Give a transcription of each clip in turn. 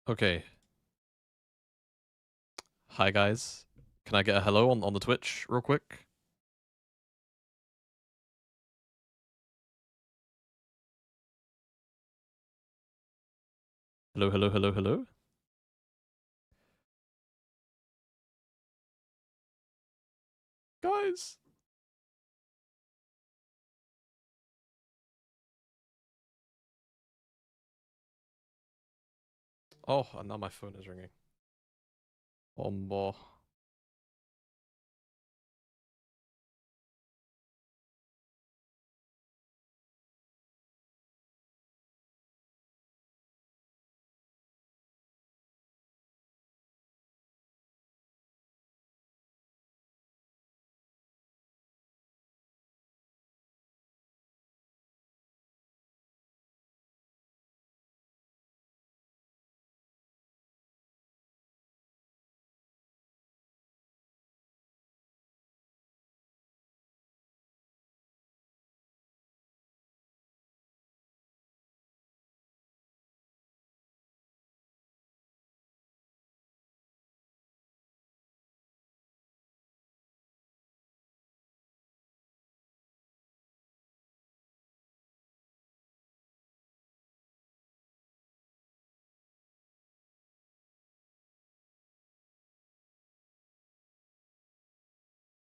Okay. Hi guys. Can I get a hello on the Twitch real quick? Hello, hello, hello, hello. Guys. Oh, and now my phone is ringing. Bombo.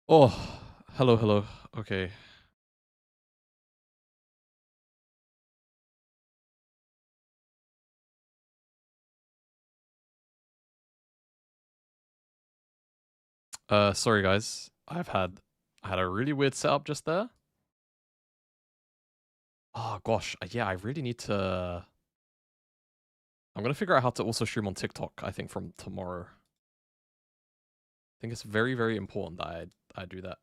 Oh, hello, hello. Okay. Sorry guys. I had a really weird setup just there. Oh gosh, yeah, I really need to. I'm gonna figure out how to also stream on TikTok. I think from tomorrow. I think it's very, very important that I do that.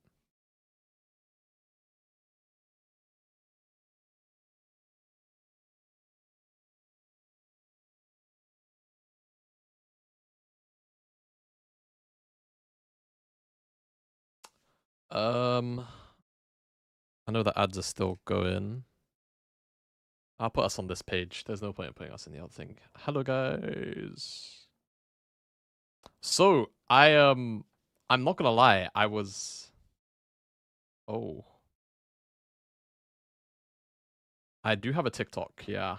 I know the ads are still going. I'll put us on this page. There's no point in putting us in the other thing. Hello guys. So I'm not gonna lie, I was oh. I do have a TikTok, yeah.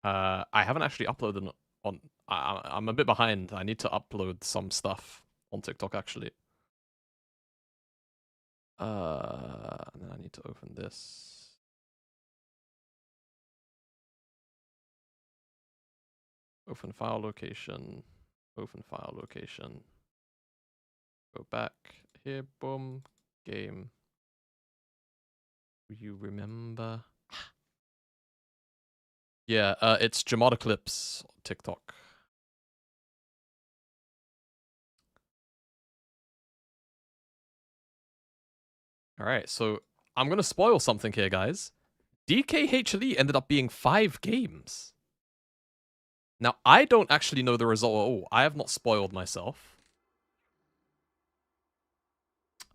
I haven't actually uploaded on I'm a bit behind. I need to upload some stuff on TikTok actually. And then I need to open this. Open file location. Open file location. Go back here, boom, game. Do you remember? Yeah, it's Jamada Clips TikTok. Alright, so I'm gonna spoil something here, guys. DKHLE ended up being 5 games. Now, I don't actually know the result at all. I have not spoiled myself.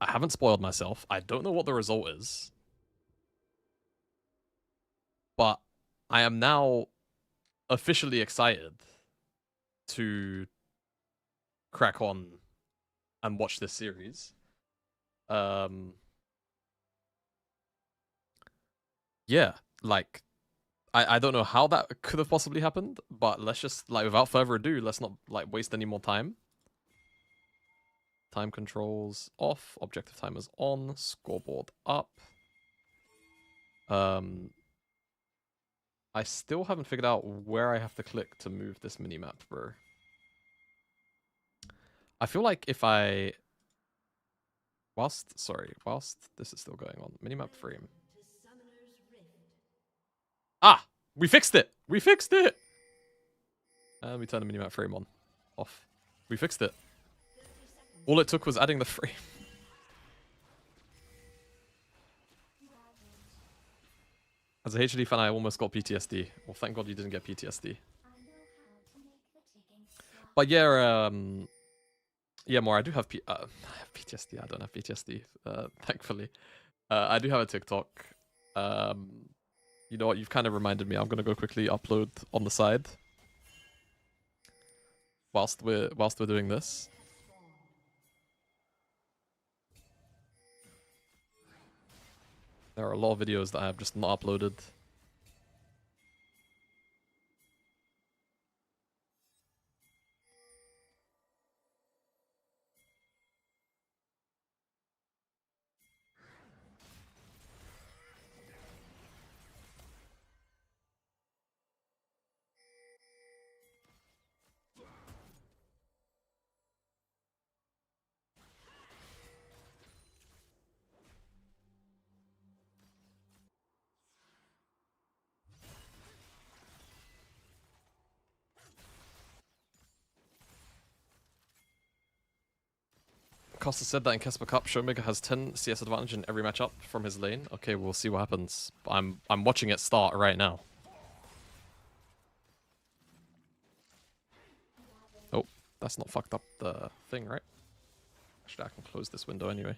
I haven't spoiled myself. I don't know what the result is. But I am now officially excited to crack on and watch this series. Yeah, like I don't know how that could have possibly happened, but let's just like without further ado, let's not like waste any more time. Time controls off, objective timers on, scoreboard up. I still haven't figured out where I have to click to move this minimap, bro. I feel like if I whilst this is still going on, minimap frame. Ah, we fixed it. We fixed it. And we turn the minimap frame on, off. We fixed it. All it took was adding the frame. As a HLE fan, I almost got PTSD. Well, thank God you didn't get PTSD. But yeah, yeah, more. I do have PTSD. I don't have PTSD, thankfully. I do have a TikTok. You know what? You've kind of reminded me. I'm gonna go quickly upload on the side. whilst we're doing this. There are a lot of videos that I have just not uploaded. Costa said that in KeSPA Cup, Showmaker has 10 CS advantage in every matchup from his lane. Okay, we'll see what happens. I'm watching it start right now. Oh, that's not fucked up the thing, right? Actually, I can close this window anyway.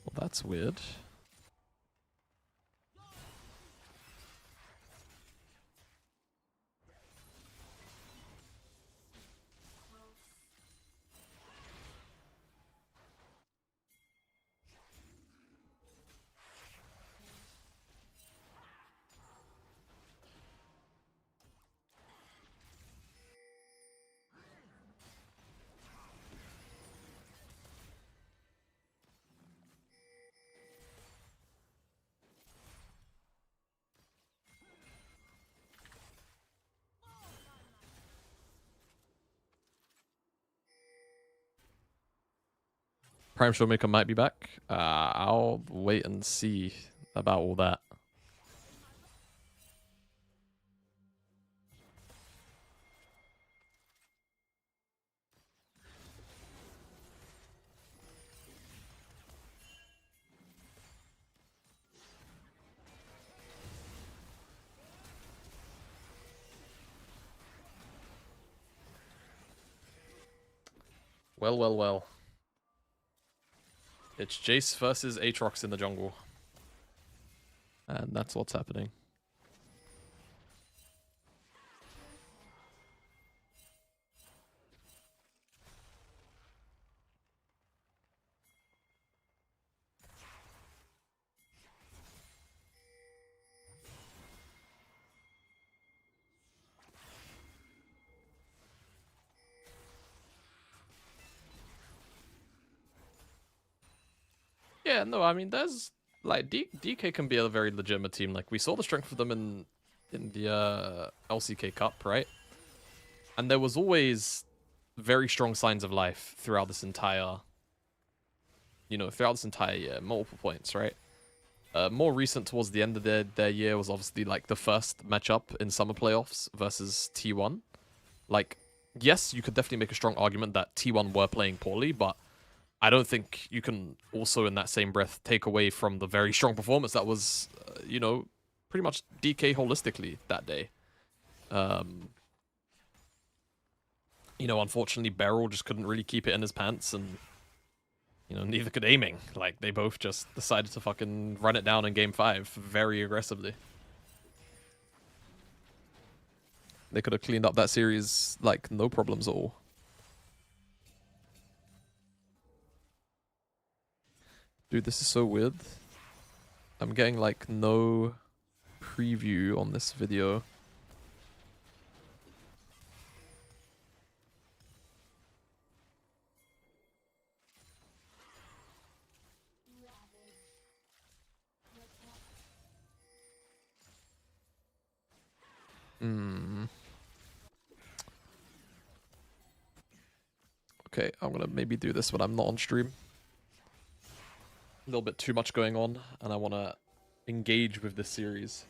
Well, that's weird. Prime Showmaker might be back. I'll wait and see about all that. Well, well, well. It's Jace versus Aatrox in the jungle. And that's what's happening. Yeah, no, I mean, there's like DK can be a very legitimate team. Like we saw the strength of them in the LCK Cup, right? And there was always very strong signs of life throughout this entire, throughout this entire year, multiple points, right? More recent towards the end of their year was obviously like the first matchup in summer playoffs versus T1. Like, yes, you could definitely make a strong argument that T1 were playing poorly, but I don't think you can also in that same breath take away from the very strong performance that was, pretty much DK holistically that day. Unfortunately, Beryl just couldn't really keep it in his pants, and, neither could Aiming. Like, they both just decided to fucking run it down in Game 5 very aggressively. They could have cleaned up that series, like, no problems at all. Dude, this is so weird. I'm getting, like, no preview on this video. Okay, I'm gonna maybe do this when I'm not on stream. A little bit too much going on, and I want to engage with this series.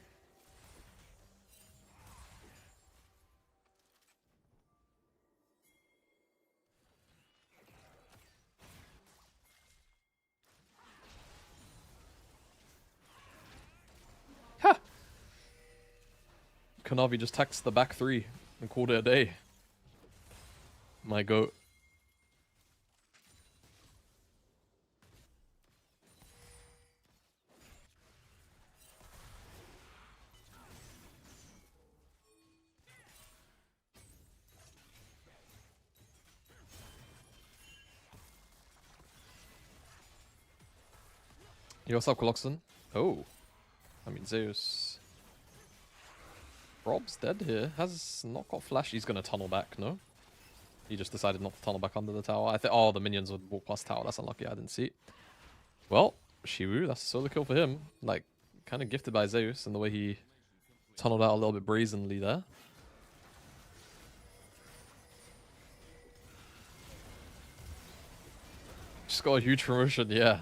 Kanavi just texts the back 3 and called it a day. My goat. Yo, what's up, Coloxon? Oh. I mean, Zeus. Rob's dead here. Has not got flash. He's going to tunnel back, no? He just decided not to tunnel back under the tower. I think. Oh, the minions would walk past tower. That's unlucky. I didn't see it. Well, Shiwu, that's a solo kill for him. Like, kind of gifted by Zeus in the way he tunneled out a little bit brazenly there. Just got a huge promotion, yeah.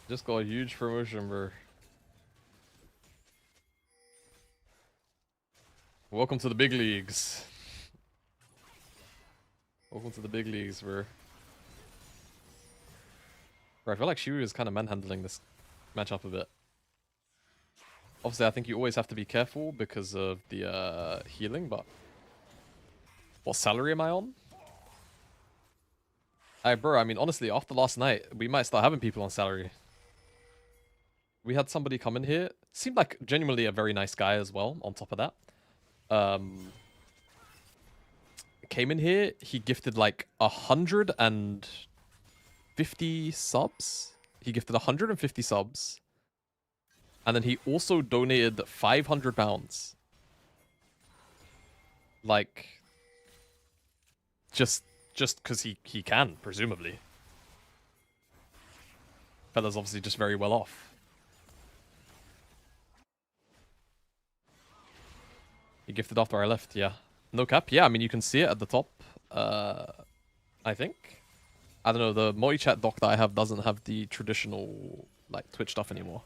Just got a huge promotion, bro. Welcome to the big leagues. Welcome to the big leagues, bro. Bro, I feel like Shiru is kind of manhandling this matchup a bit. Obviously, I think you always have to be careful because of the healing, but... What salary am I on? Bro, I mean, honestly, after last night, we might start having people on salary. We had somebody come in here. Seemed like genuinely a very nice guy as well, on top of that. Came in here, he gifted like 150 subs. He gifted 150 subs. And then he also donated £500. Like, just because he can, presumably. Fella's obviously just very well off. He gifted after I left, yeah. No cap, yeah, I mean, you can see it at the top, I think. I don't know, the Moi chat doc that I have doesn't have the traditional, like, Twitch stuff anymore.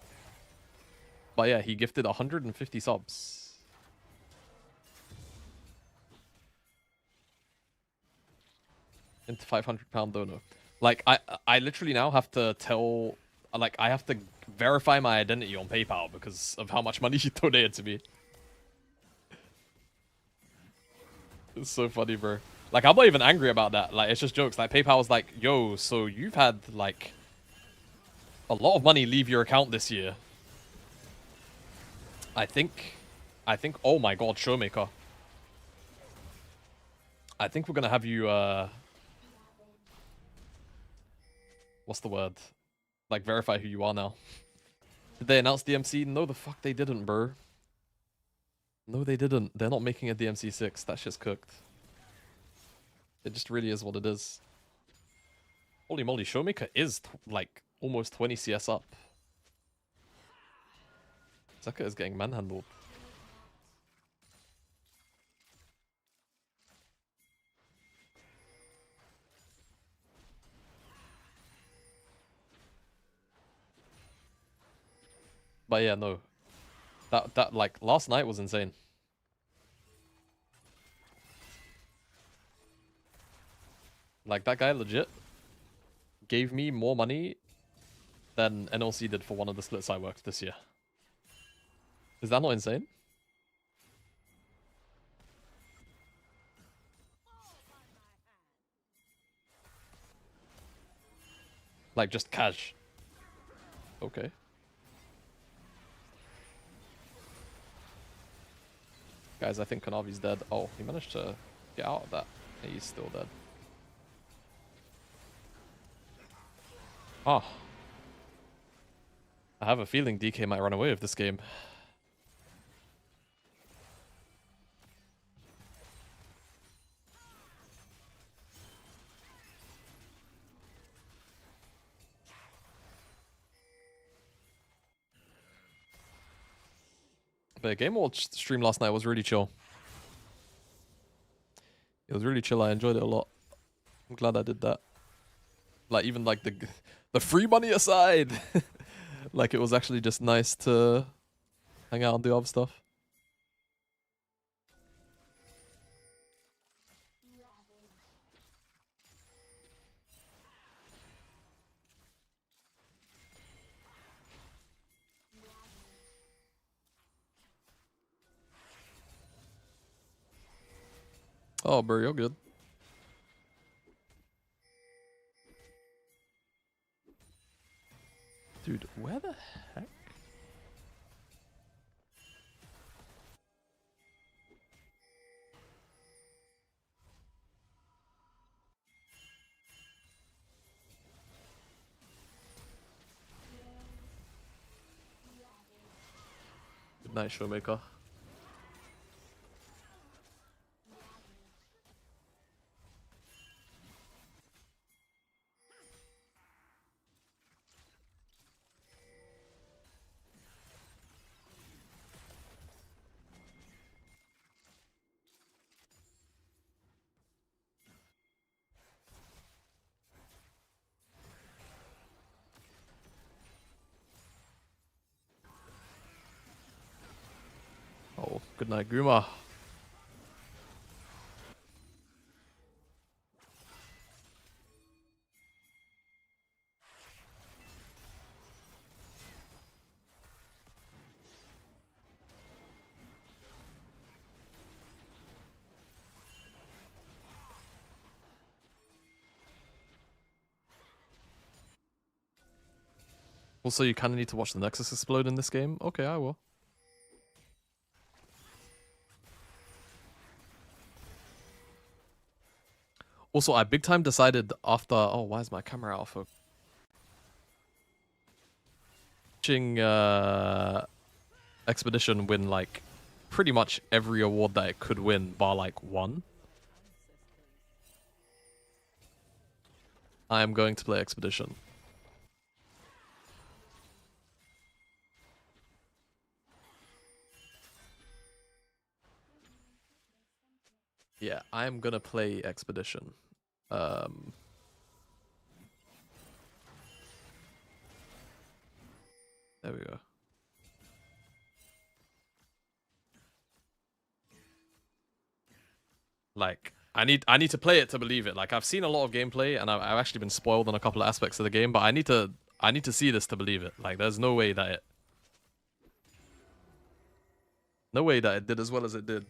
But yeah, he gifted 150 subs. Into £500 donor. Like, I literally now have to tell... Like, I have to verify my identity on PayPal because of how much money he donated to me. It's so funny, bro. Like, I'm not even angry about that. Like, it's just jokes. Like, PayPal was like, yo, so you've had, like, a lot of money leave your account this year. I think, oh my god, Showmaker. I think we're gonna have you, what's the word? Like, verify who you are now. Did they announce DMC? No, the fuck they didn't, bro. No, they didn't. They're not making a DMC 6. That shit's cooked. It just really is what it is. Holy moly, Showmaker is, like, almost 20 CS up. Zeka is getting manhandled. But yeah, no. That like, last night was insane. Like, that guy legit gave me more money than NLC did for one of the splits I worked this year. Is that not insane? Like, just cash. Okay. Guys, I think Kanavi's dead. Oh, he managed to get out of that. He's still dead. Ah. I have a feeling DK might run away with this game. But Game Watch stream last night was really chill. It was really chill. I enjoyed it a lot. I'm glad I did that. Like, even like the free money aside, like, it was actually just nice to hang out and do other stuff. Oh, bro, you're good. Dude, where the heck? Good night, Showmaker. Oh, good night, Guma. Also, you kind of need to watch the Nexus explode in this game. Okay, I will. Also, I big time decided after... Oh, why is my camera out of watching Expedition win, like, pretty much every award that it could win, bar, like, one. I am going to play Expedition. Yeah, I am gonna play Expedition. There we go. Like, I need to play it to believe it. Like, I've seen a lot of gameplay, and I've actually been spoiled on a couple of aspects of the game, but I need to see this to believe it. Like, there's no way that it did as well as it did.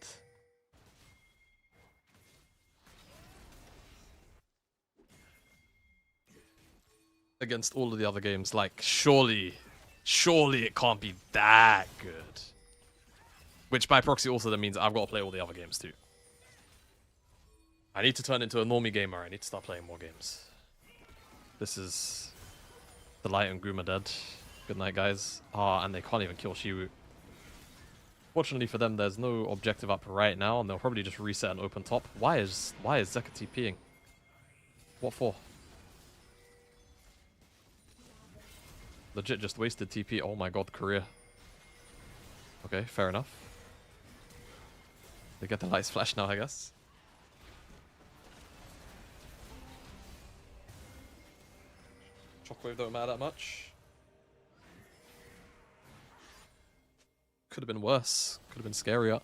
Against all of the other games. Like, surely it can't be that good. Which by proxy also then means I've got to play all the other games too. I need to turn into a normie gamer. I need to start playing more games. This is the Light and Groom are dead. Good night, guys. Ah, and they can't even kill Shiwu. Fortunately for them, there's no objective up right now, and they'll probably just reset and open top. Why is Zeka TPing? What for? Legit just wasted TP. Oh my god, career. Okay, fair enough. They get the lights flash now, I guess. Shockwave don't matter that much. Could have been worse. Could have been scarier.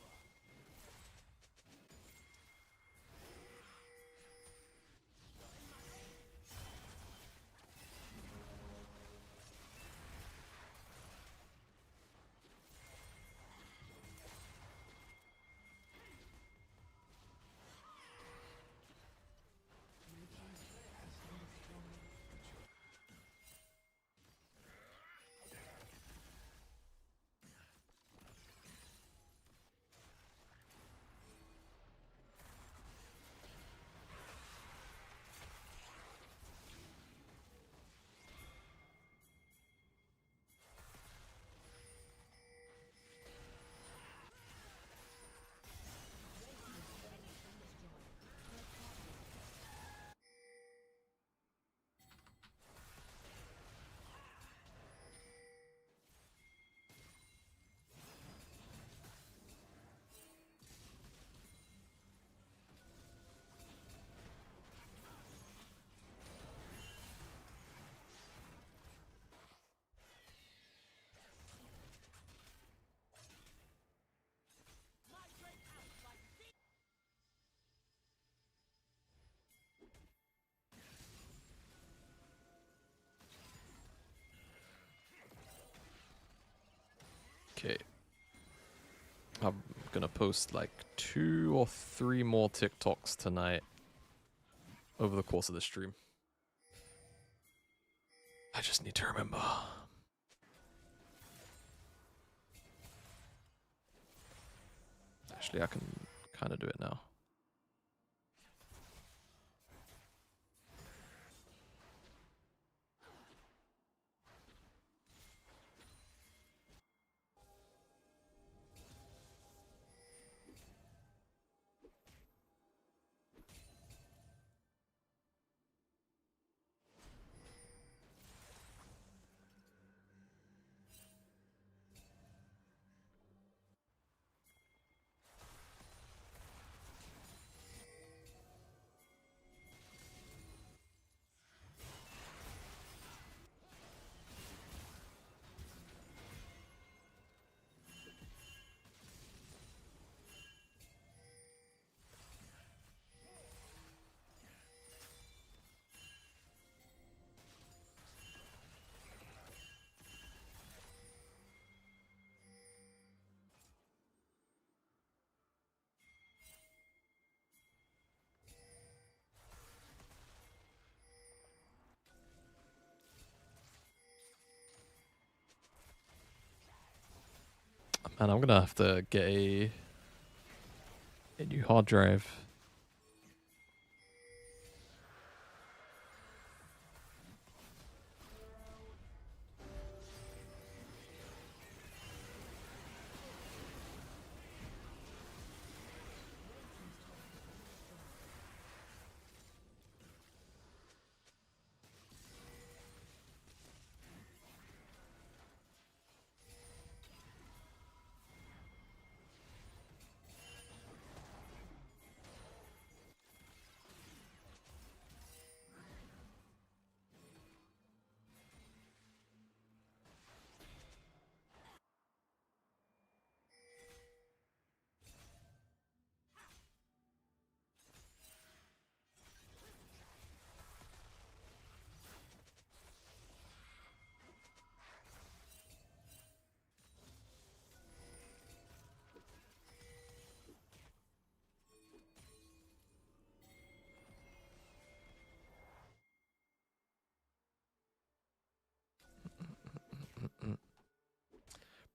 Okay. I'm gonna post like 2 or 3 more TikToks tonight over the course of the stream. I just need to remember. Actually, I can kind of do it now. Man, I'm gonna have to get a new hard drive.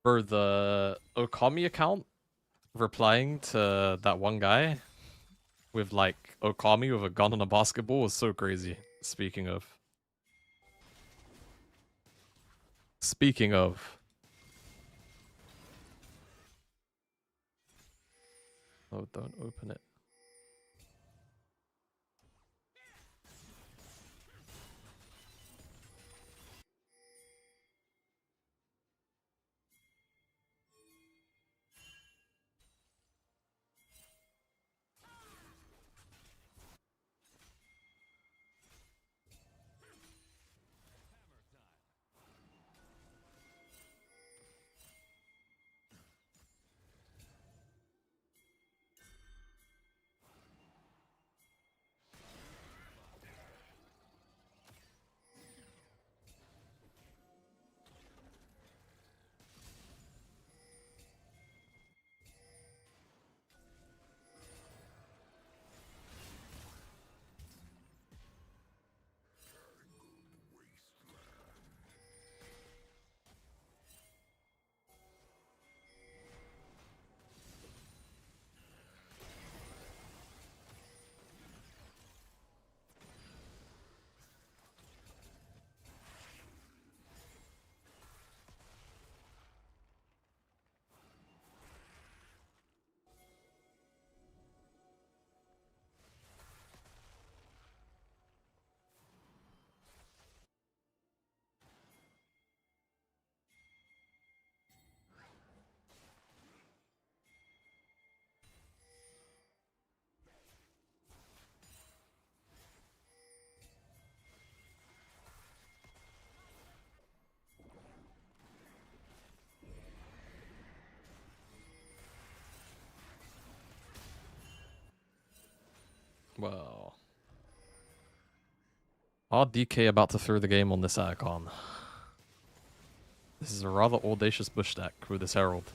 Bro, the Okami account replying to that one guy with like Okami with a gun and a basketball was so crazy. Speaking of. Oh, don't open it. Well. Are DK about to throw the game on this icon? This is a rather audacious bush stack with this herald.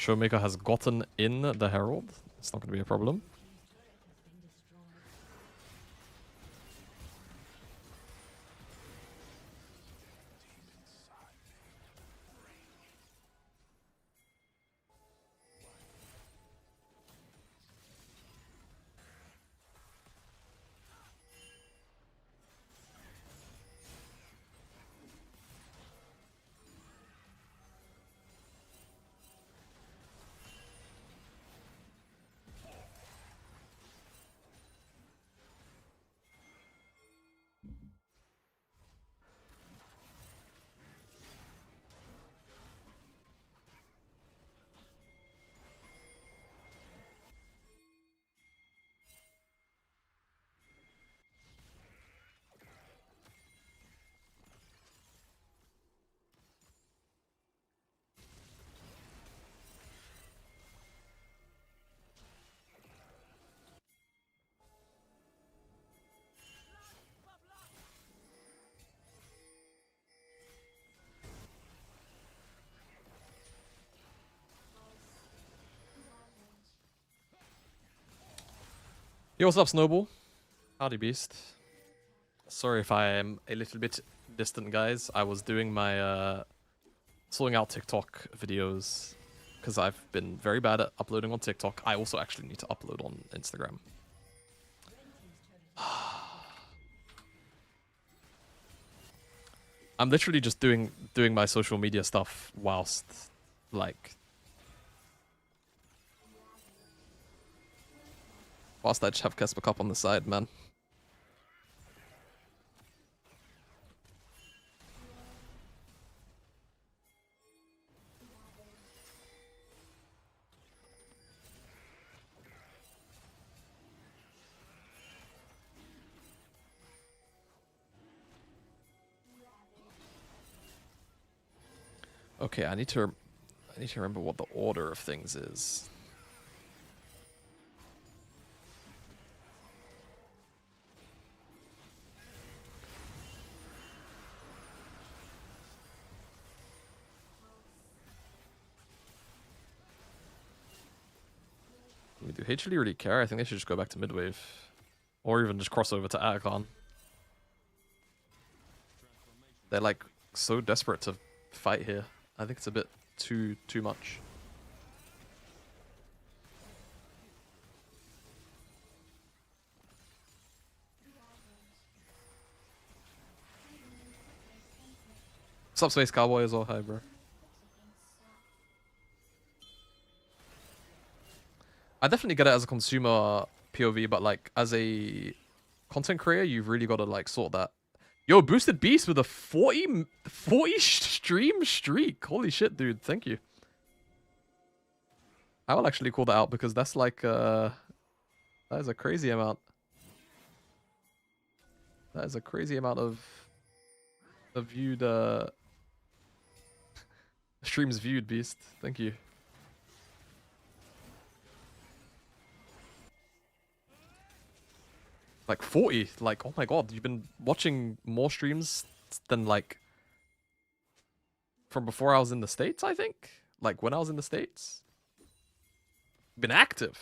Showmaker has gotten in the Herald. It's not going to be a problem. Yo, what's up, Snowball? Howdy, Beast. Sorry if I am a little bit distant, guys. I was doing my sorting out TikTok videos because I've been very bad at uploading on TikTok. I also actually need to upload on Instagram. I'm literally just doing my social media stuff whilst, like, whilst I just have KeSPA Cup on the side, man. Okay, I need to remember what the order of things is. I mean, do HLE really care? I think they should just go back to midwave. Or even just cross over to Atacon. They're like so desperate to fight here. I think it's a bit too much. What's up, Space Cowboy as well? Hi, bro. I definitely get it as a consumer POV, but like as a content creator, you've really got to like sort that. Yo, Boosted Beast with a 40 stream streak. Holy shit, dude. Thank you. I will actually call that out because that's like that is a crazy amount. That is a crazy amount of viewed streams viewed, Beast. Thank you. Like 40. Like, oh my god, you've been watching more streams than like from before I was in the States, I think? Like when I was in the States? Been active.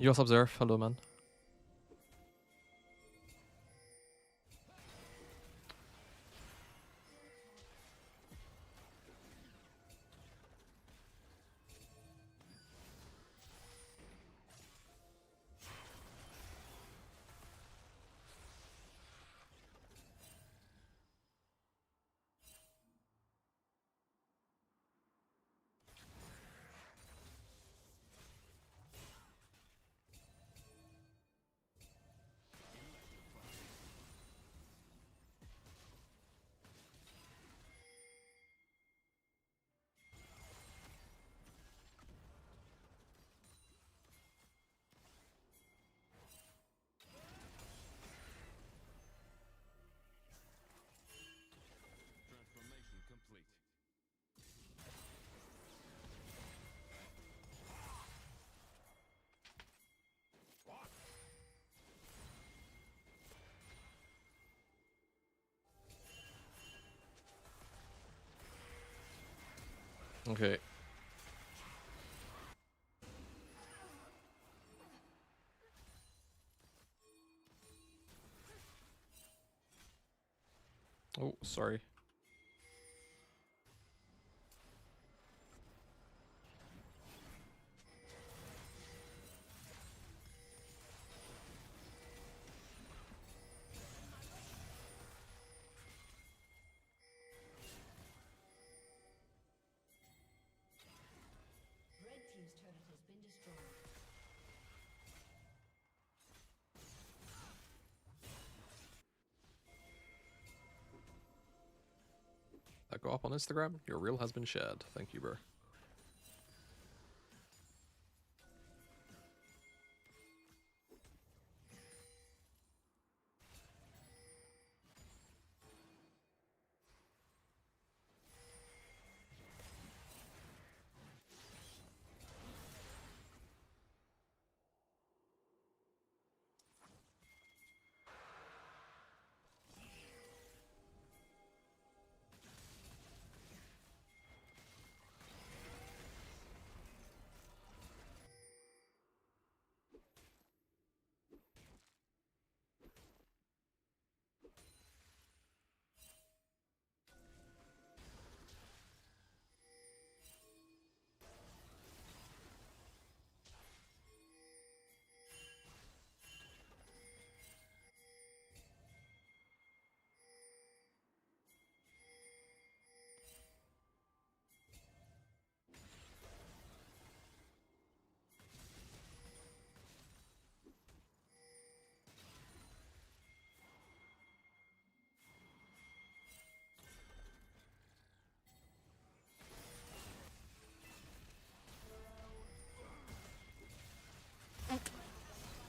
Yo, Sub-Zero. Hello, man. Transformation complete. Okay. Oh, sorry. Red team's turret has been destroyed. That go up on Instagram? Your reel has been shared. Thank you, bro.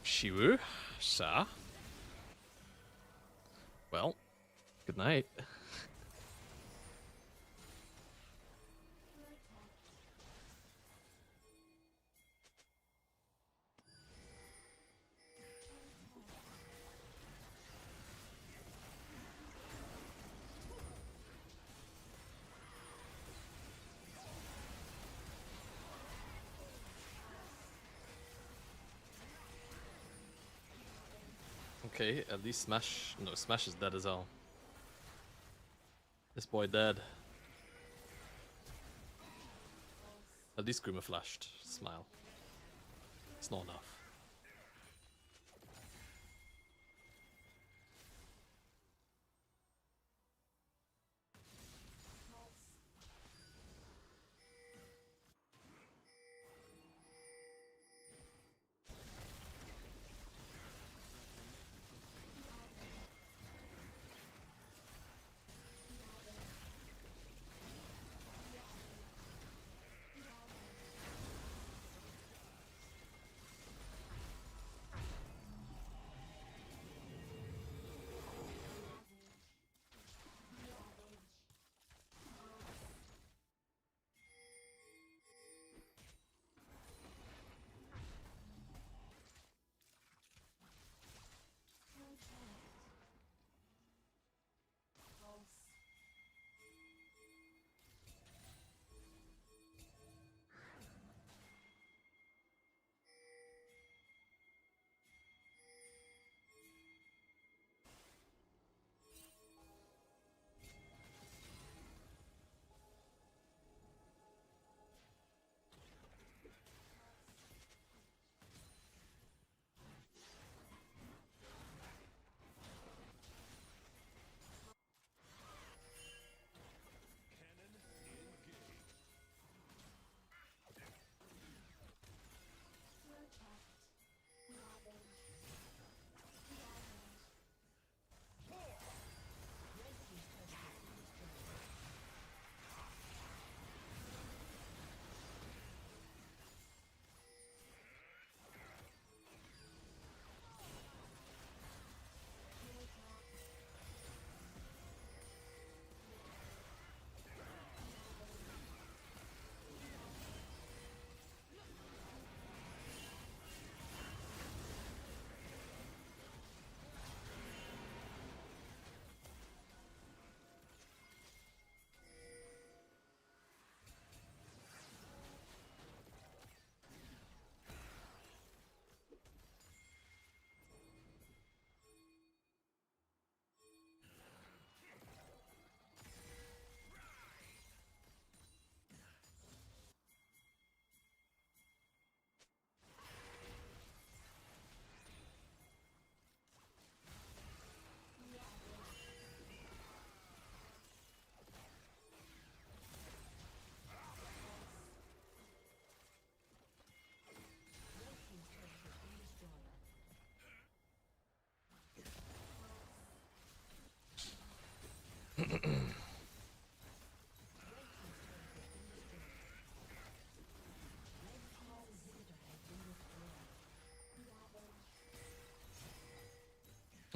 Shiwu, sir. Well, good night. Okay, at least Smash... No, Smash is dead as hell. This boy dead. At least Grima flashed. Smile. It's not enough.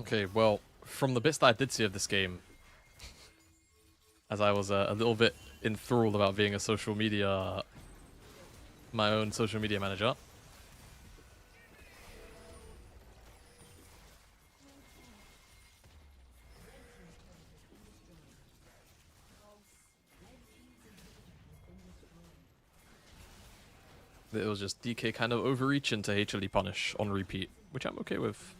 Okay, well, from the bits that I did see of this game, as I was a little bit enthralled about being my own social media manager. It was just DK kind of overreaching to HLE punish on repeat, which I'm okay with.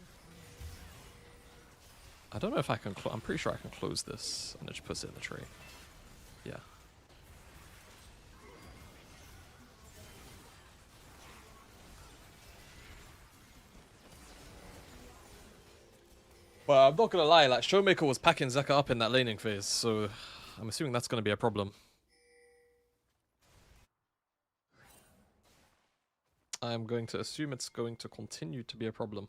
I don't know if I can. I'm pretty sure I can close this and it just puts it in the tray. Yeah. Well, I'm not gonna lie. Like Showmaker was packing Zeka up in that laning phase, so I'm assuming that's gonna be a problem. I'm going to assume it's going to continue to be a problem.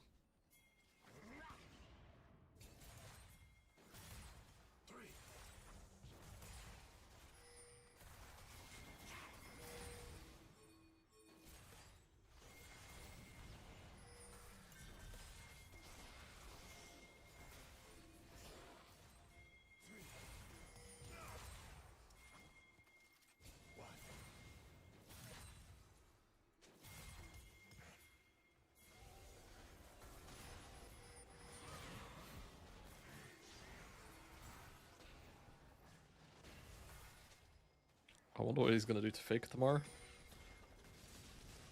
I wonder what he's gonna do to Fake tomorrow.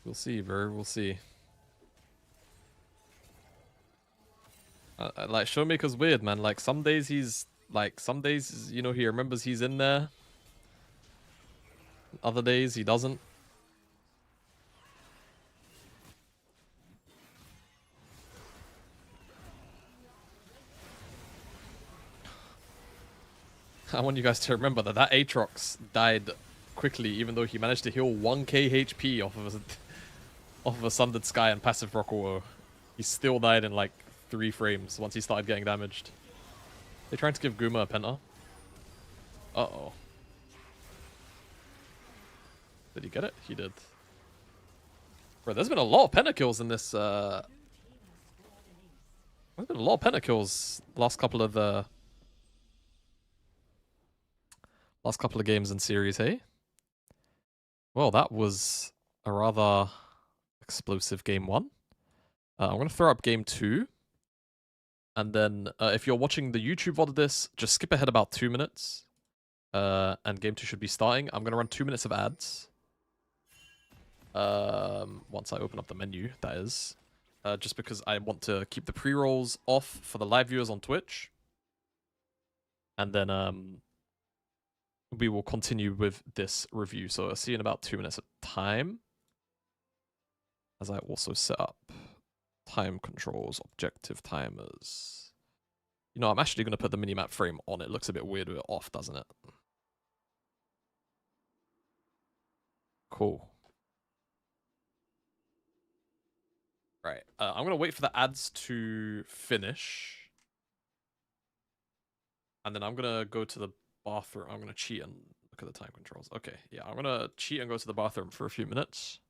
We'll see, bro. We'll see. Like Showmaker's weird, man. Like some days you know, he remembers he's in there. Other days he doesn't. I want you guys to remember that Aatrox died quickly, even though he managed to heal 1k HP off of a Sundered Sky and passive Rock Auto. He still died in like 3 frames once he started getting damaged. They're trying to give Guma a Penta. Uh-oh. Did he get it? He did. Bro, there's been a lot of pentakills in this, there's been a lot of pentakills last couple of games in series, hey? Well, that was a rather explosive game 1. I'm going to throw up game 2. And then if you're watching the YouTube VOD of this, just skip ahead about 2 minutes. And game 2 should be starting. I'm going to run 2 minutes of ads. Once I open up the menu, that is. Just because I want to keep the pre-rolls off for the live viewers on Twitch. And then we will continue with this review. So I'll see you in about 2 minutes of time. As I also set up time controls, objective timers. You know, I'm actually going to put the minimap frame on. It looks a bit weird with it off, doesn't it? Cool. Right. I'm going to wait for the ads to finish. And then I'm going to go to the bathroom. I'm going to cheat and look at the time controls. Okay, yeah, I'm going to cheat and go to the bathroom for a few minutes.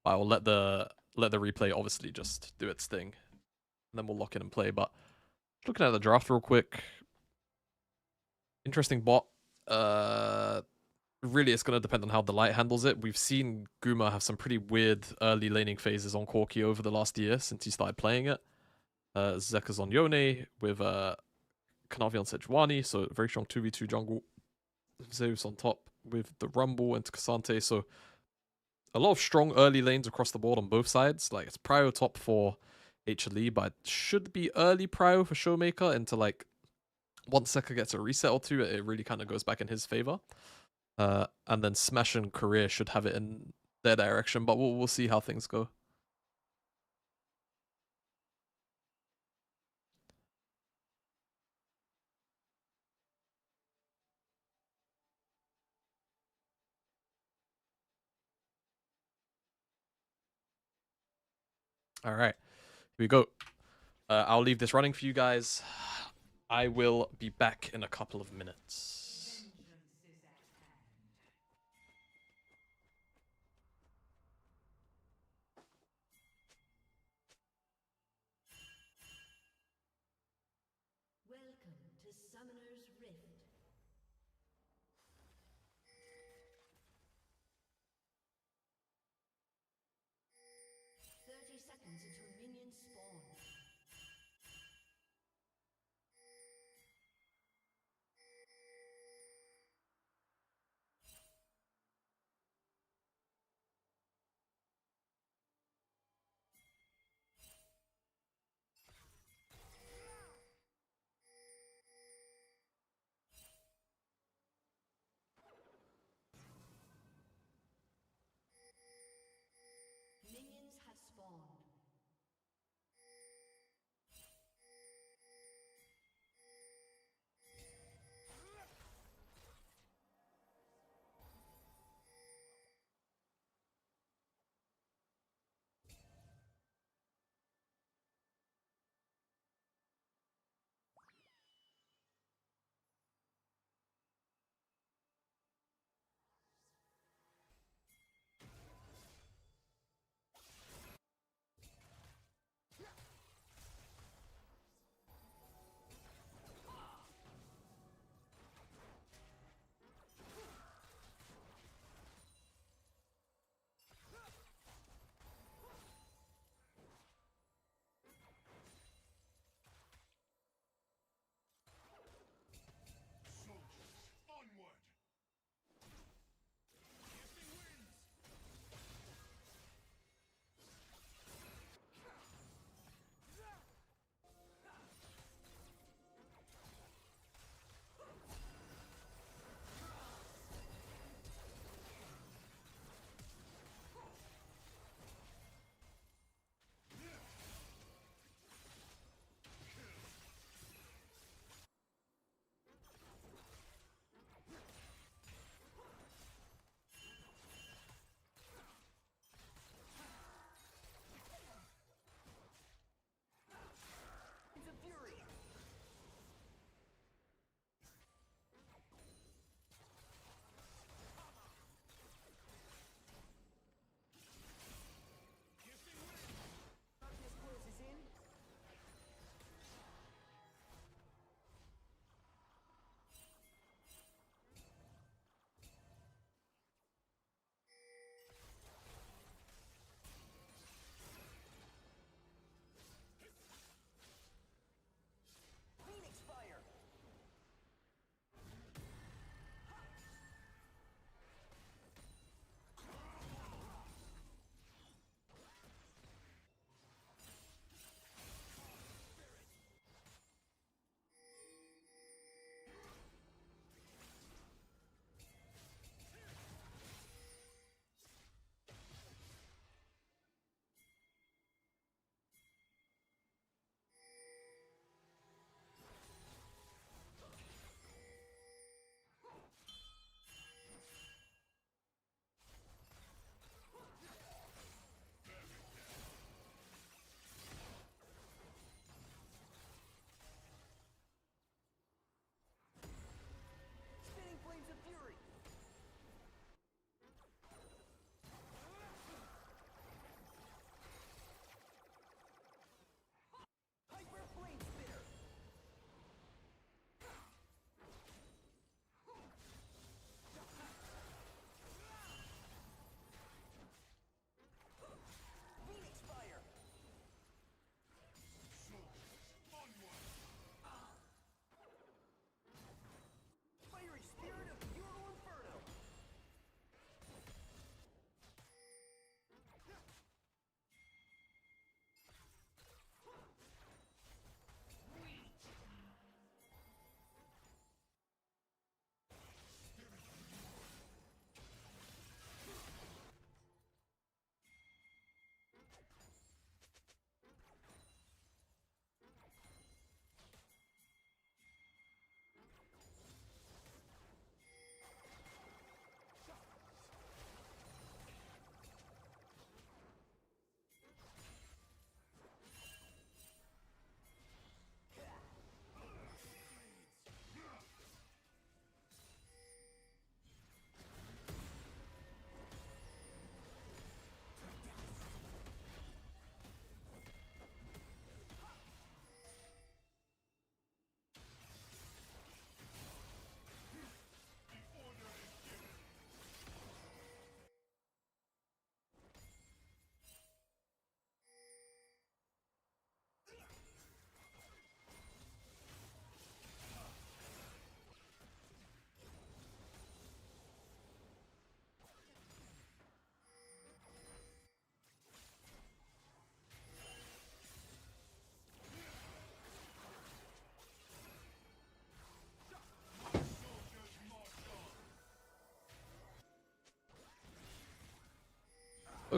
I will let the replay obviously just do its thing. And then we'll lock in and play. But looking at the draft real quick. Interesting bot. Really, it's going to depend on how the light handles it. We've seen Guma have some pretty weird early laning phases on Corki over the last year since he started playing it. Zeka's on Yone with Kanavi on Sejuani, so very strong 2v2 jungle. Zeus on top with the Rumble and Cassante, so a lot of strong early lanes across the board on both sides. Like, it's prio top for HLE, but it should be early prio for Showmaker into like once Zeka gets a reset or two, it really kind of goes back in his favor. And then Smash and Career should have it in their direction, but we'll see how things go. All right, here we go. I'll leave this running for you guys. I will be back in a couple of minutes. Summoner's Rift. Seconds until minions spawn. Minions have spawned.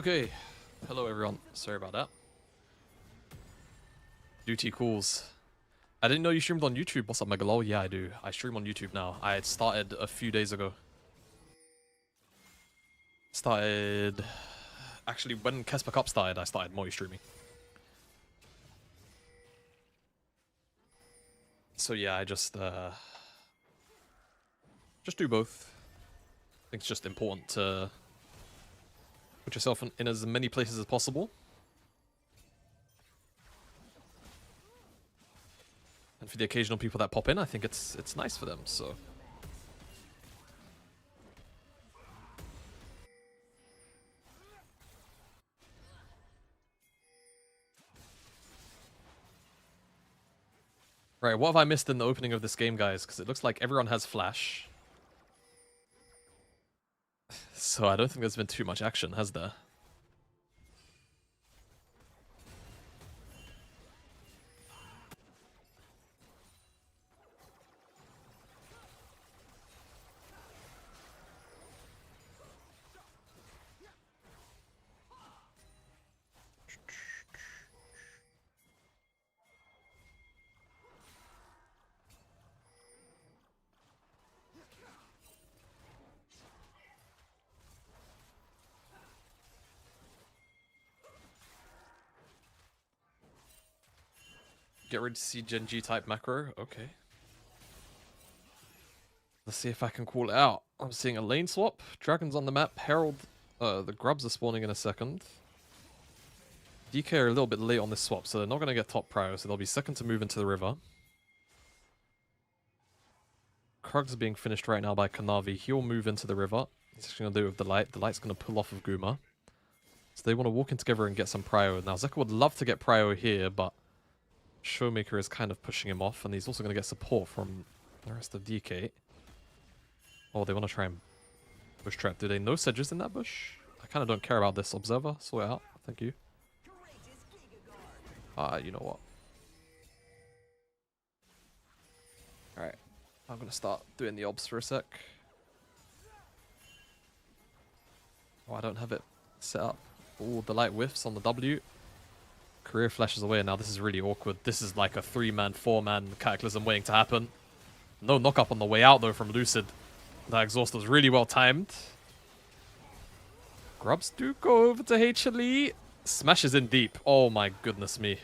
Okay, hello everyone. Sorry about that. Duty calls. I didn't know you streamed on YouTube. What's up, Megalol? Yeah, I do. I stream on YouTube now. I had started a few days ago. Started... Actually, when KeSPA Cup started, I started more streaming. So yeah, I just do both. I think it's just important to put yourself in as many places as possible. And for the occasional people that pop in, I think it's nice for them, so... Right, what have I missed in the opening of this game, guys? Because it looks like everyone has flash. So I don't think there's been too much action, has there? Get ready to see Gen G type macro. Okay. Let's see if I can call it out. I'm seeing a lane swap. Dragons on the map. Herald. The grubs are spawning in a second. DK are a little bit late on this swap, so they're not going to get top prio, so they'll be second to move into the river. Krug's being finished right now by Kanavi. He'll move into the river. He's actually going to do it with the light. The light's going to pull off of Guma. So they want to walk in together and get some prio. Now, Zeka would love to get prio here, but Showmaker is kind of pushing him off, and he's also going to get support from the rest of DK. Oh, they want to try and bush trap. Do they know Sedges in that bush? I kind of don't care about this. Observer, sort it out. Thank you. You know what? Alright. I'm going to start doing the obs for a sec. Oh, I don't have it set up. Oh, the light whiffs on the W. Career flashes away. Now this is really awkward. This is like a 3-man, 4-man Cataclysm waiting to happen. No knock-up on the way out, though, from Lucid. That exhaust was really well timed. Grubs do go over to HLE. Smashes in deep. Oh my goodness me.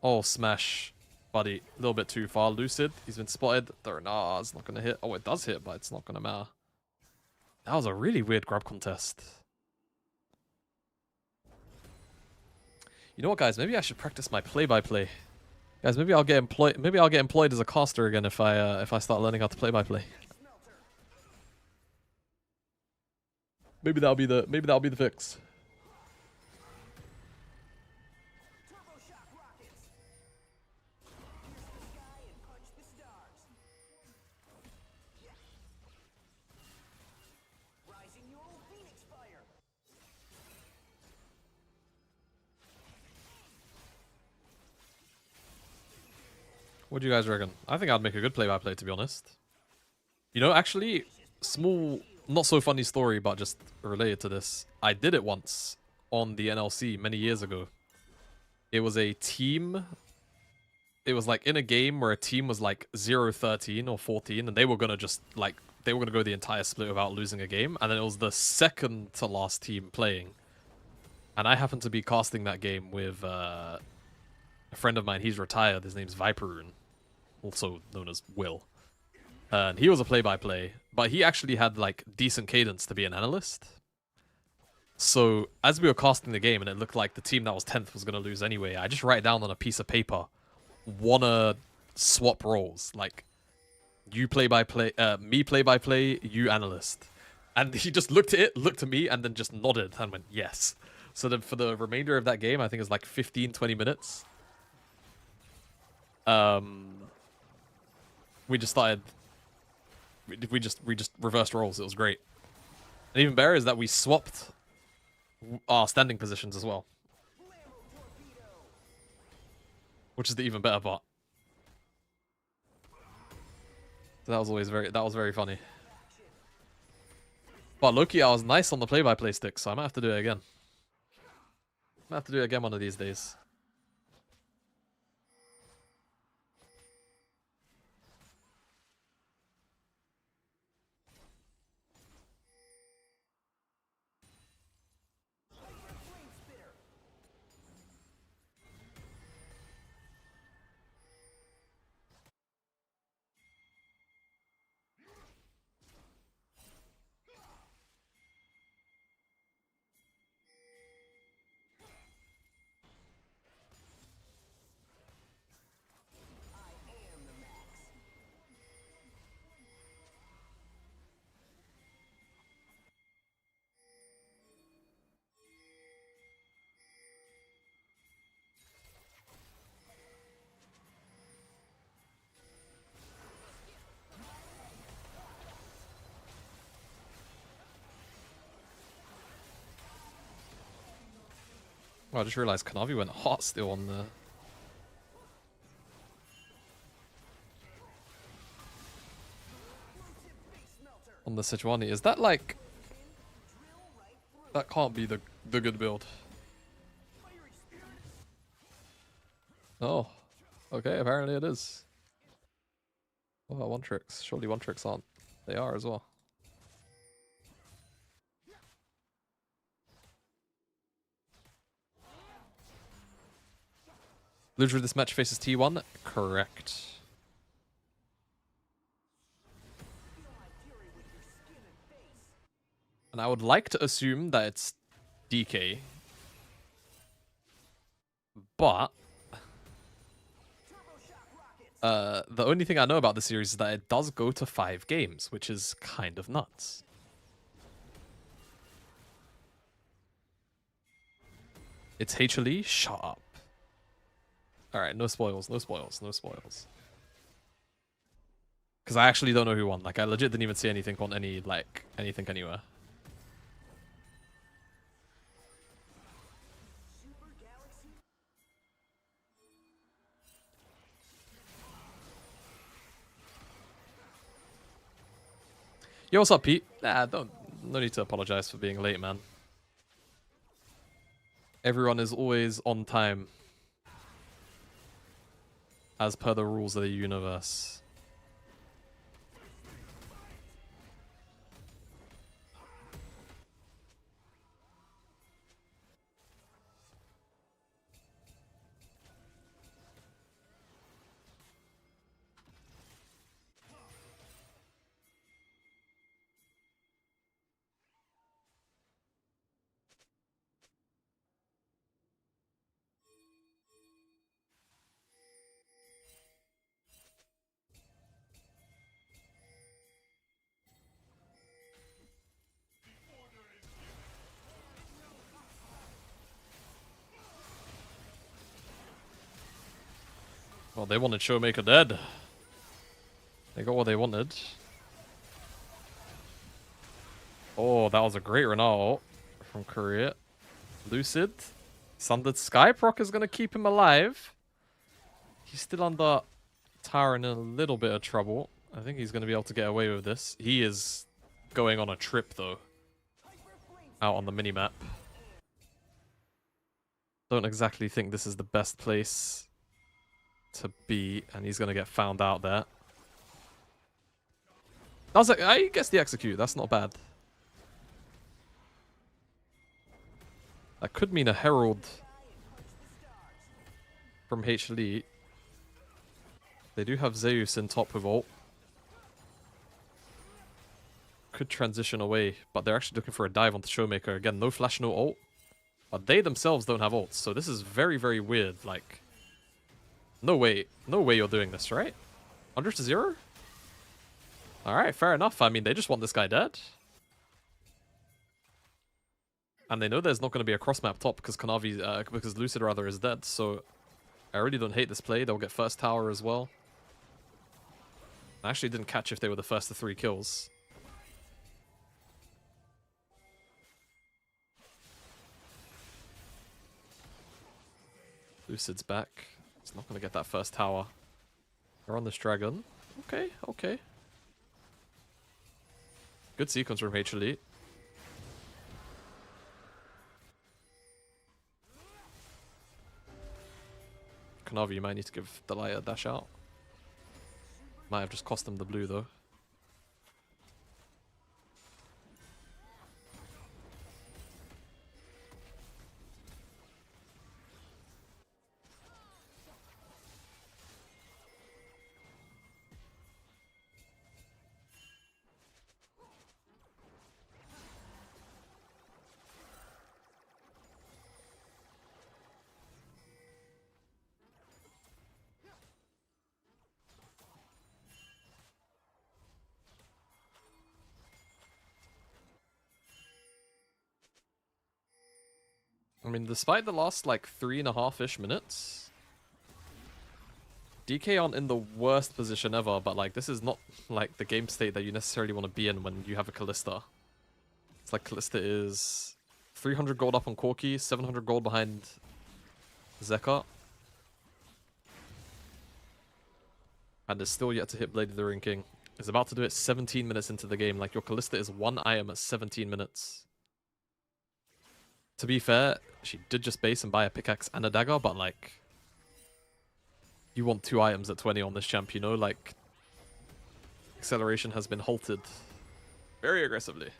Oh, smash. Buddy, a little bit too far. Lucid, he's been spotted. Nah, it's not going to hit. Oh, it does hit, but it's not going to matter. That was a really weird grub contest. You know what, guys? Maybe I should practice my play-by-play. Guys, maybe I'll get employed. Maybe I'll get employed as a caster again if I start learning how to play-by-play. Maybe that'll be the fix. What do you guys reckon? I think I'd make a good play-by-play, to be honest. You know, actually, small, not so funny story, but just related to this. I did it once on the NLC many years ago. It was a team. It was like in a game where a team was like 0-13 or 14, and they were gonna just like they were gonna go the entire split without losing a game, and then it was the second to last team playing. And I happened to be casting that game with a friend of mine. He's retired. His name's Viperoon, also known as Will. And he was a play-by-play, but he actually had like decent cadence to be an analyst. So as we were casting the game and it looked like the team that was 10th was going to lose anyway, I just write down on a piece of paper, wanna swap roles. Like, you play-by-play, me play-by-play, you analyst. And he just looked at it, looked at me, and then just nodded and went, yes. So then for the remainder of that game, I think it was like 15, 20 minutes. We just started... We just reversed roles. It was great. And even better is that we swapped our standing positions as well, which is the even better part. So that was very funny. But Loki, I was nice on the play-by-play stick, so I might have to do it again. Might have to do it again one of these days. Oh, I just realized Kanavi went hot still on the... on the Sejuani. Is that like... That can't be the good build. Oh. Okay, apparently it is. Oh, one tricks. Surely one tricks aren't. They are as well. Loser of this match faces T1. Correct. And I would like to assume that it's DK. But the only thing I know about the series is that it does go to 5 games, which is kind of nuts. It's HLE? Shut up. Alright, no spoils, no spoils, no spoils. Because I actually don't know who won. Like, I legit didn't even see anything on any, like, anything anywhere. Yo, what's up, Pete? Nah, no need to apologize for being late, man. Everyone is always on time. As per the rules of the universe. Well, they wanted Showmaker dead. They got what they wanted. Oh, that was a great Ronaldo from Korea. Lucid. Sundered Skyproc is going to keep him alive. He's still under tower and in a little bit of trouble. I think he's going to be able to get away with this. He is going on a trip, though. Out on the minimap. Don't exactly think this is the best place to be, and he's going to get found out there. I guess the execute. That's not bad. That could mean a Herald from HLE. They do have Zeus in top with ult. Could transition away, but they're actually looking for a dive onto Showmaker. Again, no flash, no ult. But they themselves don't have ults, so this is very, very weird. Like, no way you're doing this, right? 100 to 0? Alright, fair enough. I mean, they just want this guy dead. And they know there's not going to be a cross map top because because Lucid rather is dead, so I really don't hate this play. They'll get first tower as well. I actually didn't catch if they were the first to 3 kills. Lucid's back. He's not going to get that first tower. They're on this dragon. Okay, okay. Good sequence from HLE. Kanavi, you might need to give Delia a dash out. Might have just cost him the blue though. I mean, despite the last, like, 3.5-ish minutes, DK aren't in the worst position ever, but, like, this is not, like, the game state that you necessarily want to be in when you have a Kalista. It's like Kalista is 300 gold up on Corki, 700 gold behind Zeka, and is still yet to hit Blade of the Ring King. Is about to do it 17 minutes into the game. Like, your Kalista is 1 item at 17 minutes. To be fair, she did just base and buy a pickaxe and a dagger, but like, you want 2 items at 20 on this champ, you know? Like, acceleration has been halted very aggressively.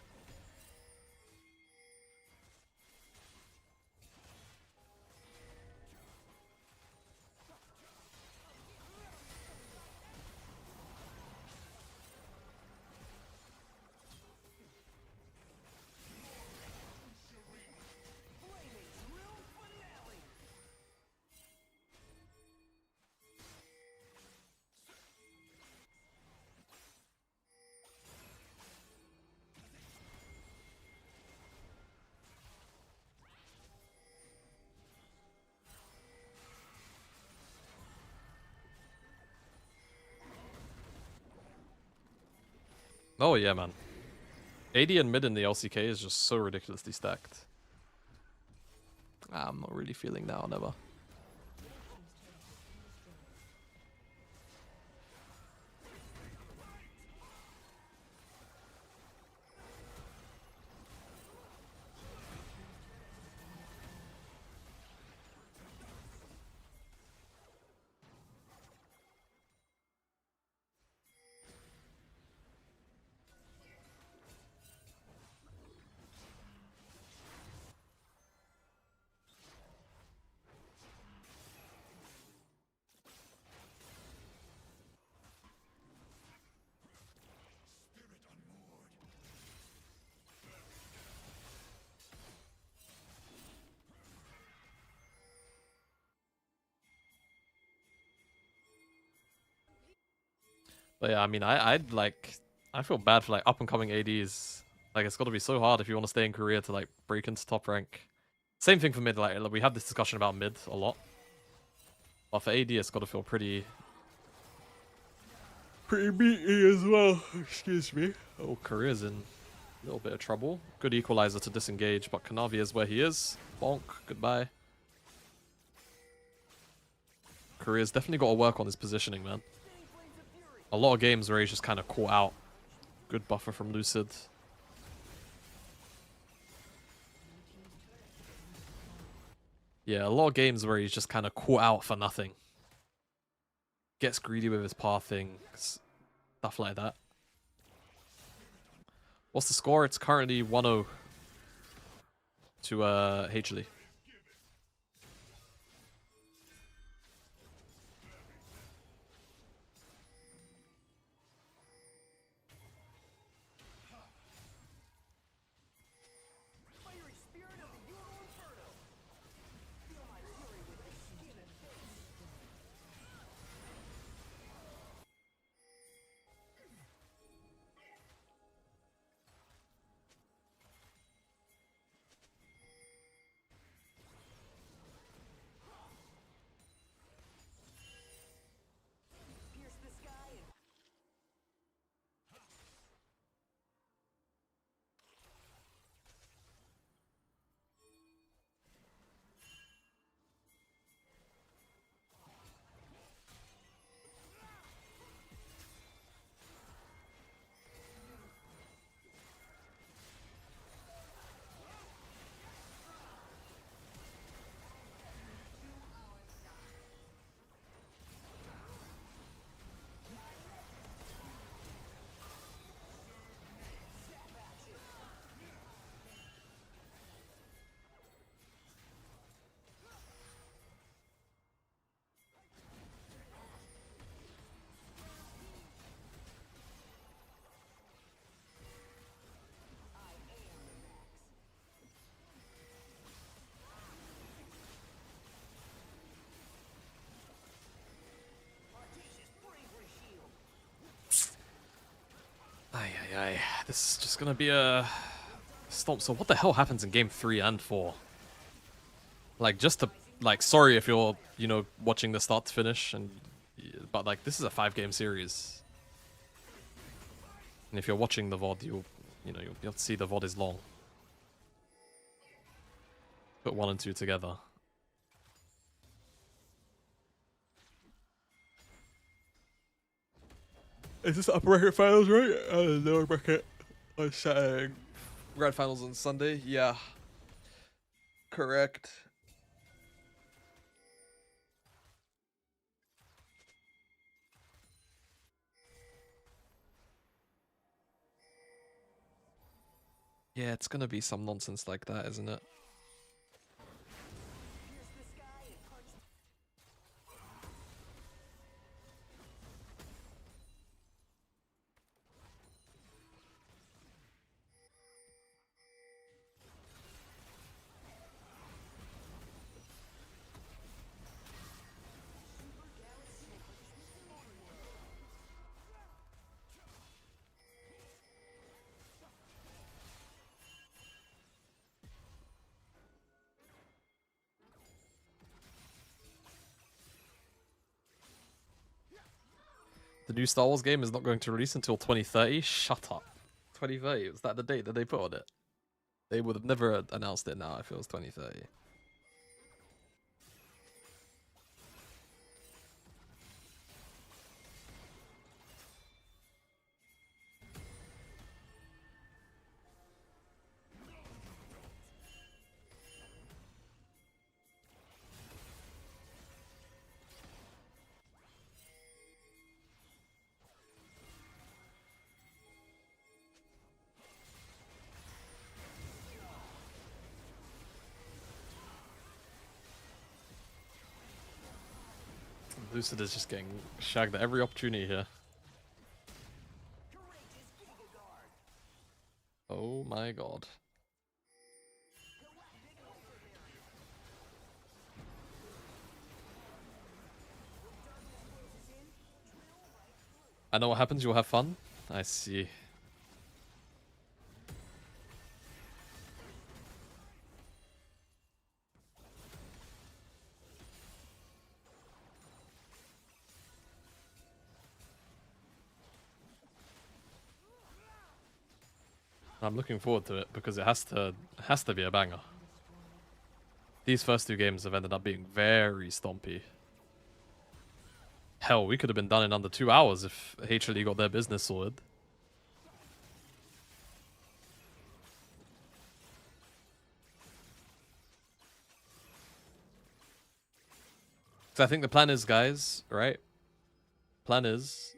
Oh yeah, man. AD and mid in the LCK is just so ridiculously stacked. I'm not really feeling now, never. But yeah, I mean, I'd like, I feel bad for like up and coming ADs. Like, it's got to be so hard if you want to stay in Korea to like break into top rank. Same thing for mid. Like, we had this discussion about mid a lot, but for AD, it's got to feel pretty meaty as well. Excuse me. Oh, Korea's in a little bit of trouble. Good equalizer to disengage, but Kanavi is where he is. Bonk. Goodbye. Korea's definitely got to work on his positioning, man. A lot of games where he's just kind of caught out. Good buffer from Lucid. Yeah, a lot of games where he's just kind of caught out for nothing. Gets greedy with his pathing. Stuff like that. What's the score? It's currently 1-0 to HLE. This is just gonna be a stomp. So what the hell happens in game 3 and 4? Like, just to, like, sorry if you're, you know, watching the start to finish, but like, this is a 5-game series. And if you're watching the VOD, you'll be able to see the VOD is long. Put 1 and 2 together. Is this upper bracket finals, right? Lower bracket on Saturday. Grand finals on Sunday? Yeah. Correct. Yeah, it's gonna be some nonsense like that, isn't it? The new Star Wars game is not going to release until 2030? Shut up. 2030? Was that the date that they put on it? They would have never announced it now if it was 2030. Lucid is just getting shagged at every opportunity here. Oh my god. I know what happens, you'll have fun. I see. I'm looking forward to it because it has to be a banger. These first 2 games have ended up being very stompy. Hell, we could have been done in under 2 hours if HLE got their business sorted. So I think the plan is, guys, right? Plan is,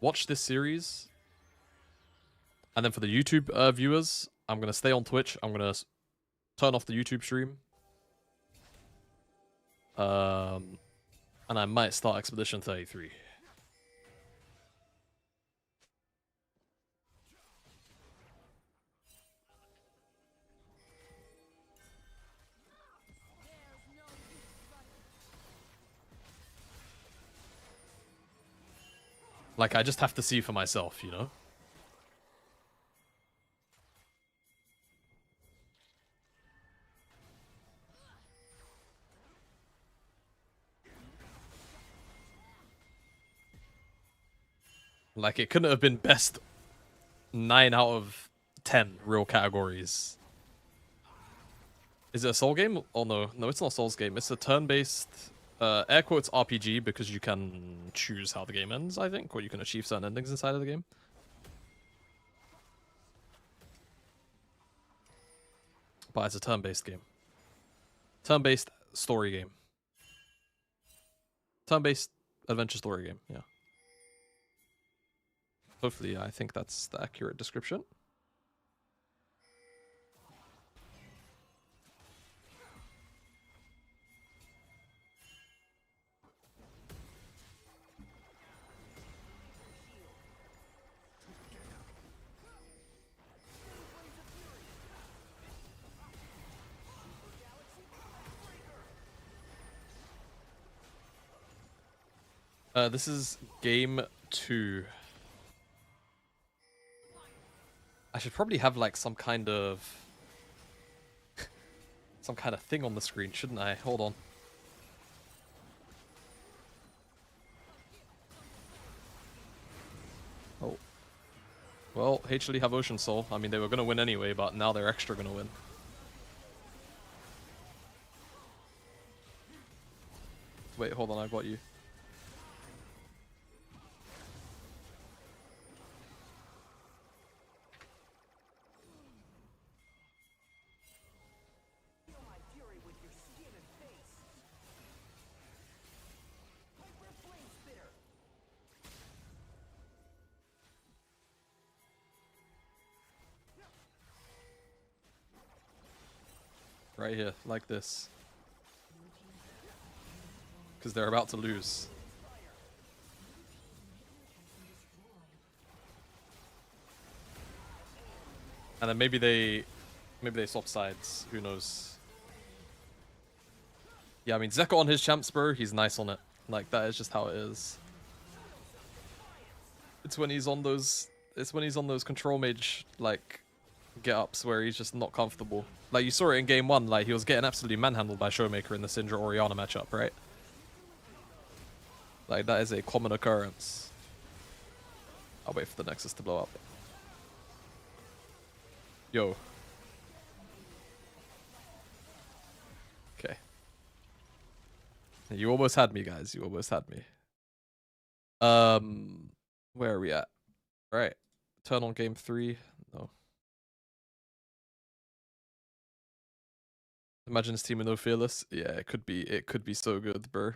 watch this series. And then for the YouTube viewers, I'm going to stay on Twitch. I'm going to turn off the YouTube stream. And I might start Expedition 33. Like, I just have to see for myself, you know? Like, it couldn't have been best 9 out of 10 real categories. Is it a Soul game? Oh, no. No, it's not a Souls game. It's a turn-based, air quotes, RPG because you can choose how the game ends, I think, or you can achieve certain endings inside of the game. But it's a turn-based game. Turn-based story game. Turn-based adventure story game, yeah. Hopefully, I think that's the accurate description. This is game 2. I should probably have like some kind of thing on the screen, shouldn't I? Hold on. Oh. Well, HLE have Ocean Soul. I mean, they were going to win anyway, but now they're extra going to win. Wait, hold on, I got you. Right here, like this. Because they're about to lose. And then maybe they swap sides. Who knows? Yeah, I mean, Zeka on his champ spur, he's nice on it. Like, that is just how it is. It's when he's on those control mage, like, get-ups where he's just not comfortable. Like, you saw it in game 1, like, he was getting absolutely manhandled by Showmaker in the Syndra Orianna matchup, right? Like, that is a common occurrence. I'll wait for the Nexus to blow up. Yo. Okay. You almost had me, guys. You almost had me. Where are we at? All right. Turn on game 3. No. Imagine this team with no Fearless. Yeah, it could be so good, bro.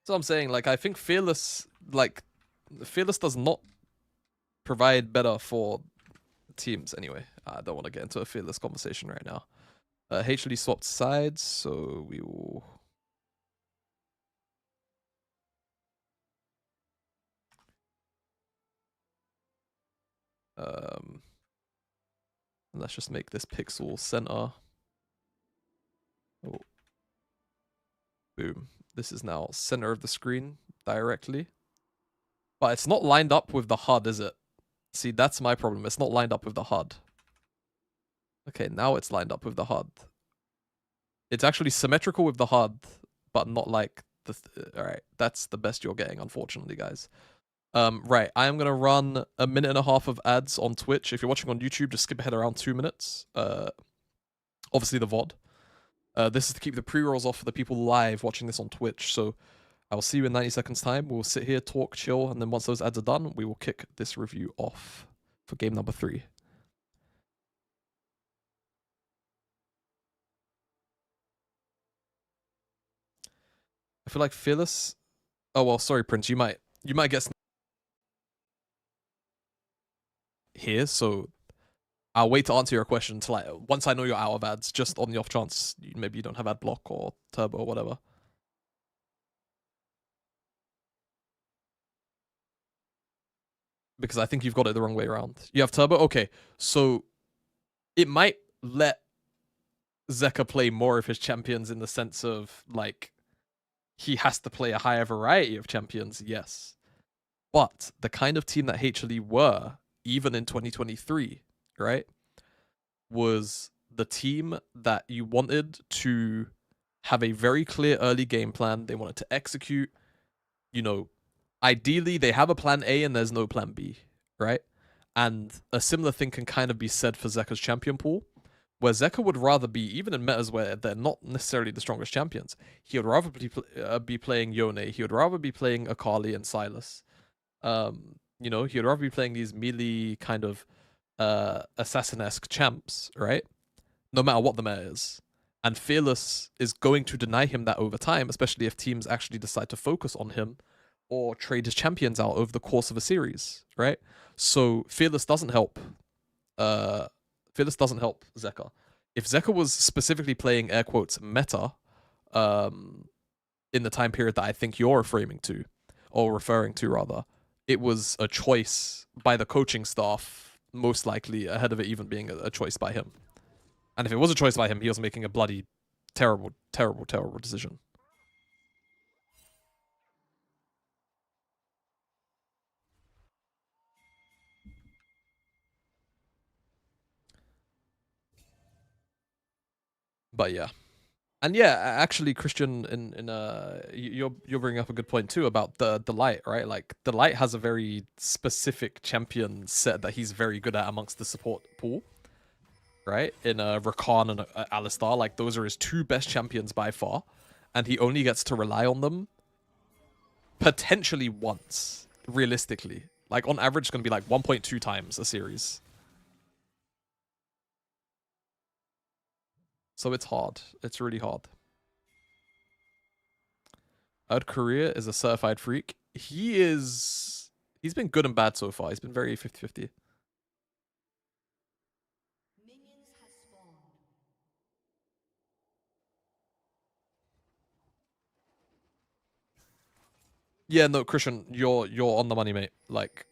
So I'm saying, like, I think Fearless does not provide better for teams anyway. I don't want to get into a Fearless conversation right now. HLE swapped sides, so we will... let's just make this pixel center. Oh. Boom. This is now center of the screen directly. But it's not lined up with the HUD, is it? See, that's my problem. It's not lined up with the HUD. Okay, now it's lined up with the HUD. It's actually symmetrical with the HUD, but not like the... Alright, that's the best you're getting, unfortunately, guys. Right, I am going to run a minute and a half of ads on Twitch. If you're watching on YouTube, just skip ahead around 2 minutes. Obviously the VOD. This is to keep the pre-rolls off for the people live watching this on Twitch, so I will see you in 90 seconds time. We'll sit here, talk, chill, and then once those ads are done, we will kick this review off for game number 3. I feel like Fearless... Oh, well, sorry, Prince. You might get some here, so I'll wait to answer your question until once I know you're out of ads, just on the off chance maybe you don't have ad block or turbo or whatever. Because I think you've got it the wrong way around. You have turbo? Okay, so it might let Zeka play more of his champions in the sense of, like, he has to play a higher variety of champions, yes. But the kind of team that HLE were, even in 2023, right, was the team that you wanted to have a very clear early game plan. They wanted to execute, you know, ideally they have a plan A and there's no plan B, right? And a similar thing can kind of be said for Zeka's champion pool, where Zeka would rather be, even in metas where they're not necessarily the strongest champions, he would rather be playing Yone, he would rather be playing Akali and Sylas. You know, he would rather be playing these melee kind of assassin-esque champs, right? No matter what the meta is. And Fearless is going to deny him that over time, especially if teams actually decide to focus on him or trade his champions out over the course of a series, right? So Fearless doesn't help. Fearless doesn't help Zeka. If Zeka was specifically playing air quotes meta, in the time period that I think you're referring to rather, it was a choice by the coaching staff, most likely ahead of it even being a choice by him. And if it was a choice by him, he was making a bloody terrible, terrible, terrible decision. But yeah. And yeah, actually, Christian, you're bringing up a good point too about the light, right? Like the light has a very specific champion set that he's very good at amongst the support pool, right? In Rakan and Alistar, like those are his two best champions by far, and he only gets to rely on them potentially once, realistically. Like on average, it's gonna be like 1.2 times a series. So it's hard. It's really hard. Erd Korea is a certified freak. He's been good and bad so far. He's been very 50-50. Minions have spawned. Yeah, no, Christian, you're on the money, mate. Like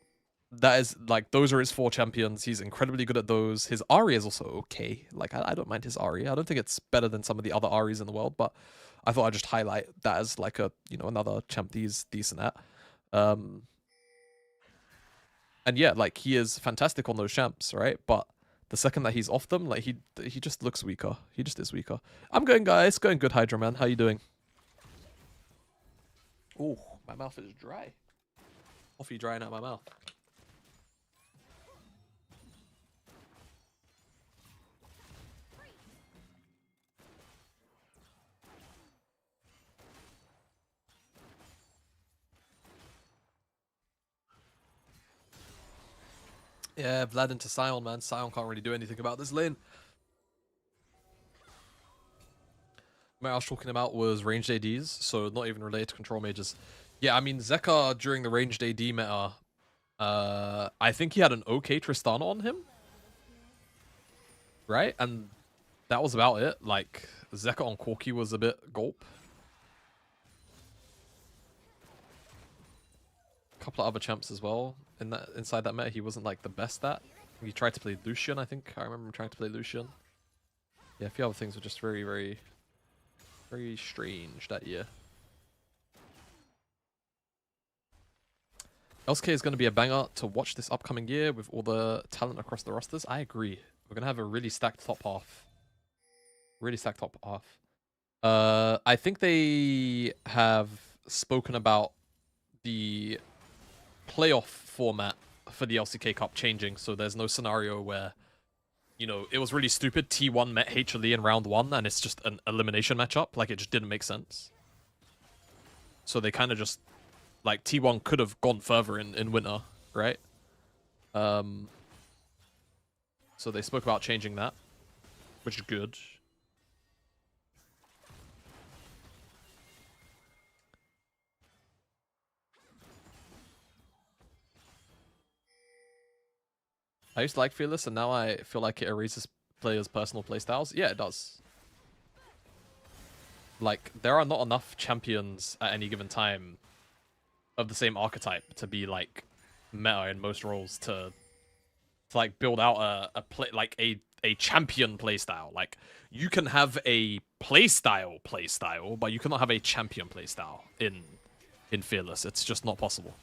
that is like those are his four champions. He's incredibly good at those. His Ari is also okay. Like I don't mind his Ari. I don't think it's better than some of the other Aris in the world, but I thought I'd just highlight that as like a another champ he's decent at. And yeah, like he is fantastic on those champs, right? But the second that he's off them, like he just looks weaker. He just is weaker. I'm going, guys. Going good, Hydra Man. How you doing? Oh, my mouth is dry. Coffee drying out my mouth. Yeah, Vlad into Sion, man. Sion can't really do anything about this lane. What I was talking about was ranged ADs, so not even related to control mages. Yeah, I mean, Zeka during the ranged AD meta, I think he had an okay Tristana on him. Right? And that was about it. Like, Zeka on Corki was a bit gulp. A couple of other champs as well. Inside that meta, he wasn't like the best at. He tried to play Lucian, I think. I remember him trying to play Lucian. Yeah, a few other things were just very, very, very strange that year. LSK is going to be a banger to watch this upcoming year with all the talent across the rosters. I agree. We're going to have a really stacked top half. Really stacked top half. I think they have spoken about the playoff format for the LCK Cup changing, so there's no scenario where, it was really stupid. T1 met HLE in round 1, and it's just an elimination matchup. Like, it just didn't make sense. So they kind of just, like, T1 could have gone further in winter, right? So they spoke about changing that, which is good. I used to like Fearless, and now I feel like it erases players' personal playstyles. Yeah, it does. Like, there are not enough champions at any given time of the same archetype to be, like, meta in most roles to like, build out a champion playstyle. Like, you can have a playstyle, but you cannot have a champion playstyle in Fearless. It's just not possible.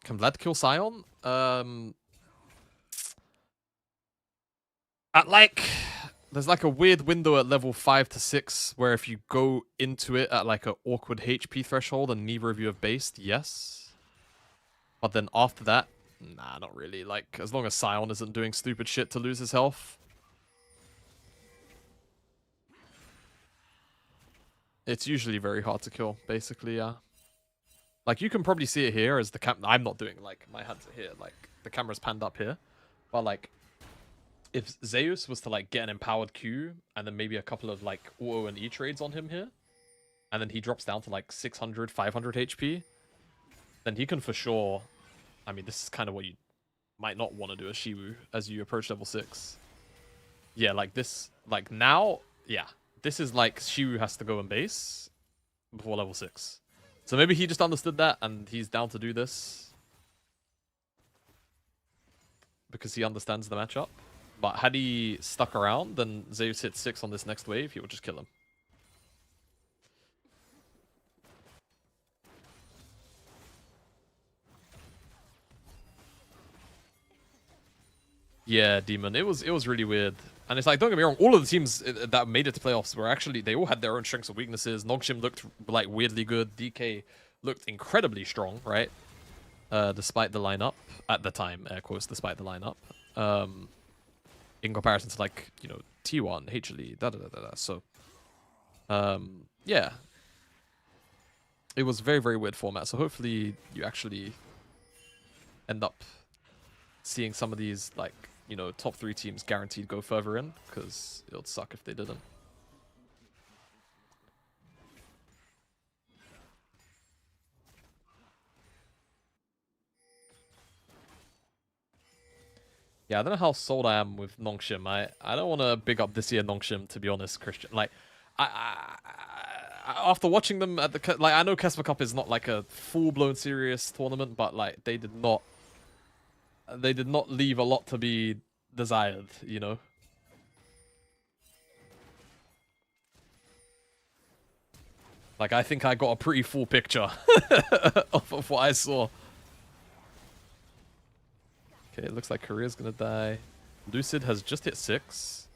Can Vlad kill Sion? There's like a weird window at level 5 to 6 where if you go into it at like an awkward HP threshold and neither of you have based, yes. But then after that, nah, not really. Like, as long as Sion isn't doing stupid shit to lose his health. It's usually very hard to kill, basically, yeah. Like, you can probably see it here as the I'm not doing, like, my hands are here. Like, the camera's panned up here. But, like, if Zeus was to, like, get an empowered Q and then maybe a couple of, like, auto and E trades on him here, and then he drops down to, like, 600, 500 HP, then he can for sure... I mean, this is kind of what you might not want to do as Shiwu as you approach level 6. Yeah, like, this... Like, now... Yeah. This is, like, Shiwu has to go and base before level 6. So maybe he just understood that, and he's down to do this. Because he understands the matchup. But had he stuck around, then Zeus hits 6 on this next wave, he would just kill him. Yeah, Demon. It was really weird. And it's like, don't get me wrong, all of the teams that made it to playoffs were actually, they all had their own strengths and weaknesses. Nongshim looked like weirdly good. DK looked incredibly strong, right? Despite the lineup at the time, air quotes, despite the lineup. In comparison to like, you know, T1, HLE, da. So, yeah. It was very, very weird format. So hopefully you actually end up seeing some of these, like, you know, top 3 teams guaranteed go further in, because it would suck if they didn't. Yeah, I don't know how sold I am with Nongshim. I don't want to big up this year Nongshim, to be honest, Christian. Like, after watching them at the, like, I know KeSPA Cup is not like a full-blown serious tournament, but like they did not leave a lot to be desired, you know. Like, I think I got a pretty full picture of what I saw. Okay, it looks like Korea's gonna die. Lucid has just hit 6.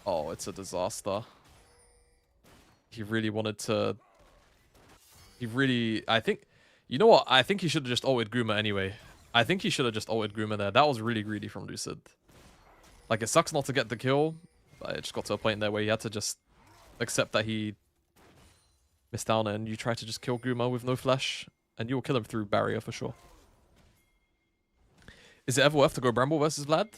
Oh, it's a disaster. He really wanted to... I think... You know what? I think he should have just ulted Gruma anyway. I think he should have just ulted Gruma there. That was really greedy from Lucid. Like, it sucks not to get the kill, but it just got to a point there where he had to just accept that he missed down, and you try to just kill Gruma with no flash, and you will kill him through barrier for sure. Is it ever worth to go Bramble versus Vlad?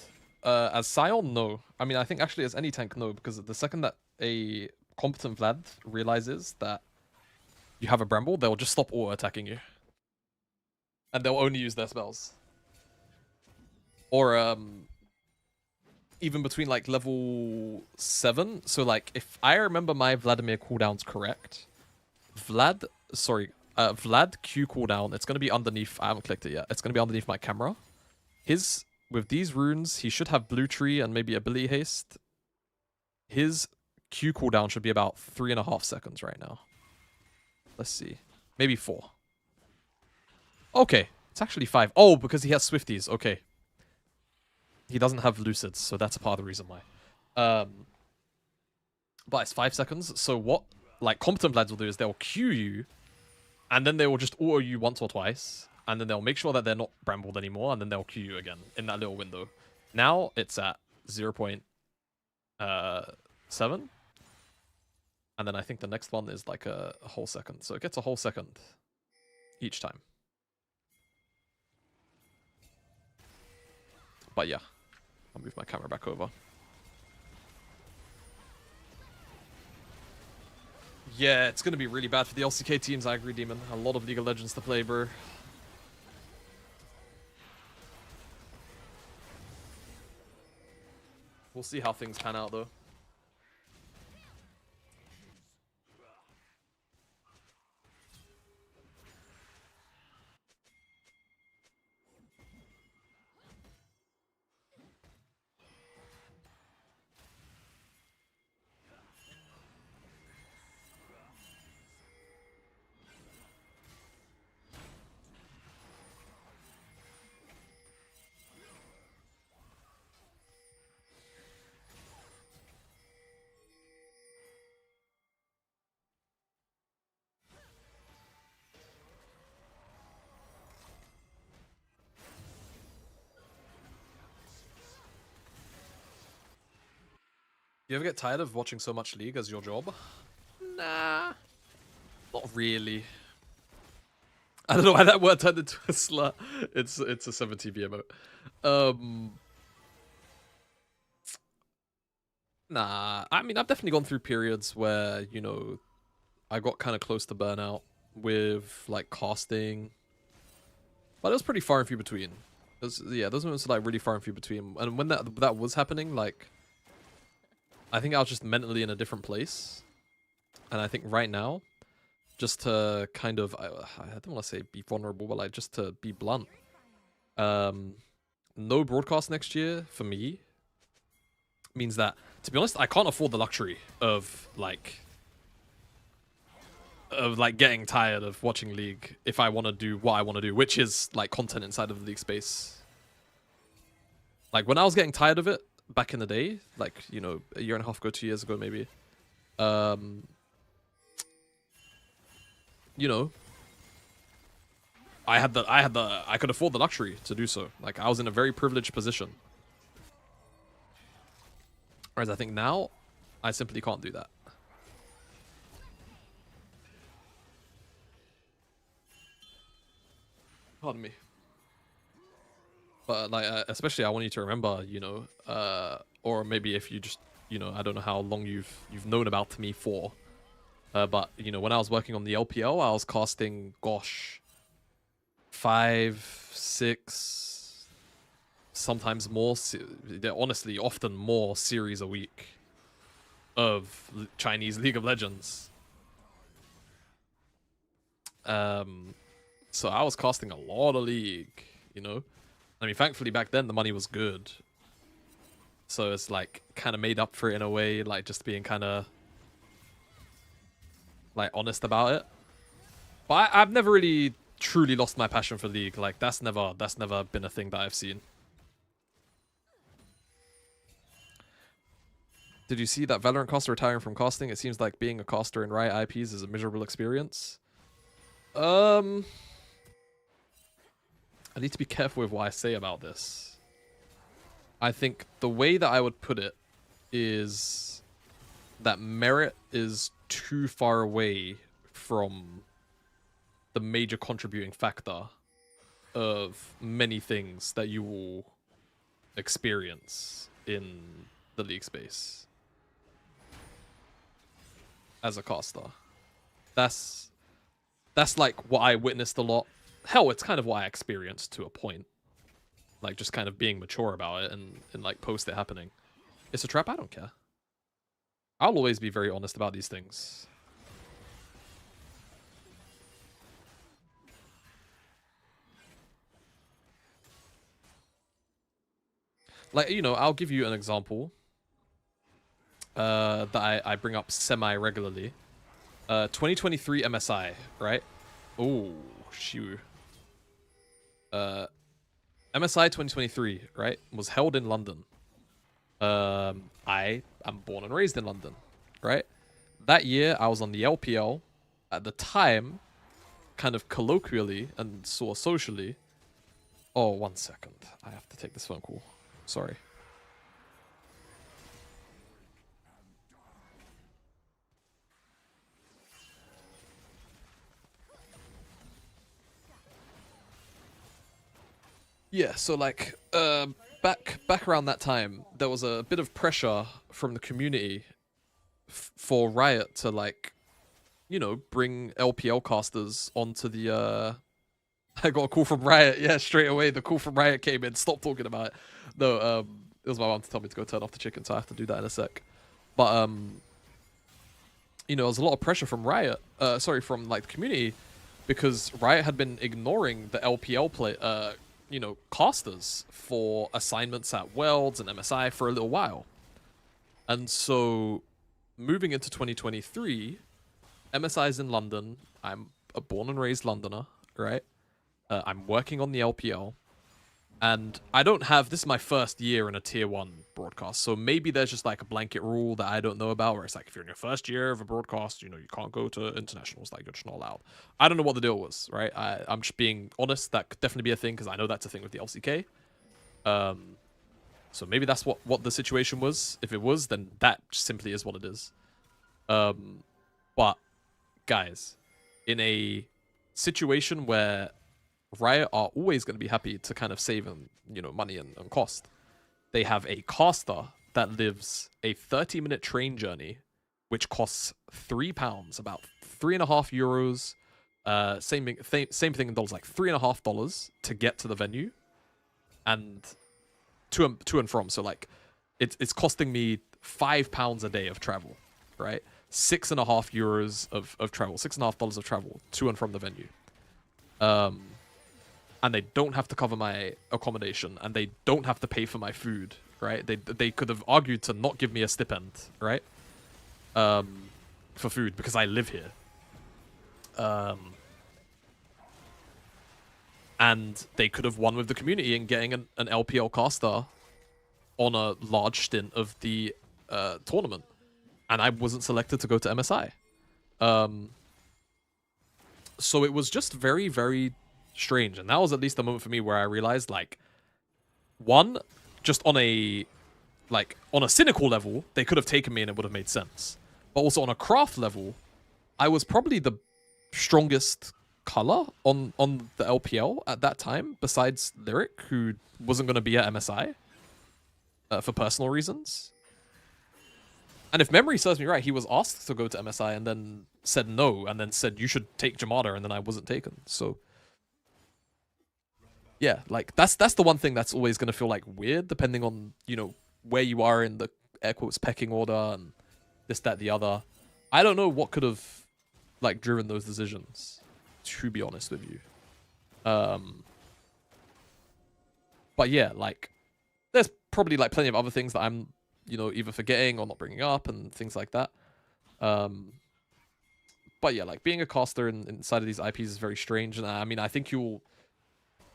As Sion, no. I mean, I think actually as any tank, no, because the second that a competent Vlad realizes that you have a Bramble, they'll just stop auto-attacking you. And they'll only use their spells. Or, even between, like, level 7. So, like, if I remember my Vladimir cooldowns correct, Vlad Q cooldown, it's going to be underneath, I haven't clicked it yet, it's going to be underneath my camera. His, with these runes, he should have Blue Tree and maybe Ability Haste. His Q cooldown should be about 3.5 seconds right now. Let's see. Maybe 4. Okay, it's actually 5. Oh, because he has Swifties. Okay. He doesn't have Lucids, so that's a part of the reason why. But it's 5 seconds, so what, like, competent Vlads will do is they'll Q you, and then they will just auto you once or twice, and then they'll make sure that they're not brambled anymore, and then they'll Q you again in that little window. Now it's at 0.7, and then I think the next one is like a whole second, so it gets a whole second each time. But yeah, I'll move my camera back over. Yeah, it's going to be really bad for the LCK teams, I agree, Demon. A lot of League of Legends to play, bro. We'll see how things pan out, though. You ever get tired of watching so much League as your job? Nah. Not really. I don't know why that word turned into a slur. It's a 7TB emote. Nah. I mean, I've definitely gone through periods where, you know, I got kind of close to burnout with, like, casting. But it was pretty far and few between. Yeah, those moments are, like, really far and few between. And when that was happening, like, I think I was just mentally in a different place. And I think right now, just to kind of, I don't want to say be vulnerable, but like just to be blunt. No broadcast next year for me means that, to be honest, I can't afford the luxury of like of like getting tired of watching League if I want to do what I want to do, which is like content inside of the League space. Like when I was getting tired of it back in the day, like, you know, a year and a half ago, 2 years ago maybe, you know, I could afford the luxury to do so. Like I was in a very privileged position. Whereas I think now, I simply can't do that. Pardon me. But like, especially I want you to remember, you know, or maybe if you just, you know, I don't know how long you've known about me for, but you know, when I was working on the LPL, I was casting, gosh, 5, 6, sometimes more. Honestly, often more series a week of Chinese League of Legends. So I was casting a lot of League, you know. I mean, thankfully back then the money was good, so it's like kind of made up for it in a way, like just being kind of like honest about it. But I've never really truly lost my passion for League. Like that's never been a thing that I've seen. Did you see that Valorant caster retiring from casting? It seems like being a caster in Riot IPs is a miserable experience. I need to be careful with what I say about this. I think the way that I would put it is that merit is too far away from the major contributing factor of many things that you will experience in the League space as a caster. That's like what I witnessed a lot. Hell, it's kind of what I experienced to a point. Like, just kind of being mature about it and like, post it happening. It's a trap, I don't care. I'll always be very honest about these things. Like, you know, I'll give you an example that I bring up semi-regularly. 2023 MSI, right? Oh, shoot. MSI 2023, right, was held in London. I am born and raised in London, right? That year, I was on the LPL. At the time, kind of colloquially and sort of socially... Oh, 1 second. I have to take this phone call. Sorry. Yeah, so like back around that time, there was a bit of pressure from the community for Riot to like, you know, bring LPL casters onto the I got a call from Riot. Yeah, straight away the call from Riot came in. Stop talking about it. No, it was my mom to tell me to go turn off the chicken, so I have to do that in a sec. But you know, there was a lot of pressure from Riot, from like the community, because Riot had been ignoring the LPL play you know, casters for assignments at Worlds and MSI for a little while. And so, moving into 2023, MSI is in London. I'm a born and raised Londoner, right? I'm working on the LPL. And I don't have... This is my first year in a tier 1 broadcast, so maybe there's just like a blanket rule that I don't know about, where it's like, if you're in your first year of a broadcast, you know, you can't go to internationals, like, you're just not allowed. I don't know what the deal was, right? I'm just being honest. That could definitely be a thing, because I know that's a thing with the LCK. So maybe that's what the situation was. If it was, then that simply is what it is. But, guys, in a situation where Riot are always going to be happy to kind of save you know, money and cost, they have a caster that lives a 30-minute train journey, which costs £3, about €3.50. Same thing in dollars, like $3.50 to get to the venue, and to and from. So like, it's costing me £5 a day of travel, right? €6.50 of travel, $6.50 of travel to and from the venue. And they don't have to cover my accommodation, and they don't have to pay for my food, right? They could have argued to not give me a stipend, right? For food, because I live here. And they could have won with the community and getting an LPL caster on a large stint of the tournament. And I wasn't selected to go to MSI. So it was just very, very strange. And that was at least the moment for me where I realized, like, one, just on a cynical level, they could have taken me and it would have made sense. But also on a craft level, I was probably the strongest color on the LPL at that time, besides Lyric, who wasn't going to be at MSI for personal reasons. And if memory serves me right, he was asked to go to MSI and then said no, and then said you should take Jamada, and then I wasn't taken. So yeah, like that's the one thing that's always going to feel like weird, depending on, you know, where you are in the air quotes pecking order and this, that, the other. I don't know what could have like driven those decisions, to be honest with you. But yeah, like there's probably like plenty of other things that I'm, you know, either forgetting or not bringing up and things like that. But yeah, like being a caster inside of these IPs is very strange, and I mean, I think you'll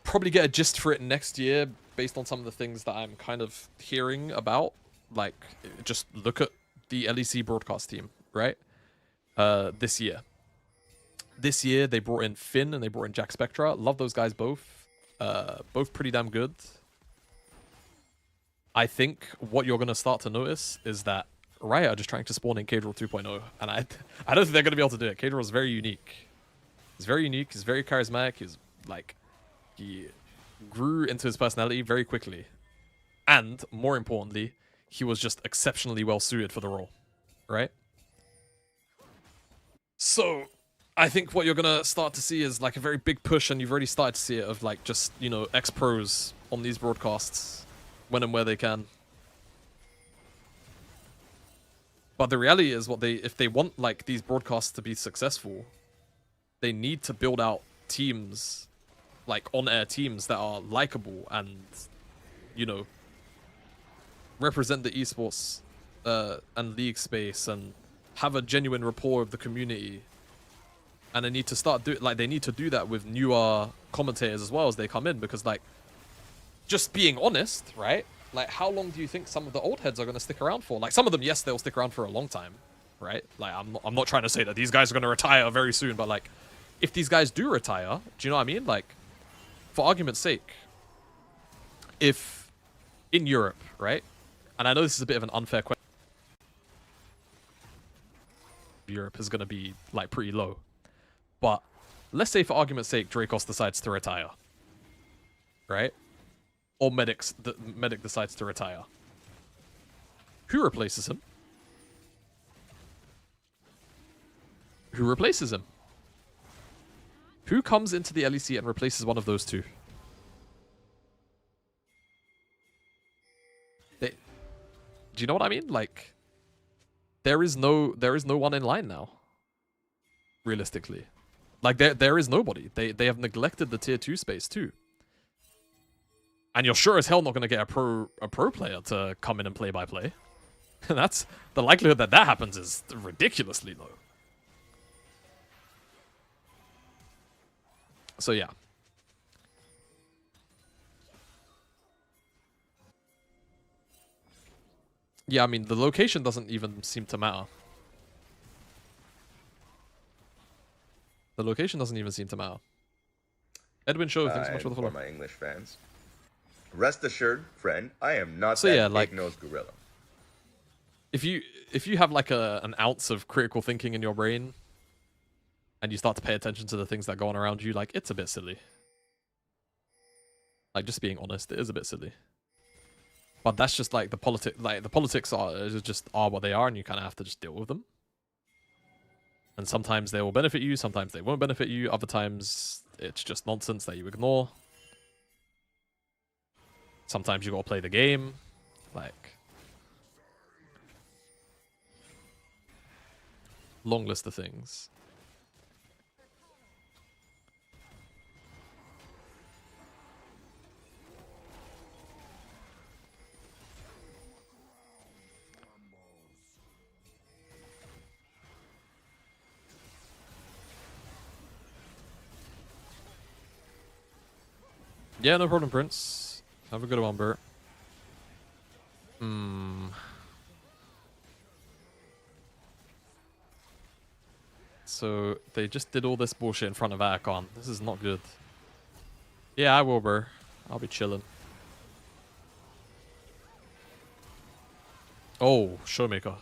probably get a gist for it next year based on some of the things that I'm kind of hearing about. Like, just look at the LEC broadcast team, right? This year. This year, they brought in Finn and they brought in Jack Spectra. Love those guys both. Both pretty damn good. I think what you're going to start to notice is that Riot are just trying to spawn in Kadril 2.0, and I don't think they're going to be able to do it. Kadril is very unique. He's very unique. He's very charismatic. He's like, he grew into his personality very quickly. And more importantly, he was just exceptionally well suited for the role, right? So I think what you're going to start to see is like a very big push, and you've already started to see it, of like just, you know, ex-pros on these broadcasts when and where they can. But the reality is, if they want like these broadcasts to be successful, they need to build out teams, like on-air teams that are likable and, you know, represent the esports and league space and have a genuine rapport with the community. And they need to they need to do that with newer commentators as well as they come in, because like, just being honest, right? Like, how long do you think some of the old heads are going to stick around for? Like, some of them, yes, they'll stick around for a long time, right? Like, I'm not trying to say that these guys are going to retire very soon, but like, if these guys do retire, do you know what I mean? Like, for argument's sake, if in Europe, right? And I know this is a bit of an unfair question. Europe is going to be like pretty low, but let's say for argument's sake, Dracos decides to retire, right? Or Medic decides to retire. Who replaces him? Who replaces him? Who comes into the LEC and replaces one of those two? Do you know what I mean? Like, there is no one in line now. Realistically, like there is nobody. They have neglected the tier 2 space too. And you're sure as hell not going to get a pro player to come in and play by play. And that's the likelihood that happens is ridiculously low. So yeah. Yeah, I mean, the location doesn't even seem to matter. The location doesn't even seem to matter. Edwin Show, thanks so much for the follow. For my English fans, rest assured, friend, I am not So that yeah, like, big-nosed gorilla. If you have like an ounce of critical thinking in your brain, and you start to pay attention to the things that go on around you, like, it's a bit silly. Like, just being honest, it is a bit silly. But that's just like the politics are what they are, and you kind of have to just deal with them. And sometimes they will benefit you, sometimes they won't benefit you, other times it's just nonsense that you ignore. Sometimes you gotta play the game. Like, long list of things. Yeah, no problem, Prince. Have a good one, Bert. So they just did all this bullshit in front of Aircon. This is not good. Yeah, I will, bro. I'll be chilling. Oh, Showmaker.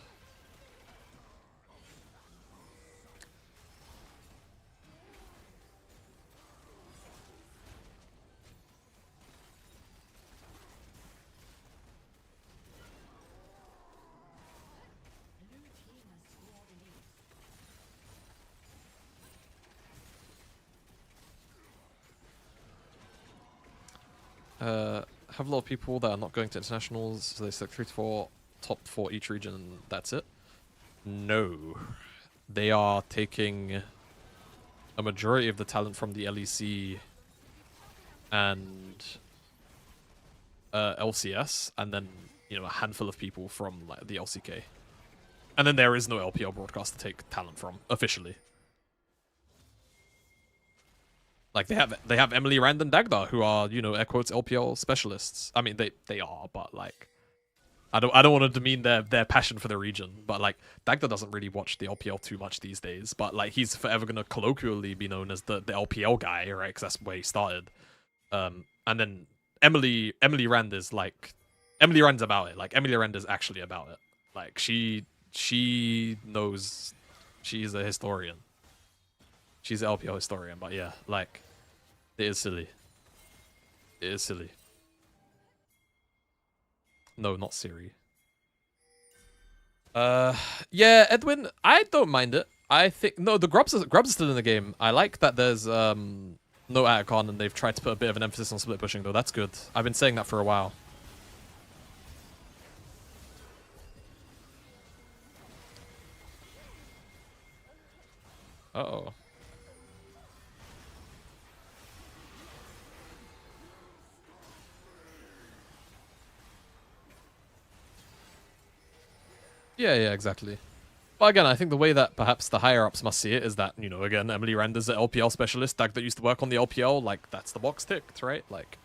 Have a lot of people that are not going to internationals, so they select 3 to 4, top 4 each region, and that's it. No. They are taking a majority of the talent from the LEC and LCS, and then, you know, a handful of people from like the LCK. And then there is no LPL broadcast to take talent from, officially. Like they have Emily Rand and Dagda, who are, you know, air quotes LPL specialists. I mean they are, but like I don't want to demean their passion for the region, but like Dagda doesn't really watch the LPL too much these days, but like he's forever gonna colloquially be known as the LPL guy, right? Because that's where he started. And then Emily Rand is like Emily Rand's about it. Like Emily Rand is actually about it. Like she knows, she's a historian. She's an LPL historian, but yeah, like it is silly. It is silly. No, not Siri. Yeah, Edwin, I don't mind it. I think no, the Grubs are still in the game. I like that there's no Atacon and they've tried to put a bit of an emphasis on split pushing though. That's good. I've been saying that for a while. Uh-oh. Yeah, yeah, exactly. But again, I think the way that perhaps the higher-ups must see it is that, you know, again, Emily Rand is an LPL specialist, Dag that used to work on the LPL, like, that's the box ticked, right? Like,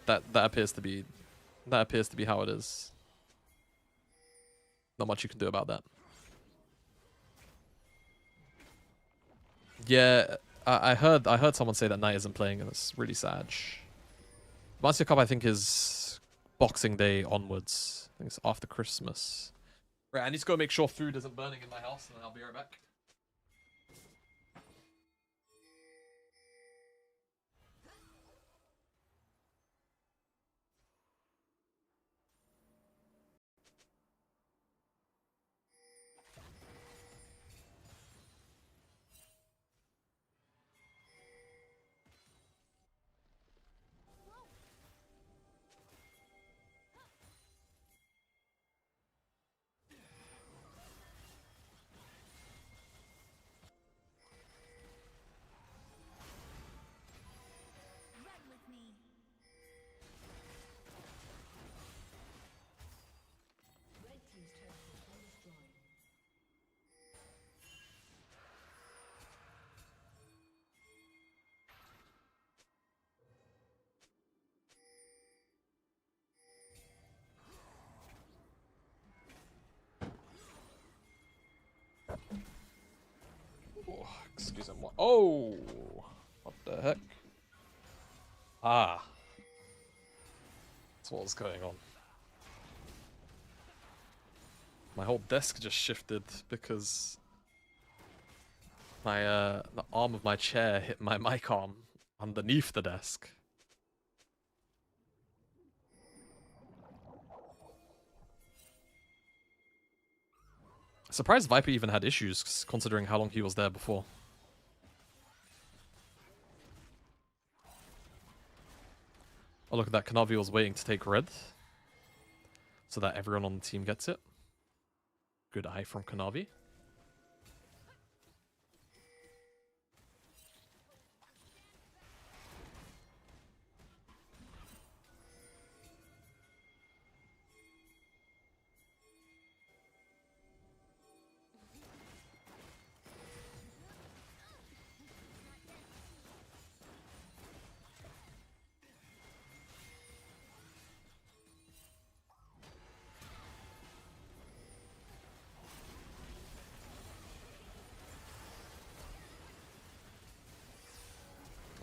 that appears to be how it is. Not much you can do about that. Yeah, I heard someone say that Knight isn't playing, and it's really sad. KeSPA Cup, I think, is Boxing Day onwards. I think it's after Christmas. Right, I need to go make sure food isn't burning in my house, and then I'll be right back. Run with me. Red team's turret has been destroyed. Oh, excuse me. Oh, what the heck? Ah, that's what was going on. My whole desk just shifted because my the arm of my chair hit my mic arm underneath the desk. Surprised Viper even had issues, considering how long he was there before. Oh, look at that. Kanavi was waiting to take red, so that everyone on the team gets it. Good eye from Kanavi.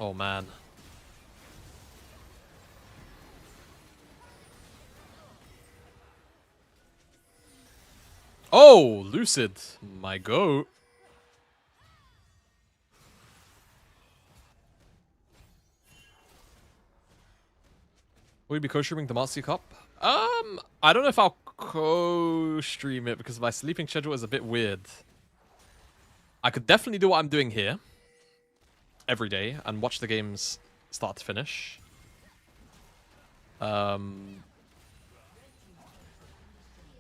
Oh man. Oh, Lucid, my goat. Will you be co-streaming the KeSPA Cup? I don't know if I'll co-stream it because my sleeping schedule is a bit weird. I could definitely do what I'm doing here every day and watch the games start to finish. I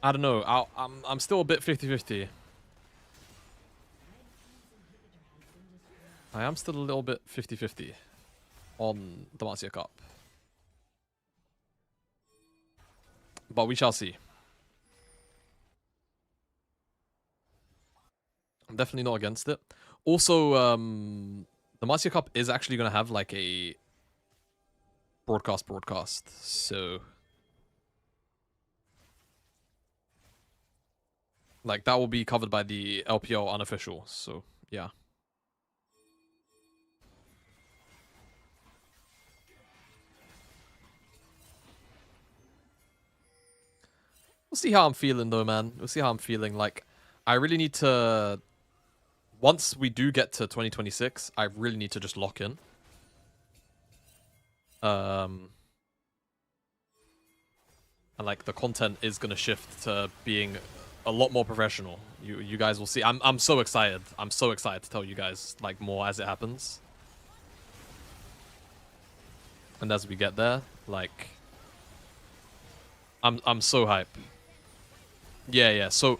don't know. I'm still a bit 50-50. I am still a little bit 50-50 on the KeSPA Cup. But we shall see. I'm definitely not against it. Also, the KeSPA Cup is actually going to have like a broadcast. So like that will be covered by the LPL unofficial. So yeah. We'll see how I'm feeling though, man. We'll see how I'm feeling. Like, I really need to... Once we do get to 2026, I really need to just lock in. And like, the content is going to shift to being a lot more professional. You guys will see. I'm so excited. I'm so excited to tell you guys, like, more as it happens. And as we get there, like... I'm so hype. Yeah. So,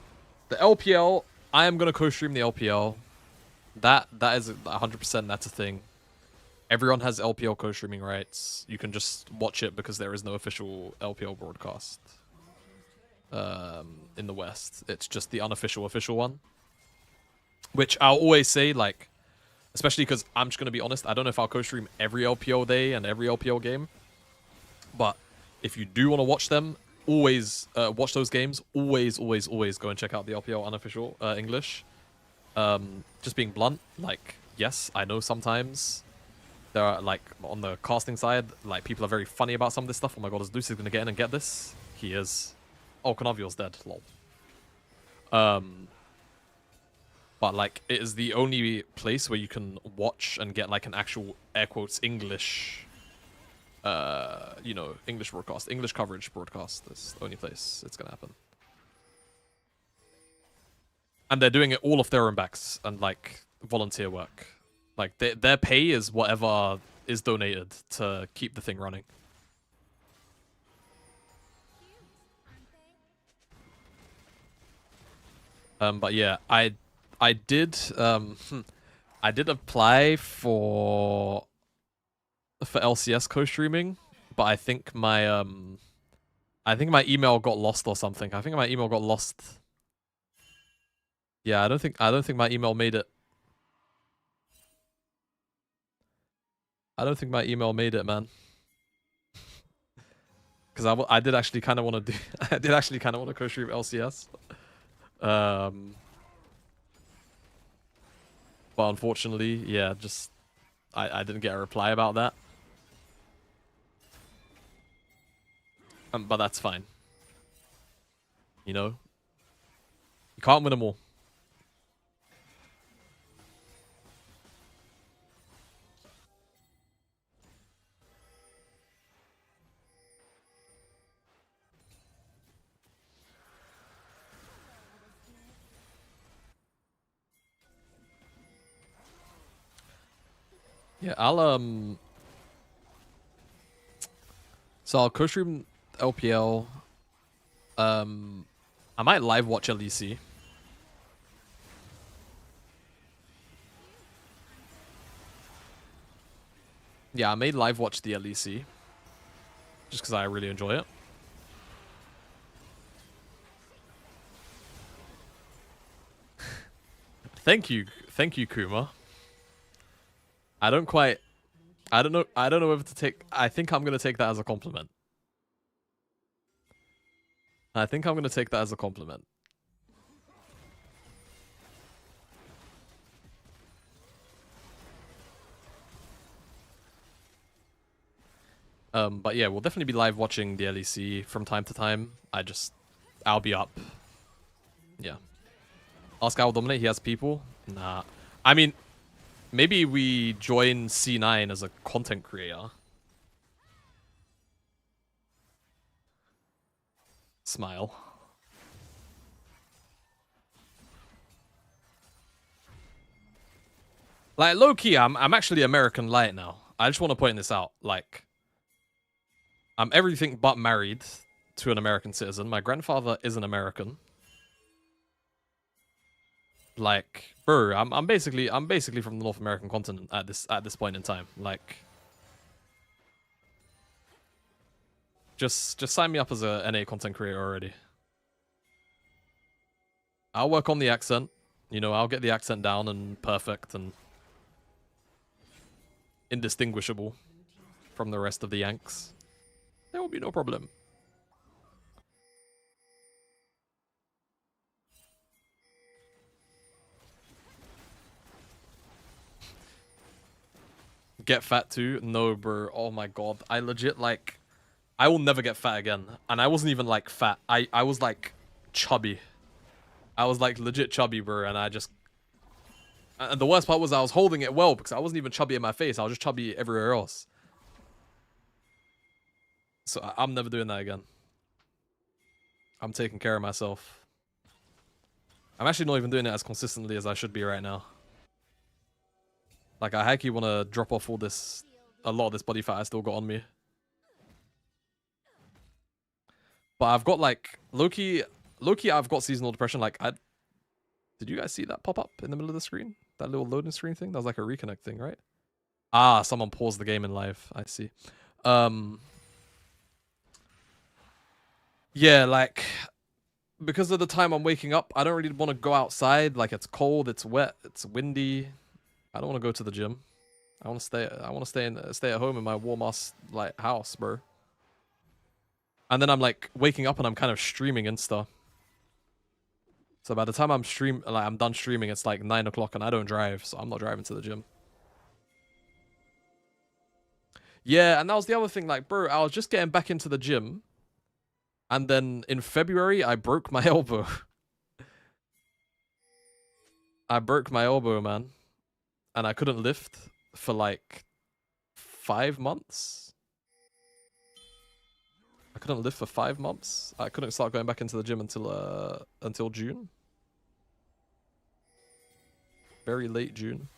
the LPL, I am gonna co-stream the LPL. That is 100%. That's a thing. Everyone has LPL co-streaming rights. You can just watch it because there is no official LPL broadcast in the West. It's just the unofficial official one. Which I'll always say, like, especially because I'm just gonna be honest. I don't know if I'll co-stream every LPL day and every LPL game, but if you do want to watch them, always watch those games. Always go and check out the LPL unofficial English. Just being blunt, like, yes, I know sometimes there are, like, on the casting side, like, people are very funny about some of this stuff. Oh my god, is Lucy gonna get in and get this? He is. Oh, Canavial's dead. Lol. But, like, it is the only place where you can watch and get, like, an actual, air quotes, English, you know, English broadcast, English coverage broadcast. That's the only place it's gonna happen. And they're doing it all off their own backs and, like, volunteer work. Like, their pay is whatever is donated to keep the thing running. But yeah, I did I did apply for LCS co-streaming, but I think my email got lost or something. I think my email got lost. Yeah, I don't think my email made it. I don't think my email made it, man. Because I did actually kind of want to do... I did actually kind of want to co-stream LCS. But unfortunately, yeah, just... I didn't get a reply about that. But that's fine. You know? You can't win them all. Yeah, so I'll co-stream LPL. I might live watch LEC. Yeah, I may live watch the LEC. Just because I really enjoy it. Thank you, Kuma. I don't know whether to take... I think I'm gonna take that as a compliment. I think I'm gonna take that as a compliment. But yeah, we'll definitely be live watching the LEC from time to time. I'll be up. Yeah. Ask Al Dominate, he has people? Nah. I mean, maybe we join C9 as a content creator. Smile. Like, low-key, I'm actually American light now. I just want to point this out. Like, I'm everything but married to an American citizen. My grandfather is an American. Like, bro, I'm basically from the North American continent at this point in time. Like, just sign me up as a NA content creator already. I'll work on the accent. You know, I'll get the accent down and perfect and indistinguishable from the rest of the Yanks. There will be no problem. Get fat too? No, bro. Oh my god. I legit, like... I will never get fat again. And I wasn't even, like, fat. I was, like, chubby. I was, like, legit chubby, bro. And I just... And the worst part was I was holding it well because I wasn't even chubby in my face. I was just chubby everywhere else. So I'm never doing that again. I'm taking care of myself. I'm actually not even doing it as consistently as I should be right now. Like, I actually want to drop off all this... A lot of this body fat I still got on me. But I've got, like... Low-key, I've got seasonal depression. Like, Did you guys see that pop up in the middle of the screen? That little loading screen thing? That was like a reconnect thing, right? Ah, someone paused the game in live. I see. Yeah, like... Because of the time I'm waking up, I don't really want to go outside. Like, it's cold, it's wet, it's windy. I don't want to go to the gym. I want to stay at home in my warm ass like house, bro. And then I'm like waking up and I'm kind of streaming Insta. So by the time I'm done streaming, it's like 9 o'clock and I don't drive, so I'm not driving to the gym. Yeah, and that was the other thing, like, bro, I was just getting back into the gym. And then in February, I broke my elbow. I broke my elbow, man. And I couldn't lift for like 5 months. I couldn't lift for 5 months. I couldn't start going back into the gym until June. Very late June.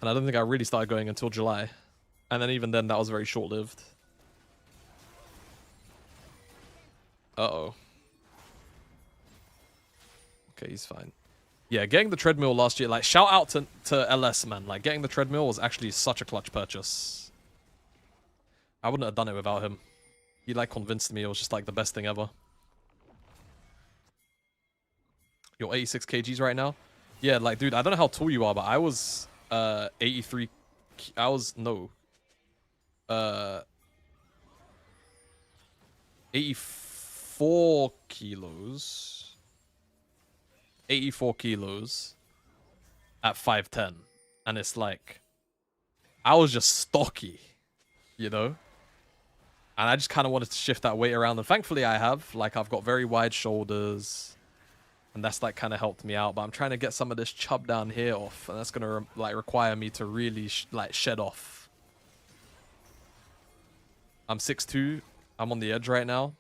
And I don't think I really started going until July. And then even then, that was very short-lived. Uh-oh. Okay, he's fine. Yeah, getting the treadmill last year, like, shout out to LS, man. Like, getting the treadmill was actually such a clutch purchase. I wouldn't have done it without him. He, like, convinced me it was just, like, the best thing ever. You're 86 kgs right now? Yeah, like, dude, I don't know how tall you are, but I was, 83... I was... No. 84 kilos... 84 kilos at 5'10", and it's like I was just stocky, you know, and I just kind of wanted to shift that weight around, and thankfully I have. Like, I've got very wide shoulders, and that's like kind of helped me out, but I'm trying to get some of this chub down here off, and that's gonna like require me to really like shed off. I'm 6'2", I'm on the edge right now.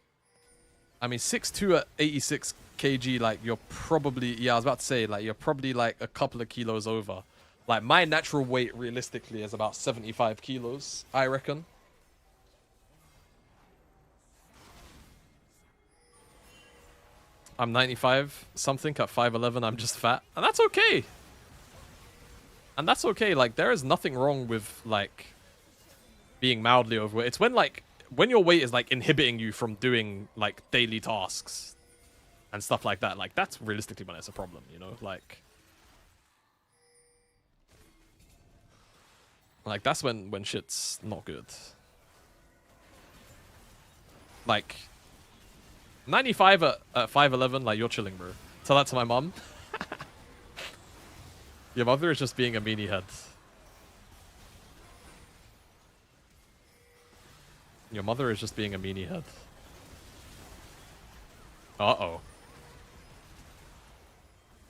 I mean, 6'2" at 86 kg, like, you're probably... Yeah, I was about to say, like, you're probably, like, a couple of kilos over. Like, my natural weight, realistically, is about 75 kilos, I reckon. I'm 95 something at 5'11". I'm just fat. And that's okay. And that's okay. Like, there is nothing wrong with, like, being mildly overweight. It's when, like... When your weight is, like, inhibiting you from doing, like, daily tasks and stuff like that. Like, that's realistically when it's a problem, you know? Like, that's when shit's not good. Like, 95 at 5'11", like, you're chilling, bro. Tell that to my mum. Your mother is just being a meanie head. Your mother is just being a meanie head. Uh-oh.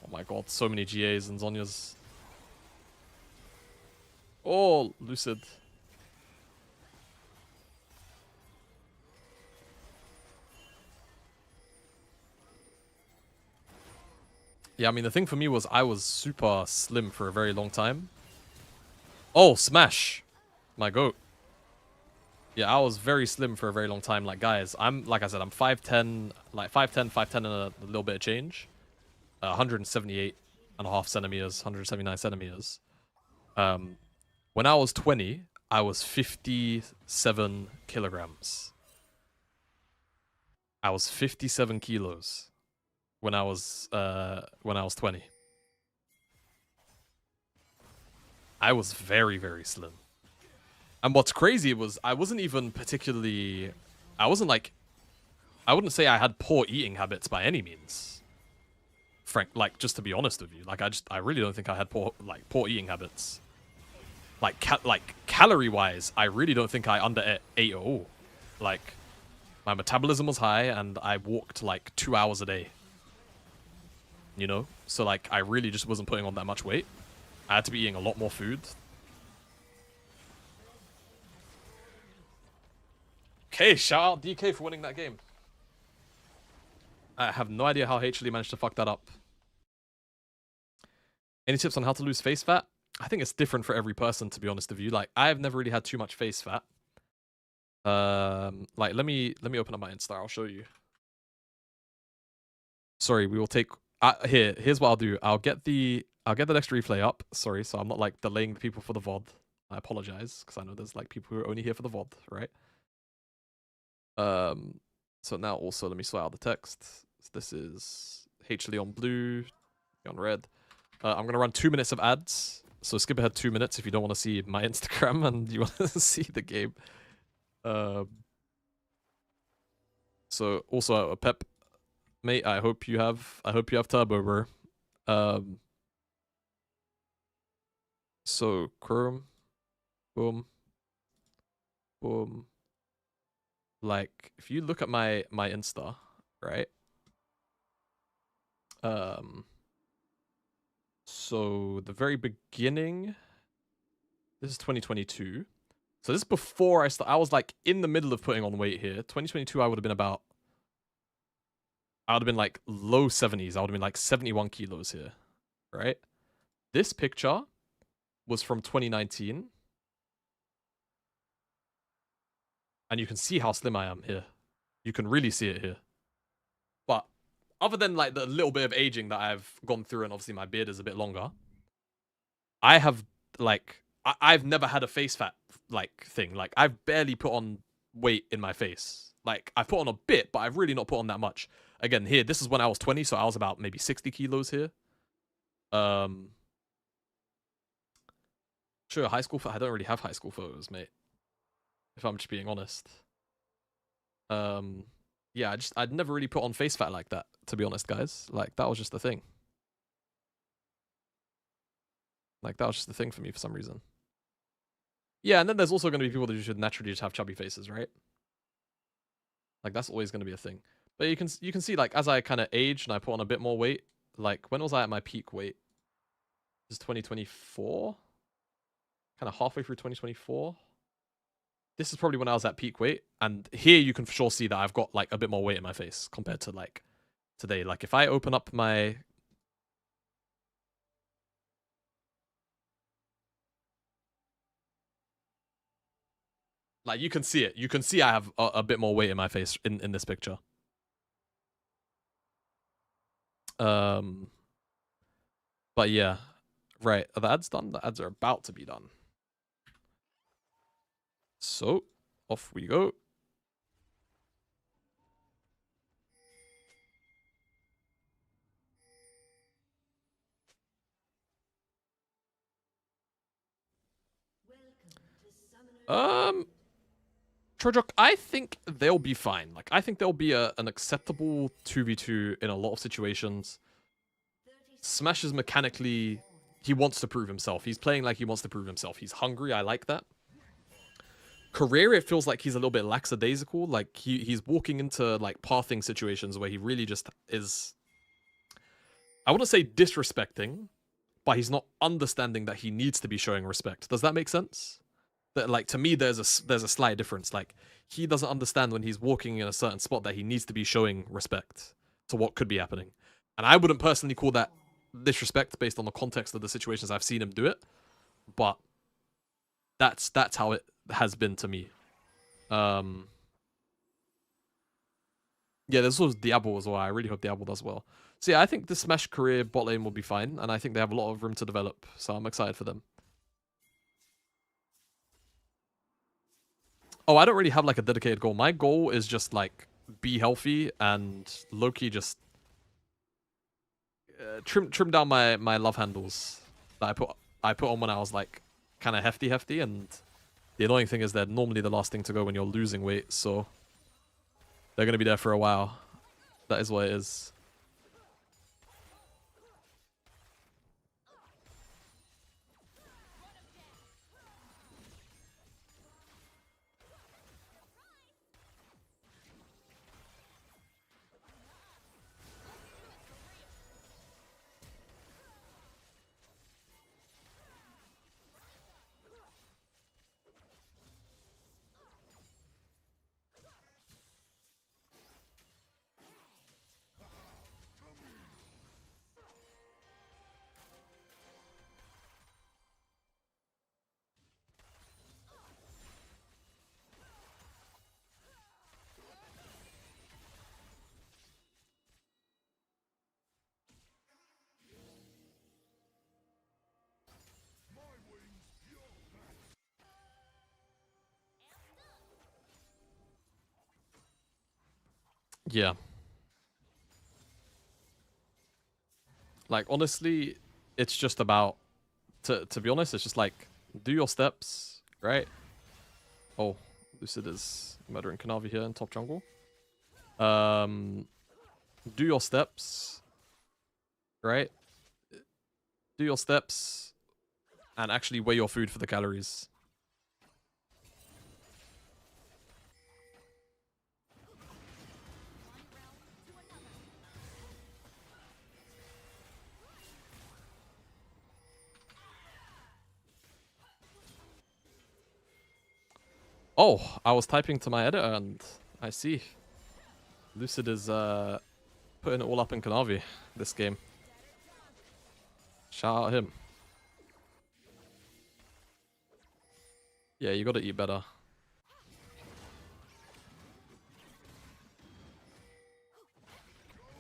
Oh my god, so many GAs and Zhonya's. Oh, Lucid. Yeah, I mean, the thing for me was I was super slim for a very long time. Oh, Smash! My goat. Yeah, I was very slim for a very long time. Like, guys, like I said, I'm 5'10", like 5'10", and a little bit of change. 178.5 centimeters, 179 centimeters. When I was 20, I was 57 kilograms. I was 57 kilos when I was 20. I was very, very slim. And what's crazy was I wasn't even particularly... I wasn't like... I wouldn't say I had poor eating habits by any means. Frank, like, just to be honest with you. Like, I really don't think I had poor eating habits. Like, calorie-wise, I really don't think I underate at all. Like, my metabolism was high, and I walked, like, 2 hours a day. You know? So, like, I really just wasn't putting on that much weight. I had to be eating a lot more food. Okay, shout out DK for winning that game. I have no idea how HLE managed to fuck that up. Any tips on how to lose face fat? I think it's different for every person, to be honest with you. Like, I've never really had too much face fat. Like, let me open up my Insta. I'll show you. Sorry, we will take... here's what I'll do. I'll get the next replay up. Sorry, so I'm not, like, delaying the people for the VOD. I apologize, because I know there's, like, people who are only here for the VOD, right? So now also, let me sort out the text. So this is HLE on blue, on red. I'm going to run 2 minutes of ads. So skip ahead 2 minutes if you don't want to see my Instagram and you want to see the game. So also, Pep, mate, I hope you have turbo, bro. So Chrome, boom, boom. Like, if you look at my Insta, right? So the very beginning, this is 2022. So this is before I was like in the middle of putting on weight here. 2022, I would have been like low 70s. I would have been like 71 kilos here, right? This picture was from 2019. And you can see how slim I am here. You can really see it here. But other than like the little bit of aging that I've gone through, and obviously my beard is a bit longer, I have like I've never had a face fat like thing. Like, I've barely put on weight in my face. Like, I've put on a bit, but I've really not put on that much. Again, here, this is when I was 20, so I was about maybe 60 kilos here. Sure, high school. I don't really have high school photos, mate. If I'm just being honest. Yeah, I'd never really put on face fat like that, to be honest, guys. Like, that was just the thing. Like, that was just the thing for me for some reason. Yeah, and then there's also going to be people that should naturally just have chubby faces, right? Like, that's always going to be a thing. But you can see, like, as I kind of age and I put on a bit more weight, like, when was I at my peak weight? This is 2024? Kind of halfway through 2024? This is probably when I was at peak weight. And here you can for sure see that I've got, like, a bit more weight in my face compared to, like, today. Like, if I open up my... Like, you can see it. You can see I have a bit more weight in my face in this picture. But yeah. Right. Are the ads done? The ads are about to be done. So, off we go. Trojok, I think they'll be fine. Like, I think they'll be an acceptable 2v2 in a lot of situations. Smash is mechanically... He wants to prove himself. He's playing like he wants to prove himself. He's hungry. I like that. career, it feels like he's a little bit lackadaisical. Like he's walking into like pathing situations where he really just is. I wouldn't say disrespecting, but he's not understanding that he needs to be showing respect. Does that make sense? That like to me, there's a slight difference. Like he doesn't understand when he's walking in a certain spot that he needs to be showing respect to what could be happening. And I wouldn't personally call that disrespect based on the context of the situations I've seen him do it, but that's how it has been to me. Yeah, there's also Diablo as well. I really hope Diablo does well. So yeah, I think the Smash career bot lane will be fine, and I think they have a lot of room to develop. So I'm excited for them. Oh, I don't really have like a dedicated goal. My goal is just like be healthy and low-key just trim down my love handles that I put on when I was like kind of hefty, and the annoying thing is they're normally the last thing to go when you're losing weight, so they're gonna be there for a while. That is what it is. Yeah. Like honestly, it's just about to be honest, it's just like do your steps, right? Oh, Lucid is murdering Kanavi here in top jungle. Do your steps, right? Do your steps and actually weigh your food for the calories. Oh, I was typing to my editor and I see. Lucid is putting it all up in Kanavi this game. Shout out him. Yeah, you gotta eat better.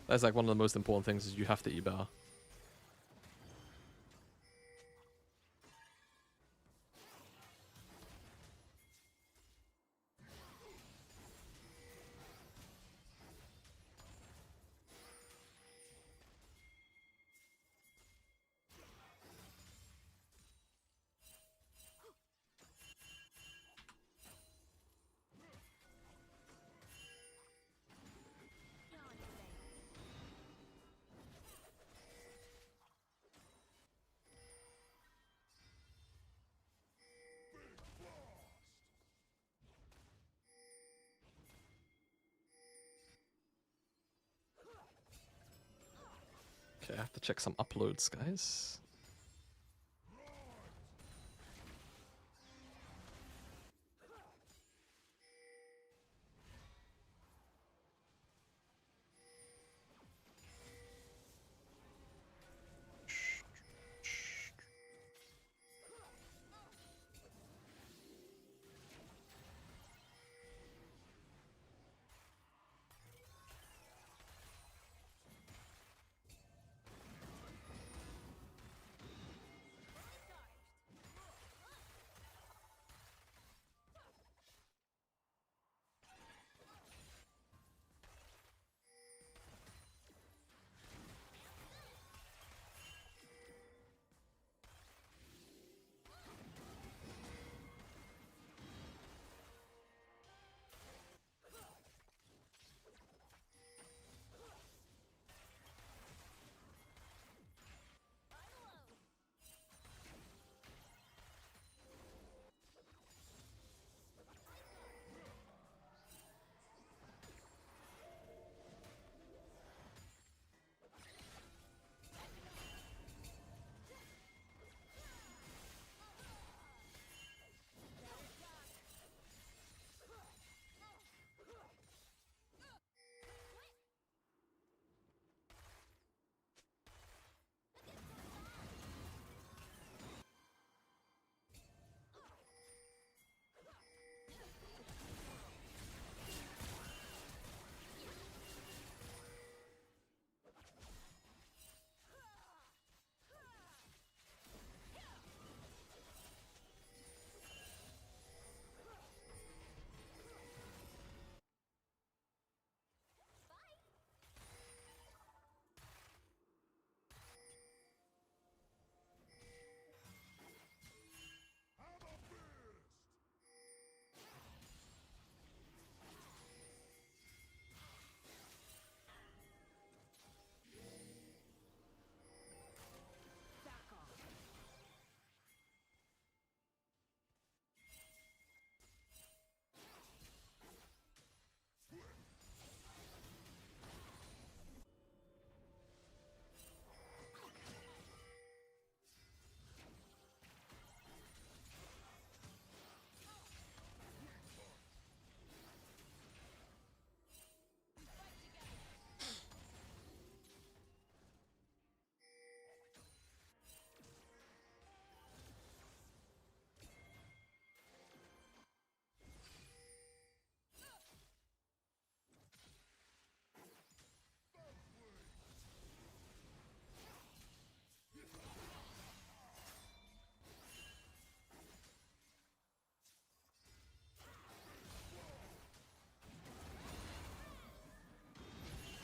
That's like one of the most important things is you have to eat better. Okay, I have to check some uploads, guys.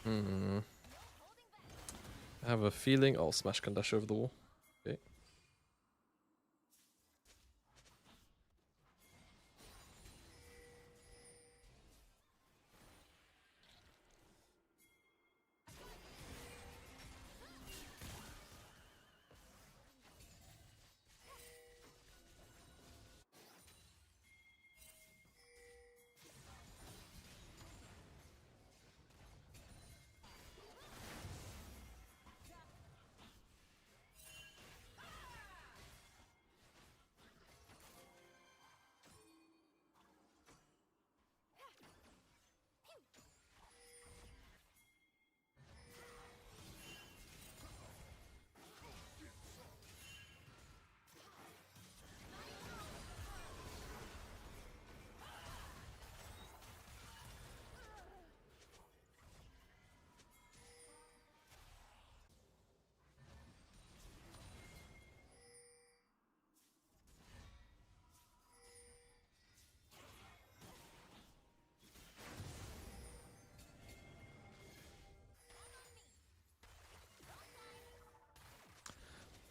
Hmm. I have a feeling I'll smash Kandash over the wall. Okay.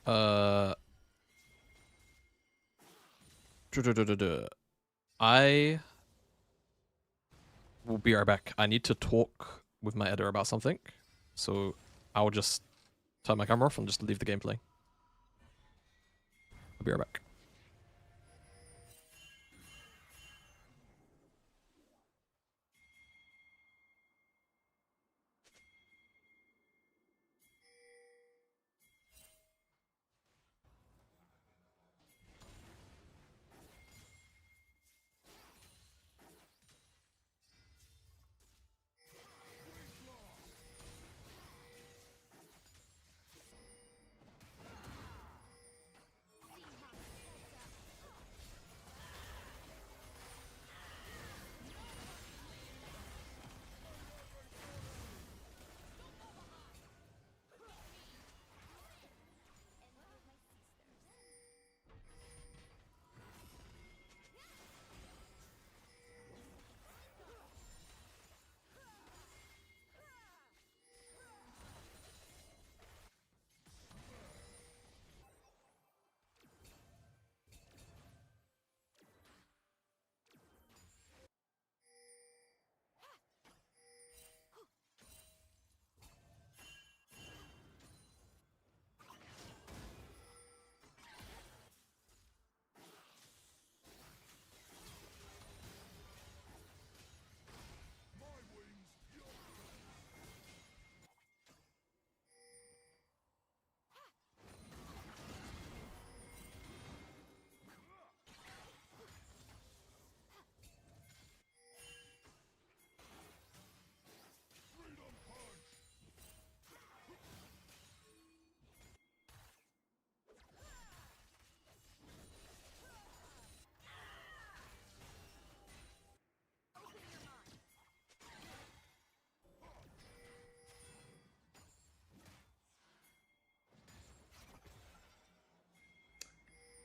Uh. I will be right back. I need to talk with my editor about something. So I'll just turn my camera off and just leave the game playing. I'll be right back.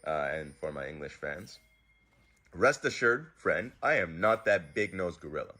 And for my English fans, rest assured, friend, I am not that big-nosed gorilla.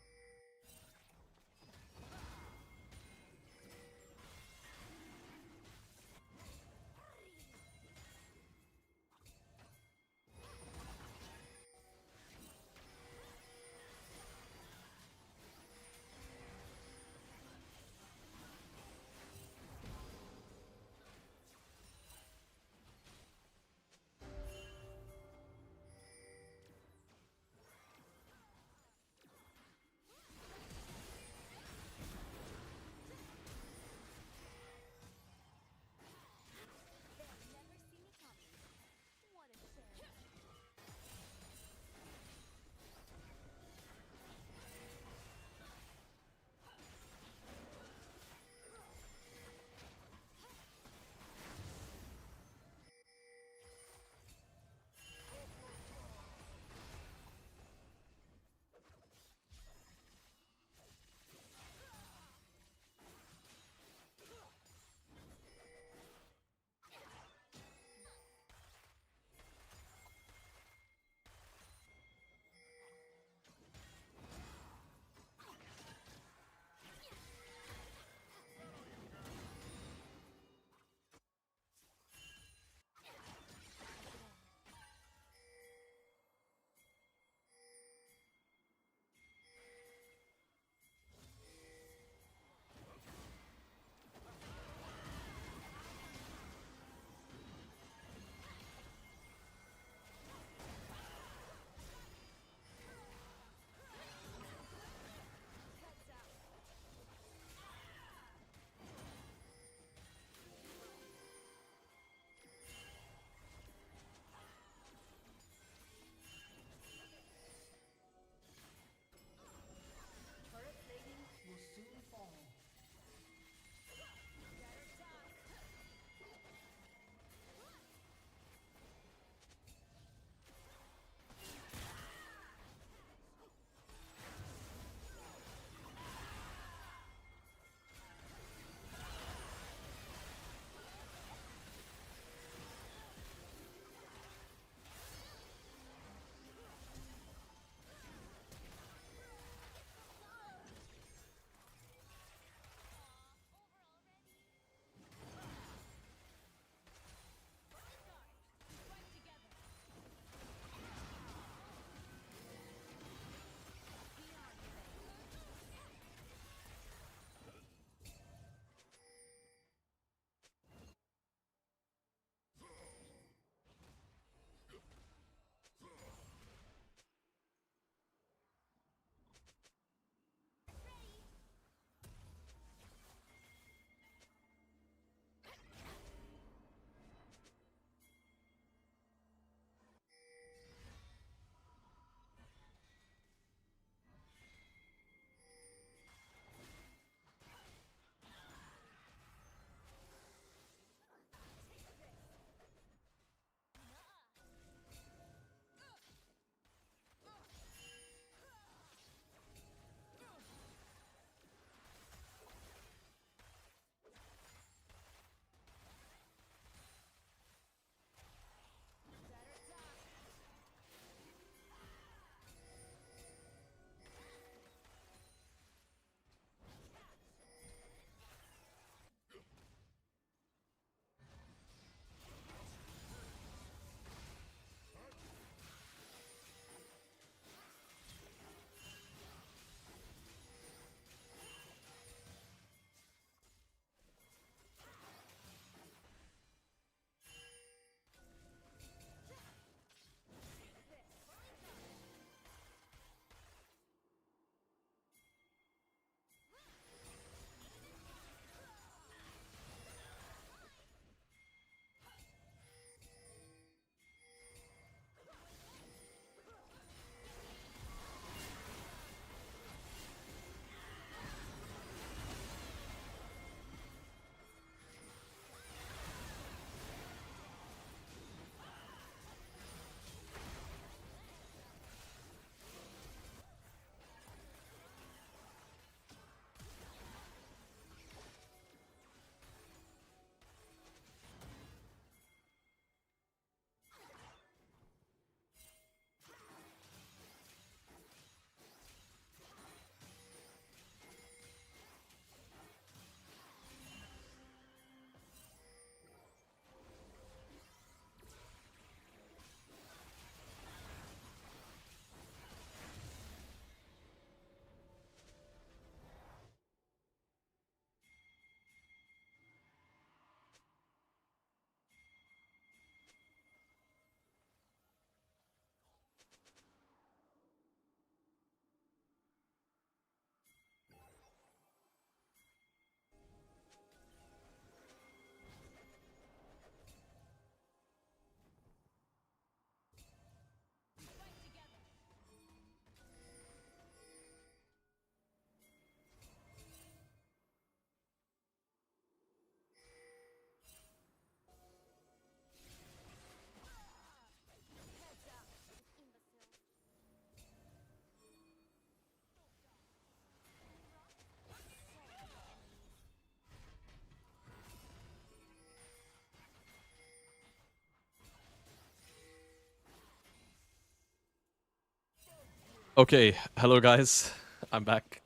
Okay, hello guys. I'm back.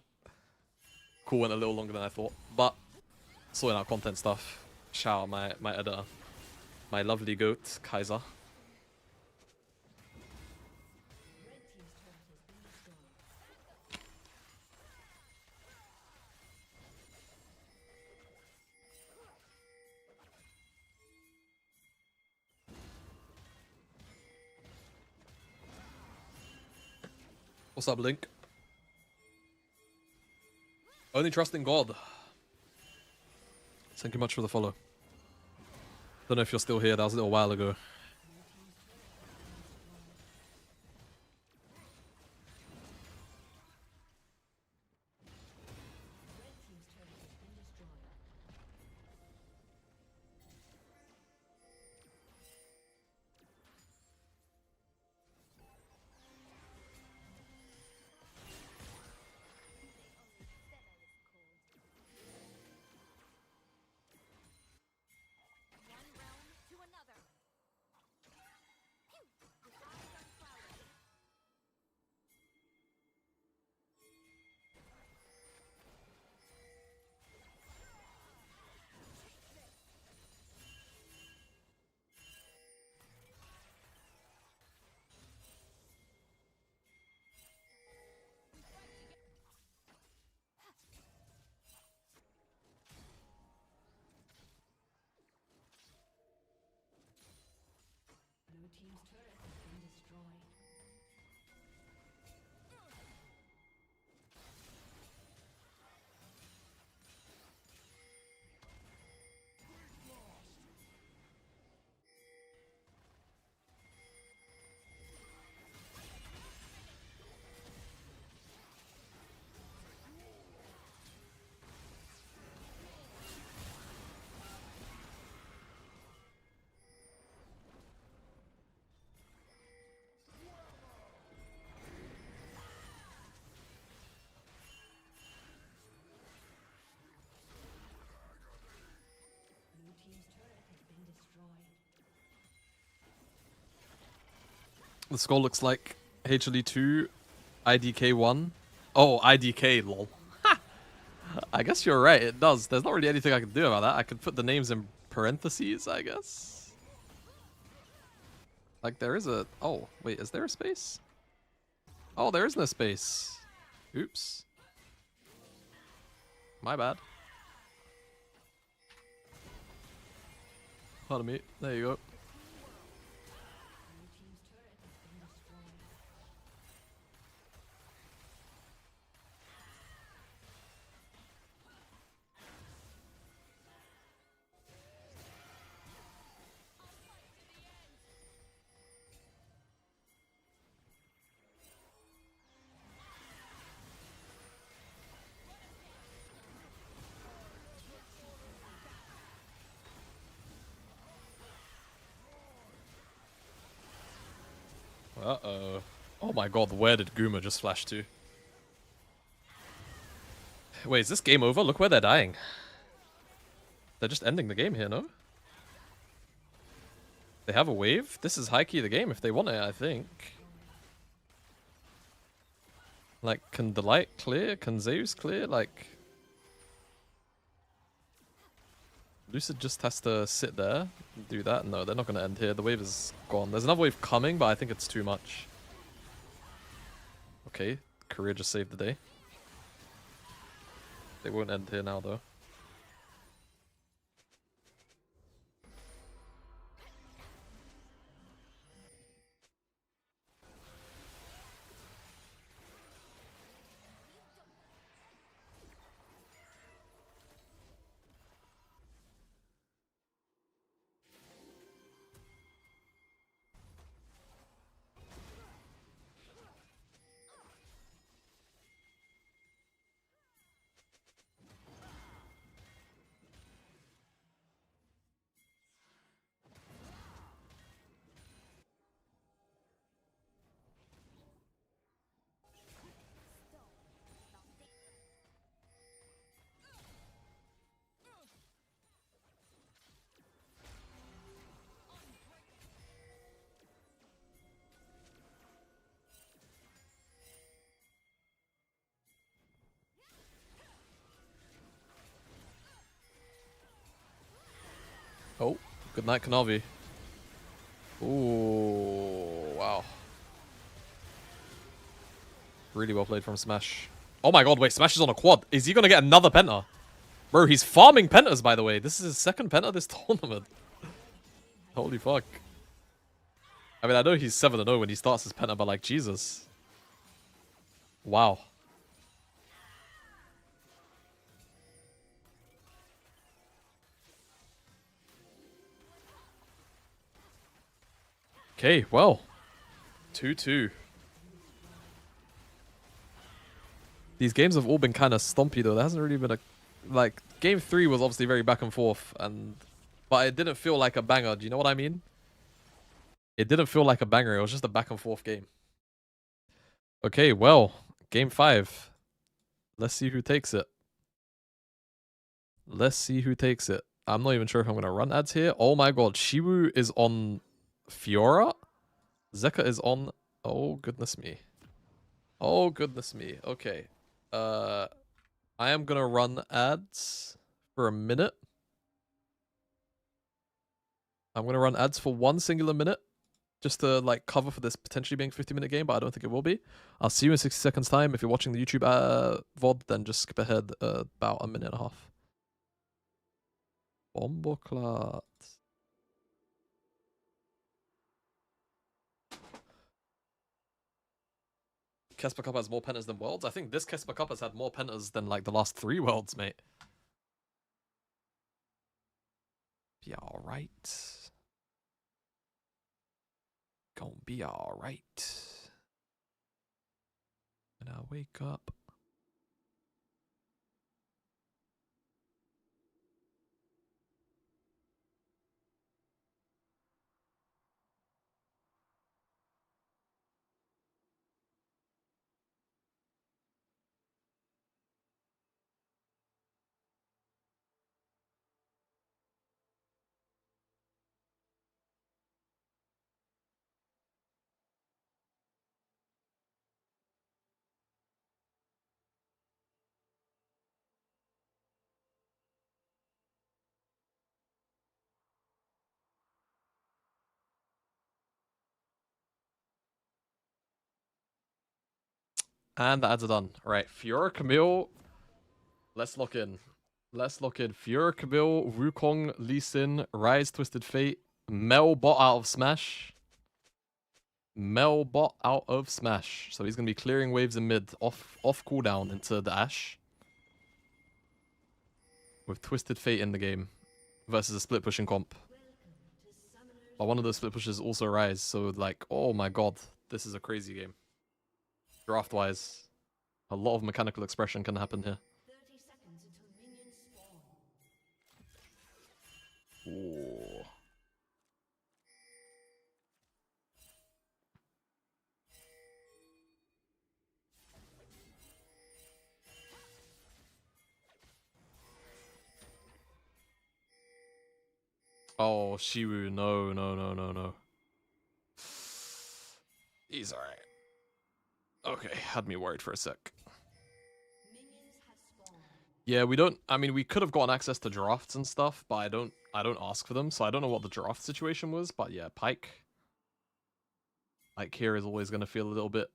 Cool, went a little longer than I thought, but sorting out content stuff. Shout out my editor, my lovely goat Kaiser. What's up, Link? Only trust in God. Thank you much for the follow. Don't know if you're still here. That was a little while ago. One realm to another. Phew! The skies are clouded. Blue team's turret has been destroyed. Blue team's turret has been destroyed. The score looks like HLE 2, IDK 1. Oh, IDK, lol. I guess you're right, it does. There's not really anything I can do about that. I could put the names in parentheses, I guess. Like, there is a... Oh, wait, is there a space? Oh, there isn't a space. Oops. My bad. Pardon me. There you go. Blue team's turret has been destroyed. Uh-oh. Oh my god, where did Guma just flash to? Wait, is this game over? Look where they're dying. They're just ending the game here, no? They have a wave? This is high key the game if they want it, I think. Like, can Delight clear? Can Zeus clear? Like... Lucid just has to sit there and do that. No, they're not going to end here. The wave is gone. There's another wave coming, but I think it's too much. Okay, Korea just saved the day. They won't end here now, though. Oh, good night, Kanavi. Ooh, wow. Really well played from Smash. Oh my god, wait, Smash is on a quad. Is he gonna get another penta? Bro, he's farming pentas, by the way. This is his second penta this tournament. Holy fuck. I mean, I know he's 7-0 when he starts his penta, but like, Jesus. Wow. Okay, well. 2-2. These games have all been kind of stumpy, though. There hasn't really been a... Like, game 3 was obviously very back and forth, but it didn't feel like a banger. Do you know what I mean? It didn't feel like a banger. It was just a back and forth game. Okay, well, game 5. Let's see who takes it. Let's see who takes it. I'm not even sure if I'm going to run ads here. Oh my god, Shiwu is on Fiora? Zeka is on... Oh, goodness me. Oh, goodness me. Okay. I am going to run ads for a minute. I'm going to run ads for 1 singular minute. Just to like cover for this potentially being a 50-minute game, but I don't think it will be. I'll see you in 60 seconds time. If you're watching the YouTube VOD, then just skip ahead about a minute and a half. Bomboklat. KeSPA Cup has more pentas than Worlds. I think this KeSPA Cup has had more pentas than like the last 3 Worlds, mate. Be alright. Gonna be alright. And I wake up. And the ads are done. Alright, Fiora Camille. Let's lock in. Let's lock in. Fiora Camille, Wukong, Lee Sin, Rise, Twisted Fate, Mel bot out of Smash. Mel bot out of Smash. So he's going to be clearing waves in mid, off cooldown into the Ashe. With Twisted Fate in the game. Versus a split pushing comp. But one of those split pushes also Rise. So like, oh my god. This is a crazy game. Draft wise. A lot of mechanical expression can happen here. 30 seconds until minions spawn. Ooh. Oh, Shiwu, no, no, no, no, no. He's alright. Okay, had me worried for a sec. Minions have spawned. Yeah, we don't... I mean, we could have gotten access to drafts and stuff, but I don't ask for them, so I don't know what the draft situation was, but yeah, Pike. Pike here is always going to feel a little bit...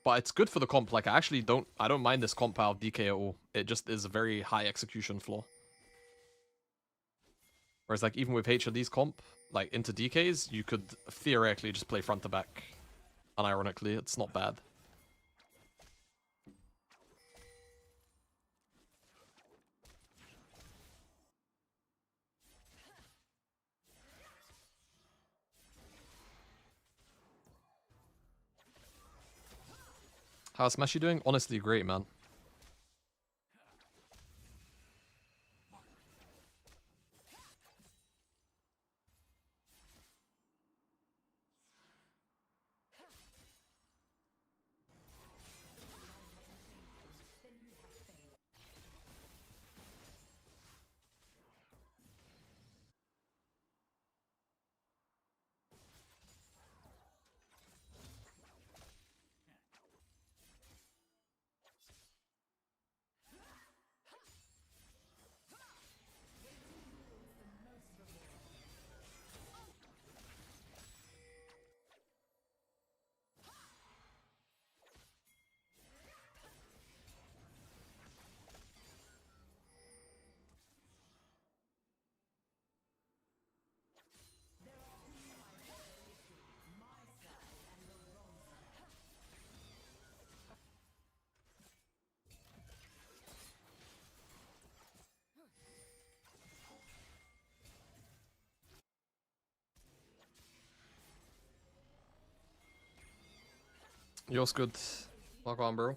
but it's good for the comp. Like, I don't mind this comp out of DK at all. It just is a very high execution flaw. Whereas, like, even with HLE's comp, like, into DKs, you could theoretically just play front to back. Unironically, it's not bad. How's Smashy doing? Honestly, great, man. Yours good. Lock on, bro.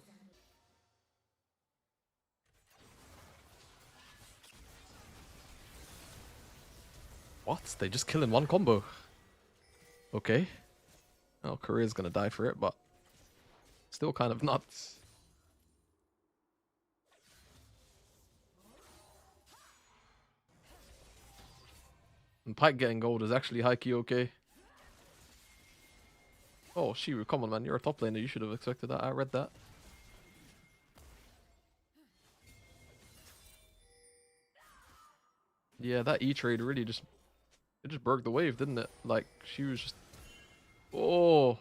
What? They just kill in one combo. Okay. Oh, Korea's gonna die for it, but still kind of nuts. And Pike getting gold is actually high-key okay. Oh, Shiru, come on, man. You're a top laner. You should have expected that. I read that. Yeah, that E-trade really just... It just broke the wave, didn't it? Like, she was just... Oh!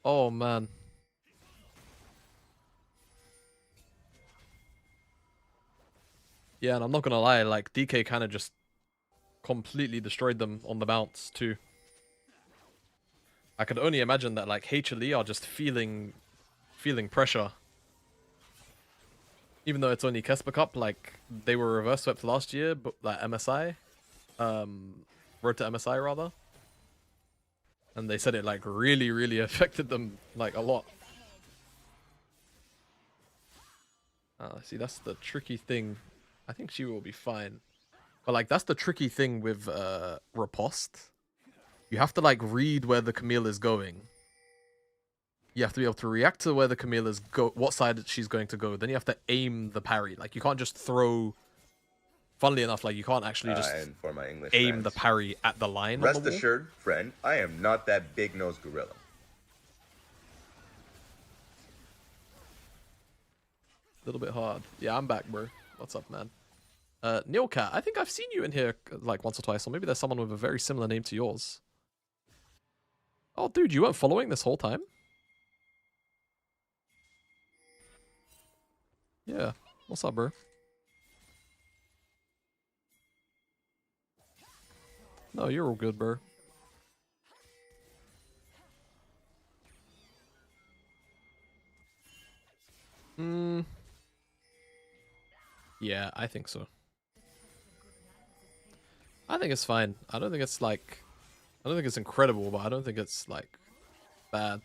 Oh, man. Yeah, and I'm not gonna lie, like, DK kind of just completely destroyed them on the bounce, too. I could only imagine that, like, HLE are just feeling pressure. Even though it's only KeSPA Cup, like, they were reverse swept last year, but, like, MSI. Road to MSI, rather. And they said it, like, really, really affected them, like, a lot. See, that's the tricky thing. I think she will be fine. But, like, that's the tricky thing with Riposte. You have to, like, read where the Camille is going. You have to be able to react to where the Camille is what side she's going to go. Then you have to aim the parry. Like, you can't just throw... Funnily enough, like, you can't actually just And for my English aim friends, the parry at the line on the rest wall. assured, friend, I am not that big-nosed gorilla. A little bit hard. Yeah, I'm back, bro. What's up, man? Neilcat, I think I've seen you in here, like, once or twice. Or maybe there's someone with a very similar name to yours. Oh, dude, you weren't following this whole time? Yeah. What's up, bro? No, you're all good, bro. Yeah, I think so. I think it's fine. I don't think it's like... I don't think it's incredible, but I don't think it's, like, bad.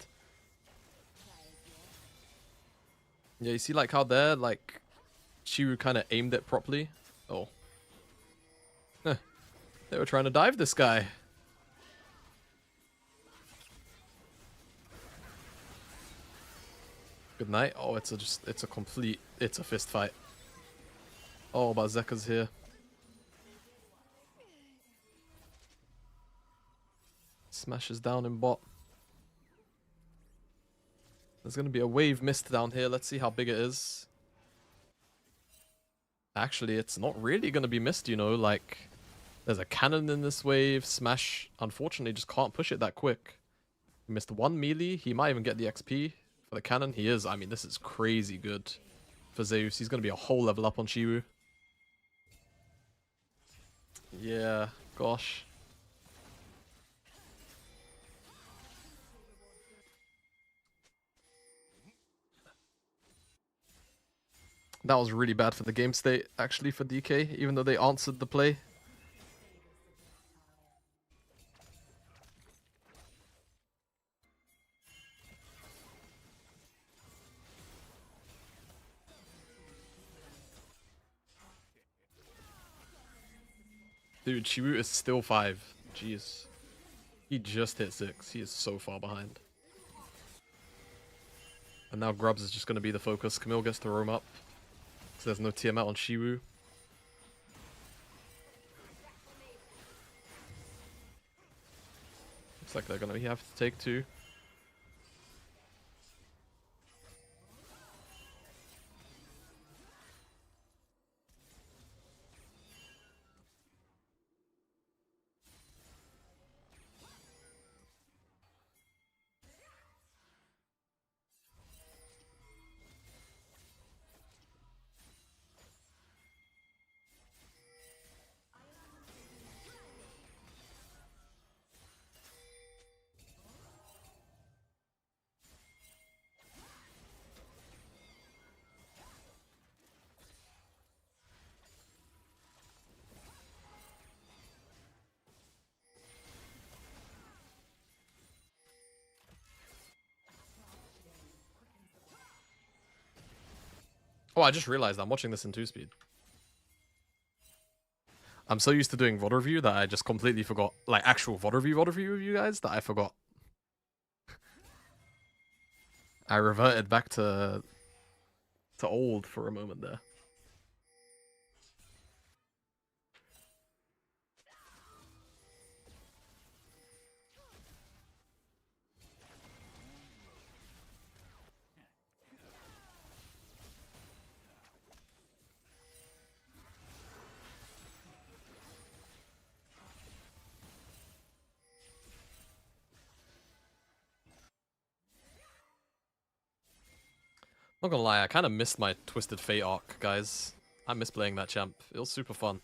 Yeah, you see, like, how there, like, Shiru kind of aimed it properly? Oh. Huh. They were trying to dive this guy. Good night. Oh, it's a fist fight. Oh, but Zeka's here. Smashes down in bot. There's going to be a wave mist down here. Let's see how big it is. Actually, it's not really going to be missed, you know. Like, there's a cannon in this wave. Smash, unfortunately, just can't push it that quick. He missed one melee. He might even get the XP for the cannon. He is. I mean, this is crazy good for Zeus. He's going to be a whole level up on Shiru. Yeah, gosh. That was really bad for the game state, actually, for DK, even though they answered the play. Dude, Shiru is still 5. Jeez. He just hit 6. He is so far behind. And now Grubs is just going to be the focus. Camille gets to roam up. So there's no Tiamat on Shiru. Looks like they're going to have to take 2. Oh, I just realized I'm watching this in 2-speed. I'm so used to doing VOD review that I just completely forgot, like actual VOD review with you guys, that I forgot. I reverted back to old for a moment there. Not gonna lie, I kind of missed my Twisted Fate arc, guys. I miss playing that champ. It was super fun.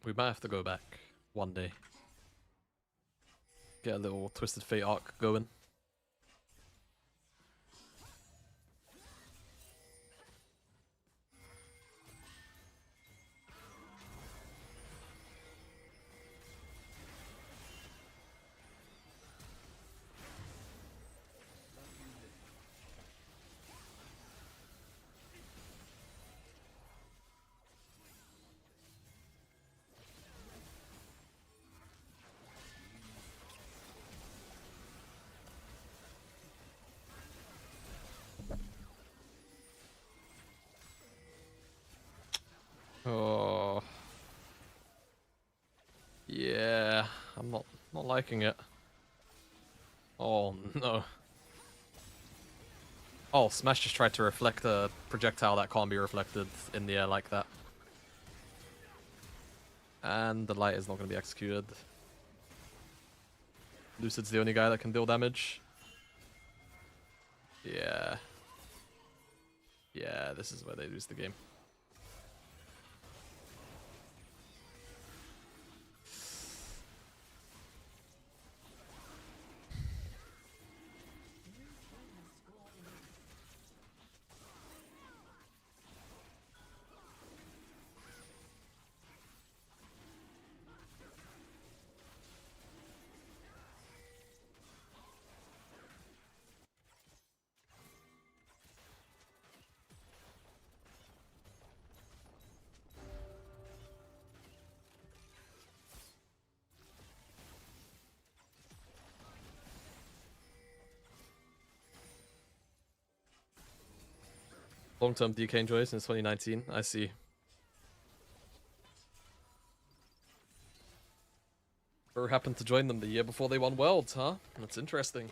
We might have to go back one day. Get a little Twisted Fate arc going. Oh. Yeah, I'm not liking it. Oh no. Oh, Smash just tried to reflect a projectile that can't be reflected in the air like that. And the light is not going to be executed. Lucid's the only guy that can deal damage. Yeah. Yeah, this is where they lose the game. Long-term DK enjoy since 2019. I see. Or happened to join them the year before they won Worlds, huh? That's interesting.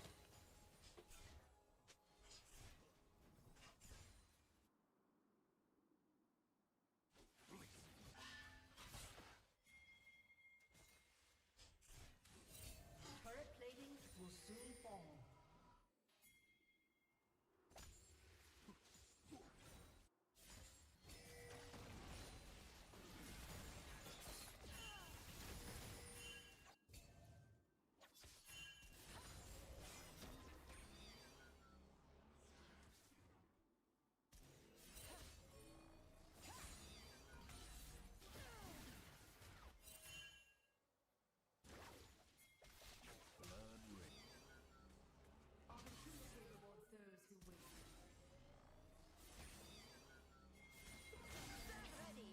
Turret plating will soon fall. Opportunity rewards those who wait. Ready.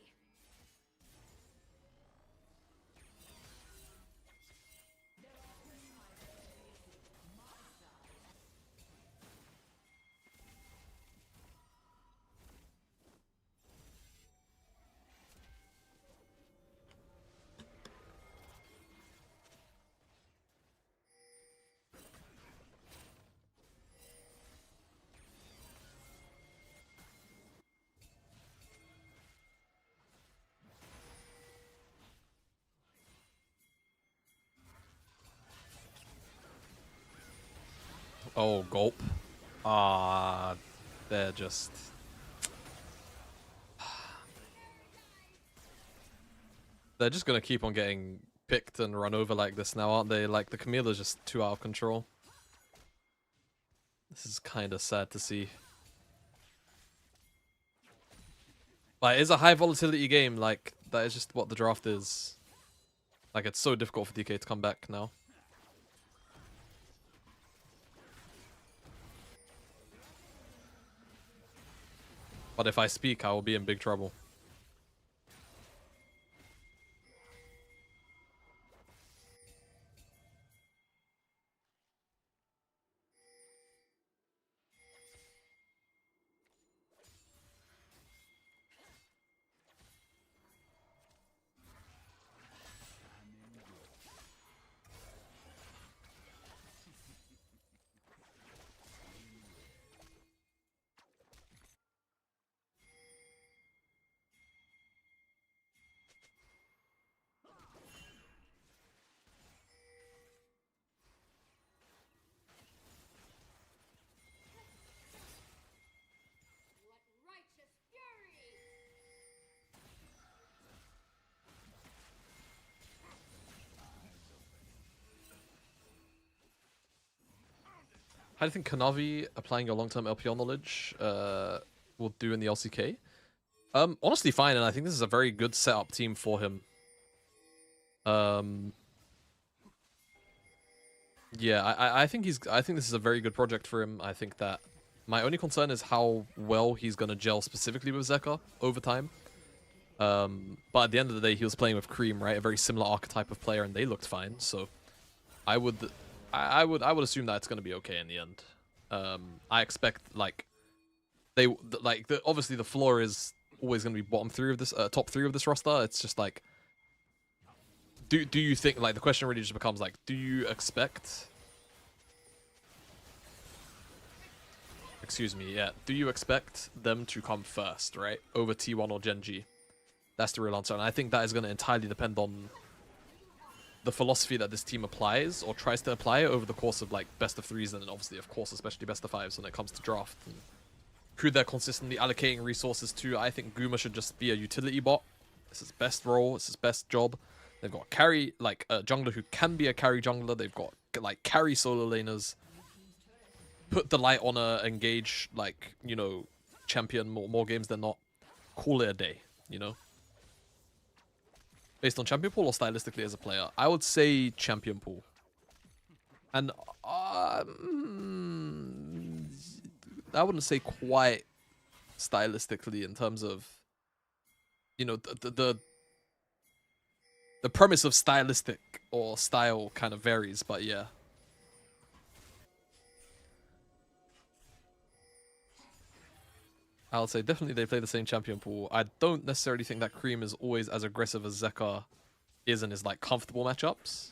Oh, gulp. Ah, they're just... They're just gonna keep on getting picked and run over like this now, aren't they? Like, the Camilla's just too out of control. This is kinda sad to see. Like, it's a high volatility game. Like, that is just what the draft is. Like, it's so difficult for DK to come back now. But if I speak, I will be in big trouble. Righteous fury! How do you think Kanavi applying your long-term LPL knowledge will do in the LCK? Honestly, fine, and I think this is a very good setup team for him. Yeah, I think I think this is a very good project for him. I think that my only concern is how well he's gonna gel specifically with Zeka over time. But at the end of the day, he was playing with Cream, right? A very similar archetype of player, and they looked fine. So I would assume that it's gonna be okay in the end. I expect like obviously the floor is always gonna be bottom three of this top three of this roster. It's just like, do you think, like, the question really just becomes like, do you expect? Excuse me, yeah. Do you expect them to come first, right, over T1 or Gen G? That's the real answer, and I think that is going to entirely depend on the philosophy that this team applies or tries to apply over the course of, like, best of threes, and then obviously, of course, especially best of fives when it comes to draft. And who they're consistently allocating resources to. I think Guma should just be a utility bot. It's his best role. It's his best job. They've got carry, like, a jungler who can be a carry jungler. They've got, like, carry solo laners. Put the light on a engage, like, you know, champion more games than not. Call it a day, you know? Based on champion pool or stylistically as a player? I would say champion pool. And I wouldn't say quite stylistically in terms of, you know, the premise of stylistic or style kind of varies, but yeah. I would say definitely they play the same champion pool. I don't necessarily think that Cream is always as aggressive as Zeka is in his, like, comfortable matchups.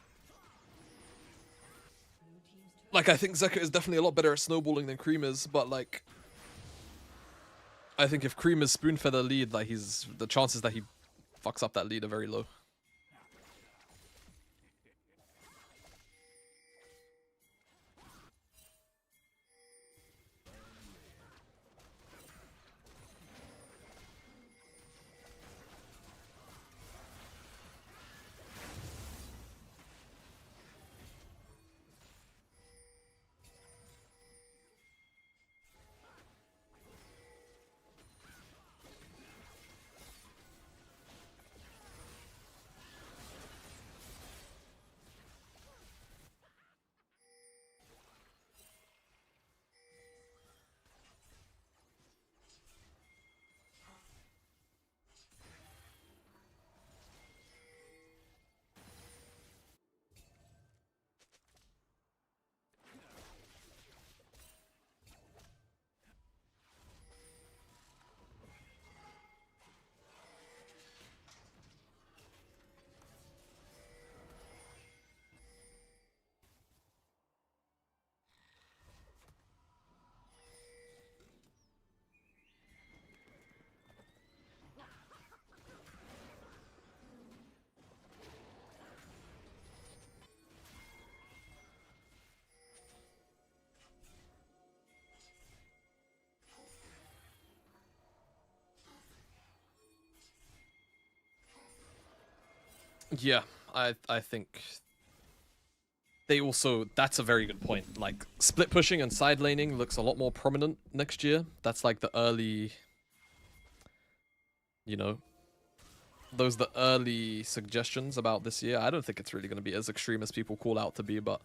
Like, I think Zeka is definitely a lot better at snowballing than Cream is, but, like, I think if Cream is spoon-fed a lead, like, the chances that he fucks up that lead are very low. Yeah, I think they also, that's a very good point. Like, split pushing and side laning looks a lot more prominent next year. That's like the early you know, those the early suggestions about this year. I don't think it's really going to be as extreme as people call out to be, but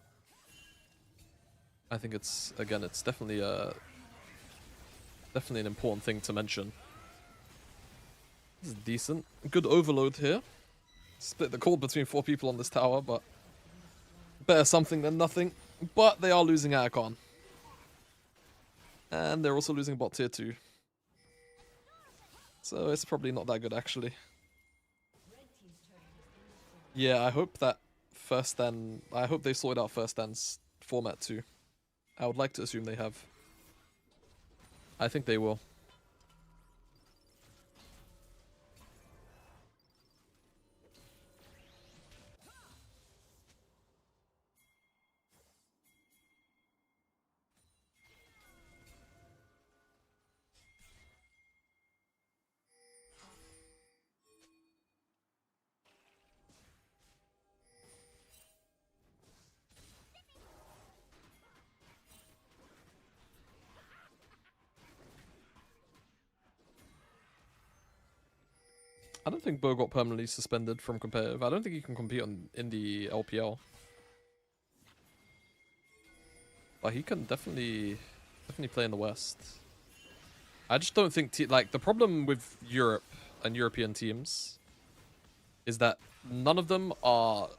I think it's, again, it's definitely definitely an important thing to mention. This is decent. Good overload here. Split the cord between 4 people on this tower, but better something than nothing. But they are losing Atakon. And they're also losing bot tier 2. So it's probably not that good, actually. Yeah, I hope that first stand... I hope they sorted out first stand's format too. I would like to assume they have. I think they will. I don't think Bo got permanently suspended from competitive. I don't think he can compete in the LPL. But he can definitely play in the West. I just don't think like the problem with Europe and European teams is that none of them are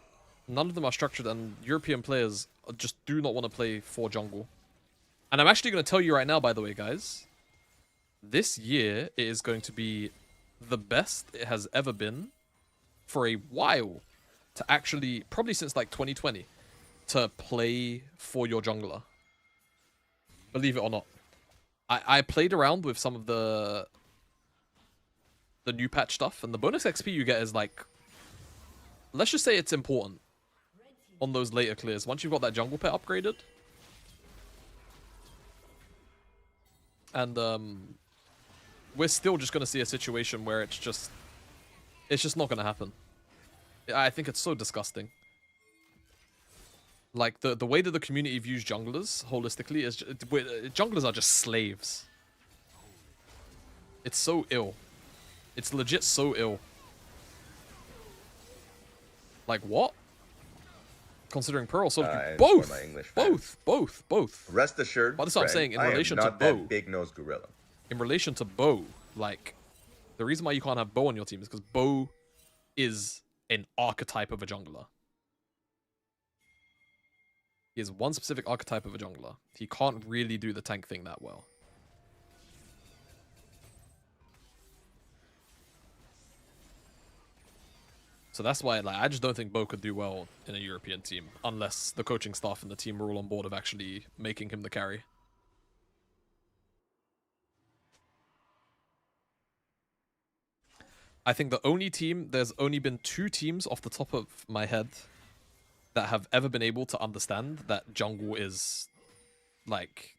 structured, and European players just do not want to play for jungle. And I'm actually going to tell you right now, by the way, guys, this year it is going to be the best it has ever been for a while to actually, probably since like 2020, to play for your jungler. Believe it or not. I played around with some of the new patch stuff, and the bonus XP you get is like, let's just say it's important on those later clears. Once you've got that jungle pet upgraded. And we're still just going to see a situation where it's just not going to happen. I think it's so disgusting. Like, the way that the community views junglers, holistically, is... junglers are just slaves. It's so ill. It's legit so ill. Like, what? Considering Pearl, so... Both. Rest assured, But that's what I'm saying, in I relation am to not Bo. that big-nosed gorilla. In relation to Bo, like... The reason why you can't have Bo on your team is because Bo is an archetype of a jungler. He is one specific archetype of a jungler. He can't really do the tank thing that well. So that's why, like, I just don't think Bo could do well in a European team, unless the coaching staff and the team are all on board of actually making him the carry. I think there's only been 2 teams off the top of my head that have ever been able to understand that jungle is, like,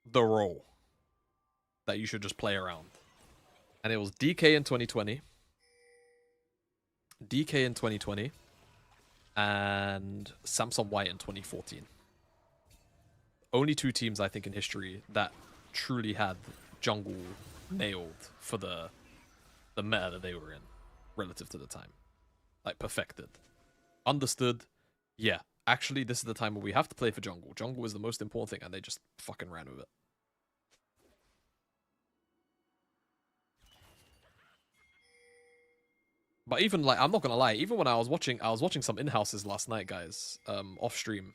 the role that you should just play around. And it was DK in 2020. And Samson White in 2014. Only 2 teams, I think, in history that truly had jungle nailed for the meta that they were in relative to the time. Like, perfected. Understood. Yeah, actually, this is the time where we have to play for jungle. Jungle is the most important thing, and they just fucking ran with it. But even, like, I'm not gonna lie, even when I was watching some in-houses last night, guys, off stream.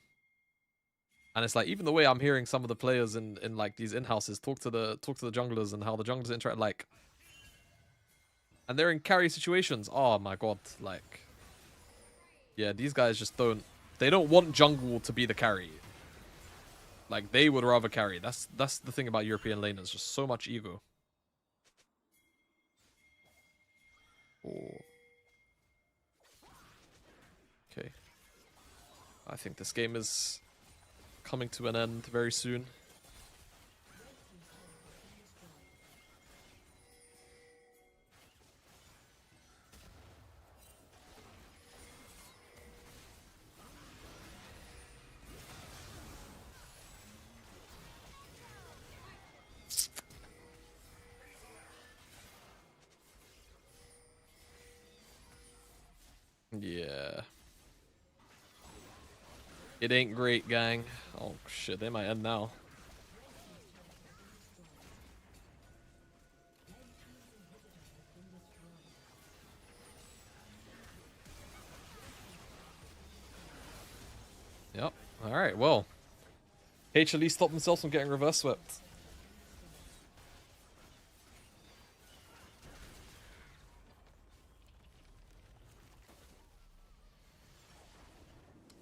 And it's like, even the way I'm hearing some of the players in like these in-houses talk to the junglers and how the junglers interact, like, and they're in carry situations. Oh my god, like, yeah, these guys just they don't want jungle to be the carry. Like, they would rather carry. That's the thing about European laners, just so much ego. Oh. Okay. I think this game is coming to an end very soon. Yeah. It ain't great, gang. Oh shit, they might end now. Yep. Alright, well. HLE stopped themselves from getting reverse swept.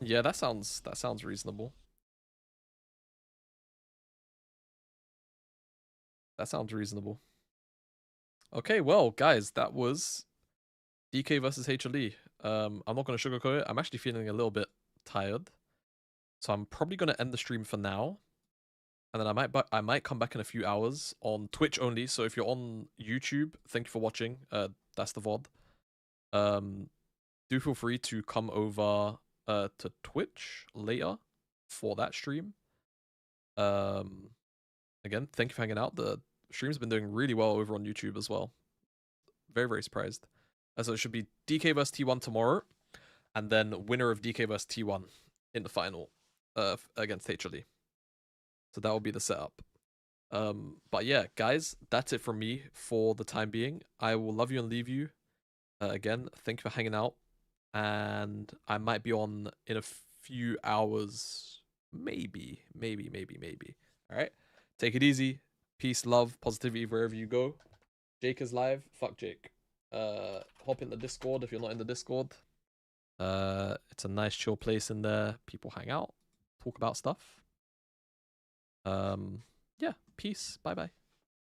Yeah, that sounds reasonable. That sounds reasonable. Okay, well, guys, that was DK versus HLE. I'm not gonna sugarcoat it. I'm actually feeling a little bit tired, so I'm probably gonna end the stream for now, and then I might come back in a few hours on Twitch only. So if you're on YouTube, thank you for watching. That's the VOD. Do feel free to come over to Twitch later for that stream. Again, thank you for hanging out. The stream's been doing really well over on YouTube as well. Very, very surprised. So it should be DK vs T1 tomorrow, and then winner of DK vs T1 in the final against HLE. So that will be the setup. But yeah, guys, that's it from me for the time being. I will love you and leave you. Again, thank you for hanging out. And I might be on in a few hours. Maybe. All right. Take it easy. Peace, love, positivity wherever you go. Jake is live. Fuck Jake. Hop in the Discord if you're not in the Discord. It's a nice chill place in there. People hang out, talk about stuff. Yeah, peace. Bye bye.